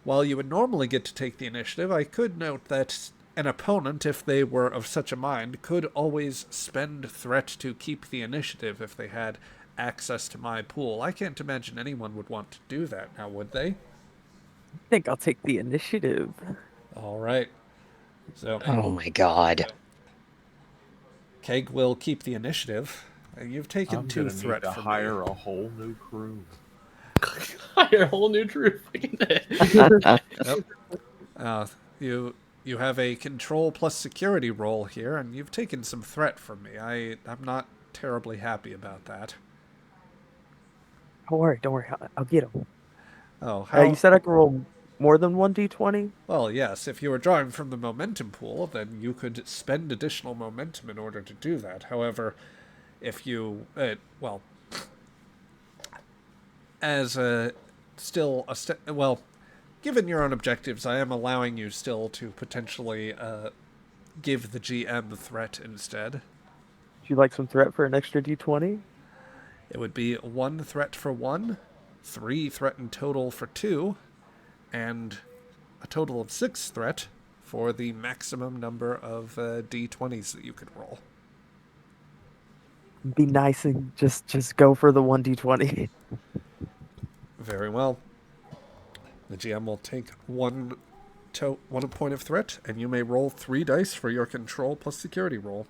while you would normally get to take the initiative, I could note that an opponent, if they were of such a mind, could always spend threat to keep the initiative if they had access to my pool. I can't imagine anyone would want to do that now, would they? I think I'll take the initiative. All right. So, Oh my god. Keg will keep the initiative. You've taken I'm 2 gonna threat need to from hire a whole new crew. Hire a whole new troop. You have a control plus security roll here, and you've taken some threat from me. I'm not terribly happy about that. Don't worry. I'll get him. Oh, how? You said I can roll more than 1d20? Well, yes, if you were drawing from the momentum pool, then you could spend additional momentum in order to do that. However, if you... given your own objectives, I am allowing you still to potentially give the GM the threat instead. Would you like some threat for an extra d20? It would be 1 threat for 1, 3 threat in total for 2, and a total of 6 threat for the maximum number of d20s that you could roll. Be nice and just go for the 1d20. Very well. The GM will take one point of threat, and you may roll 3 dice for your control plus security roll.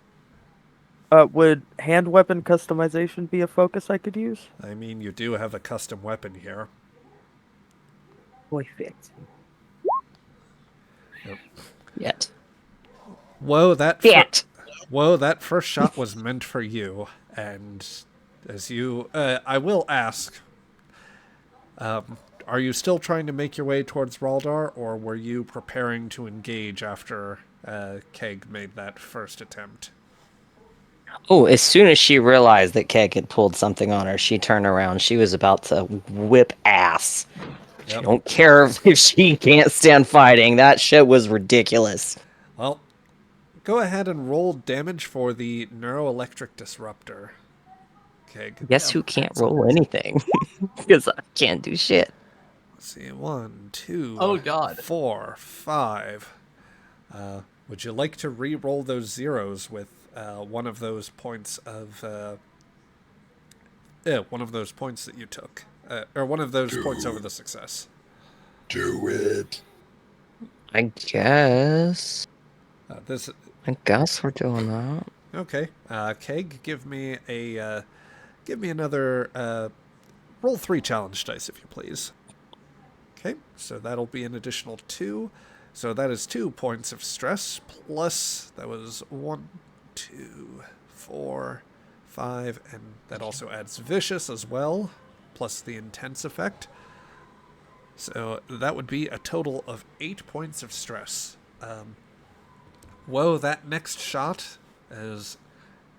Would hand weapon customization be a focus I could use? I mean, you do have a custom weapon here. Perfect. Yep. Yet. Whoa, that first shot was meant for you. And as you... I will ask... are you still trying to make your way towards Raldar, or were you preparing to engage after Keg made that first attempt? Oh, as soon as she realized that Keg had pulled something on her, she turned around. She was about to whip ass. Yep. She don't care if she can't stand fighting. That shit was ridiculous. Well, go ahead and roll damage for the neuroelectric disruptor. Keg. Guess who can't roll anything? Because I can't do shit. Let's see, 1, 2, Oh, God. 4, 5. Would you like to re-roll those zeros with one of those points of one of those points that you took, or one of those points over the success? Do it. I guess. This I guess we're doing that. Okay. Keg, give me another roll 3 challenge dice, if you please. Okay, so that'll be an additional 2. So that is 2 points of stress, plus that was 1, 2, 4, 5, and that also adds vicious as well, plus the intense effect. So that would be a total of 8 points of stress. Whoa, that next shot, as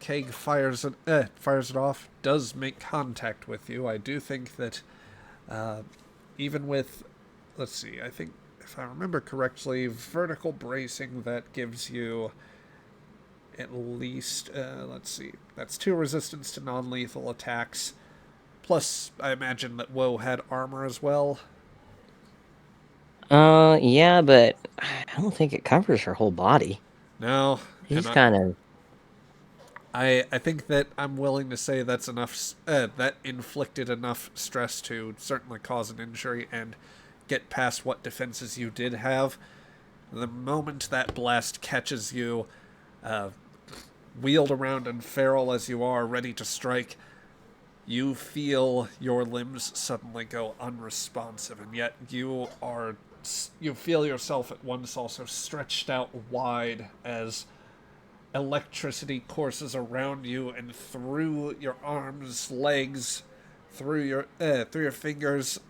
Keg fires it off, does make contact with you. I do think that even with, let's see, I think if I remember correctly, vertical bracing, that gives you at least, let's see, that's 2 resistance to non-lethal attacks. Plus, I imagine that Woe had armor as well. Yeah, but I don't think it covers her whole body. No, He's and kind of. I think that I'm willing to say that's enough. That inflicted enough stress to certainly cause an injury and get past what defenses you did have. The moment that blast catches you, wheeled around and feral as you are, ready to strike, you feel your limbs suddenly go unresponsive, and yet you feel yourself at once also stretched out wide as electricity courses around you and through your arms, legs, through your fingers.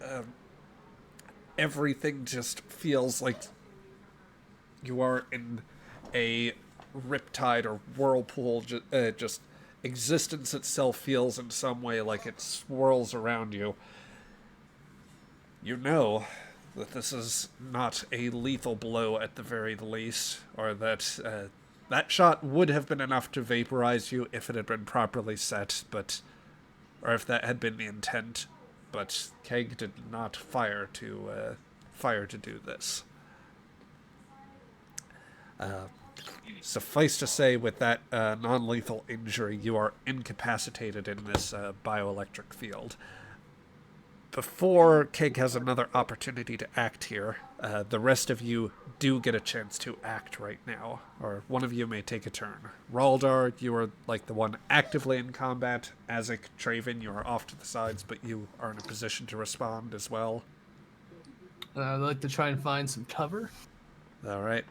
Everything just feels like you are in a riptide or whirlpool. Just existence itself feels in some way like it swirls around you. You know that this is not a lethal blow at the very least, or that that shot would have been enough to vaporize you if it had been properly set, or if that had been the intent. But Keg did not fire to do this. Suffice to say, with that non-lethal injury, you are incapacitated in this bioelectric field. Before Keg has another opportunity to act here, the rest of you do get a chance to act right now, or one of you may take a turn. Raldar, you are like the one actively in combat. Azek, Traven, you are off to the sides, but you are in a position to respond as well. I'd like to try and find some cover. All right.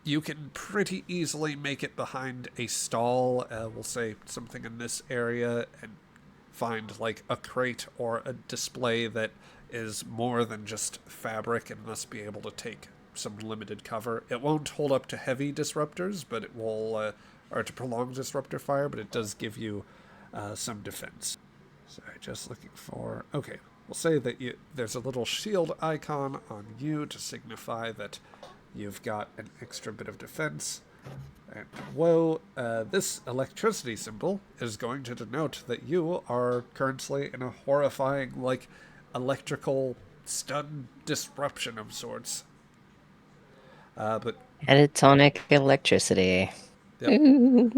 You can pretty easily make it behind a stall, we'll say something in this area, and find like a crate or a display that is more than just fabric and must be able to take some limited cover. It won't hold up to heavy disruptors, but it will, or to prolonged disruptor fire, but it does give you some defense. Sorry, just looking for... Okay, we'll say that there's a little shield icon on you to signify that you've got an extra bit of defense. And whoa, this electricity symbol is going to denote that you are currently in a horrifying, like, electrical stun disruption of sorts. But Catatonic electricity. yep.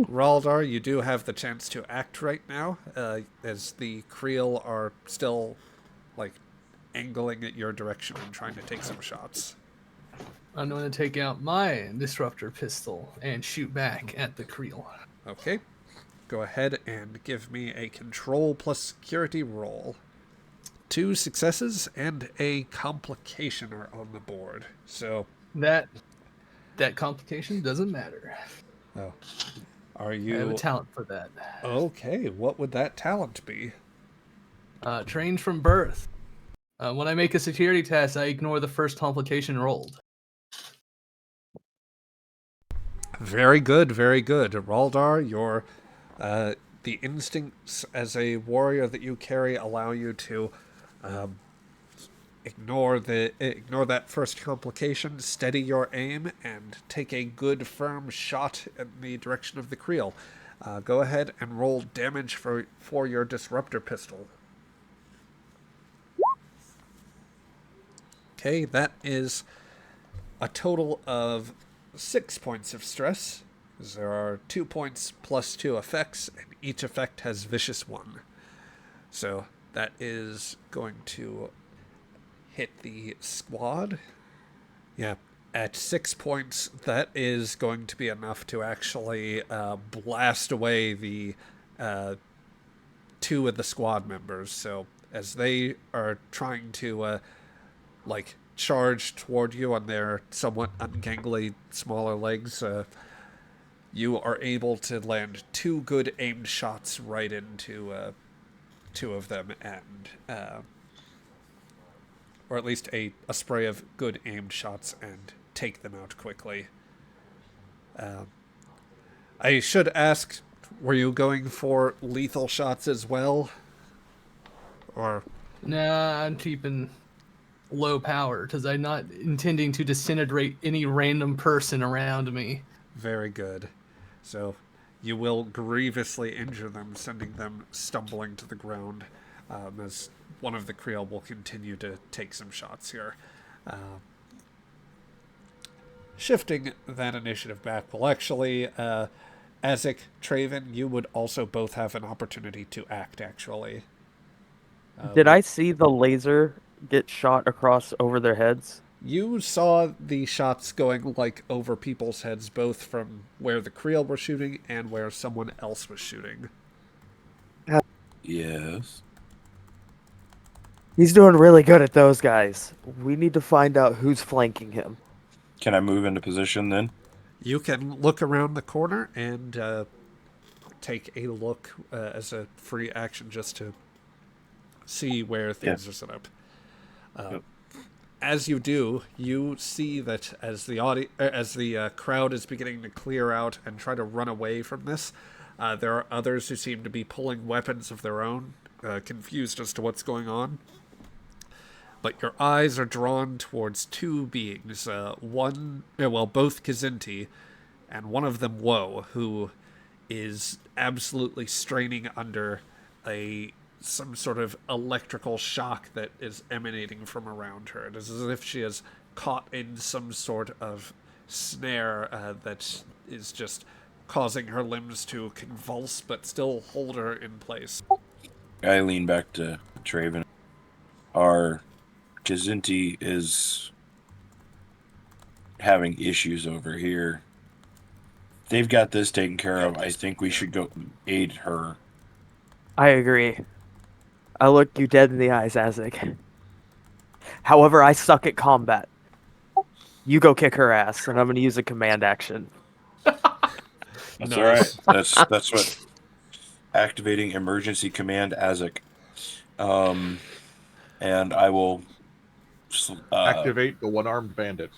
Raldar, you do have the chance to act right now, as the Creel are still, like, angling at your direction and trying to take some shots. I'm going to take out my disruptor pistol and shoot back at the Creel. Okay. Go ahead and give me a control plus security roll. 2 successes and a complication are on the board. So that complication doesn't matter. Oh. Are you... I have a talent for that. Okay, what would that talent be? Trained from birth. When I make a security test, I ignore the first complication rolled. Very good, very good. Raldar, your the instincts as a warrior that you carry allow you to ignore that first complication, steady your aim, and take a good firm shot in the direction of the Creel. Go ahead and roll damage for your disruptor pistol. Okay, that is a total of 6 points of stress. There are 2 points plus 2 effects, and each effect has vicious 1. So that is going to hit the squad. Yeah, At 6 points, that is going to be enough to actually blast away the two of the squad members. So as they are trying to charge toward you on their somewhat ungangly smaller legs, you are able to land 2 good aimed shots right into 2 of them, and or at least a spray of good aimed shots, and take them out quickly. I should ask, were you going for lethal shots as well? Or Nah, I'm keeping low power because I'm not intending to disintegrate any random person around me. very good. So you will grievously injure them, sending them stumbling to the ground, as one of the Creole will continue to take some shots here. Shifting that initiative back, well, actually, Azek, Traven, you would also both have an opportunity to act, actually. Did I see the laser get shot across over their heads? You saw the shots going, over people's heads, both from where the Creole were shooting and where someone else was shooting. Yes. He's doing really good at those guys. We need to find out who's flanking him. Can I move into position then? You can look around the corner and take a look as a free action just to see where things are set up. As you do, you see that as the crowd is beginning to clear out and try to run away from this, there are others who seem to be pulling weapons of their own, confused as to what's going on. But your eyes are drawn towards 2 beings, both Kazinti, and one of them Woe, who is absolutely straining under some sort of electrical shock that is emanating from around her. It is as if she is caught in some sort of snare that is just causing her limbs to convulse but still hold her in place. I lean back to Traven. Our Kazinti is having issues over here. They've got this taken care of. I think we should go aid her. I agree. I look you dead in the eyes, Azek. However, I suck at combat. You go kick her ass, and I'm going to use a command action. That's all right. That's what activating emergency command Azek. And I will Activate the one-armed bandit.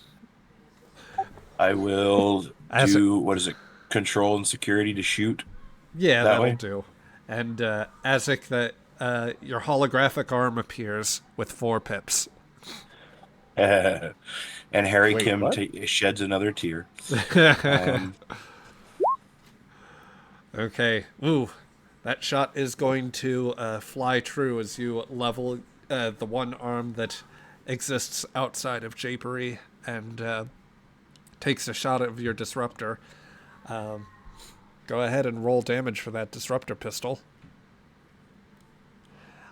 I will do what is it? Control and security to shoot. Yeah, That that'll way? do. And Azek, that your holographic arm appears with 4 pips. And Harry Wait, Kim what? sheds another tear. Okay. Ooh, that shot is going to fly true as you level the one arm that exists outside of Japery and takes a shot of your disruptor. Go ahead and roll damage for that disruptor pistol.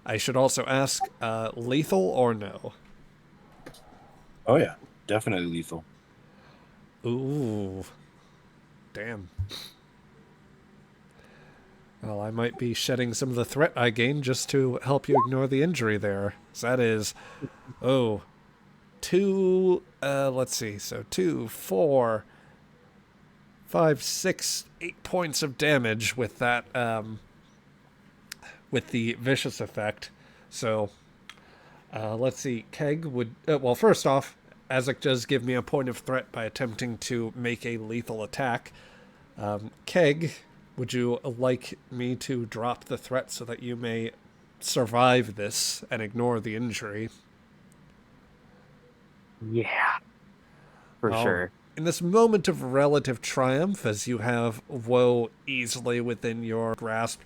I should also ask, lethal or no? Oh yeah, definitely lethal. Ooh. Damn. Well, I might be shedding some of the threat I gained just to help you ignore the injury there. So that is, 2, let's see, so 2, 4, 5, 6, 8 points of damage with that, with the vicious effect. So, let's see, Keg would, first off, Azek does give me a point of threat by attempting to make a lethal attack. Keg, would you like me to drop the threat so that you may survive this and ignore the injury? Yeah. For sure. In this moment of relative triumph, as you have Woe easily within your grasp,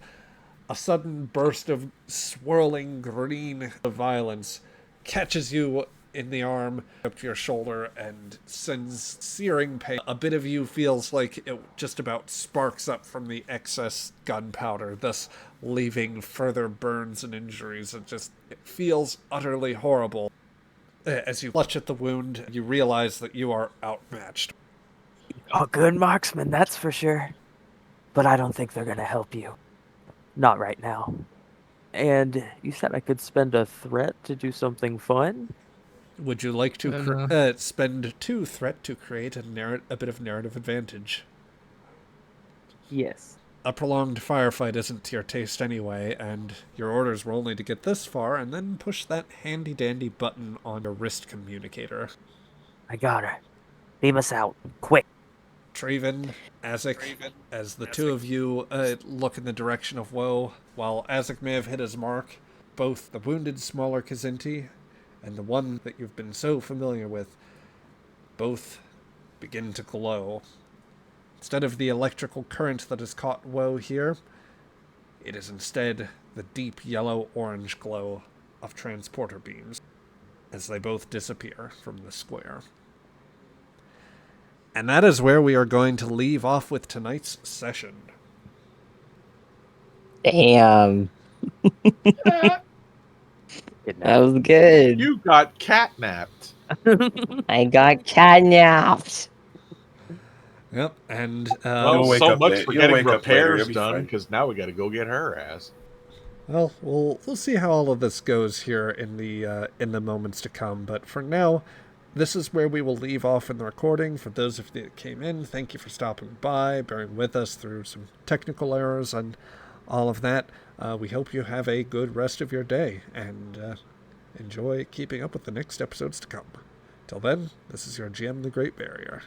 a sudden burst of swirling green violence catches you in the arm, up to your shoulder, and sends searing pain. A bit of you feels like it just about sparks up from the excess gunpowder, thus leaving further burns and injuries. It feels utterly horrible. As you clutch at the wound, you realize that you are outmatched. A good marksman, that's for sure. But I don't think they're gonna help you. Not right now. And you said I could spend a threat to do something fun? Would you like to And, spend 2 threat to create a bit of narrative advantage? Yes. A prolonged firefight isn't to your taste anyway, and your orders were only to get this far and then push that handy-dandy button on your wrist communicator. I got her. Beam us out. Quick. Traven, Azek, as the two of you look in the direction of Woe, while Azek may have hit his mark, both the wounded smaller Kazinti and the one that you've been so familiar with both begin to glow. Instead of the electrical current that has caught Woe here, it is instead the deep yellow-orange glow of transporter beams as they both disappear from the square. And that is where we are going to leave off with tonight's session. Damn. That Kidnapped. was good. You got catnapped. I got catnapped. Yep, and Well, You'll wake so up much later. for You'll getting wake up later. repairs You'll be done, fine. because now we got to go get her ass. well, we'll see how all of this goes here in the moments to come. But for now, this is where we will leave off in the recording. For those of you that came in, thank you for stopping by, bearing with us through some technical errors and all of that. We hope you have a good rest of your day and enjoy keeping up with the next episodes to come. Till then, this is your GM, The Great Barrier.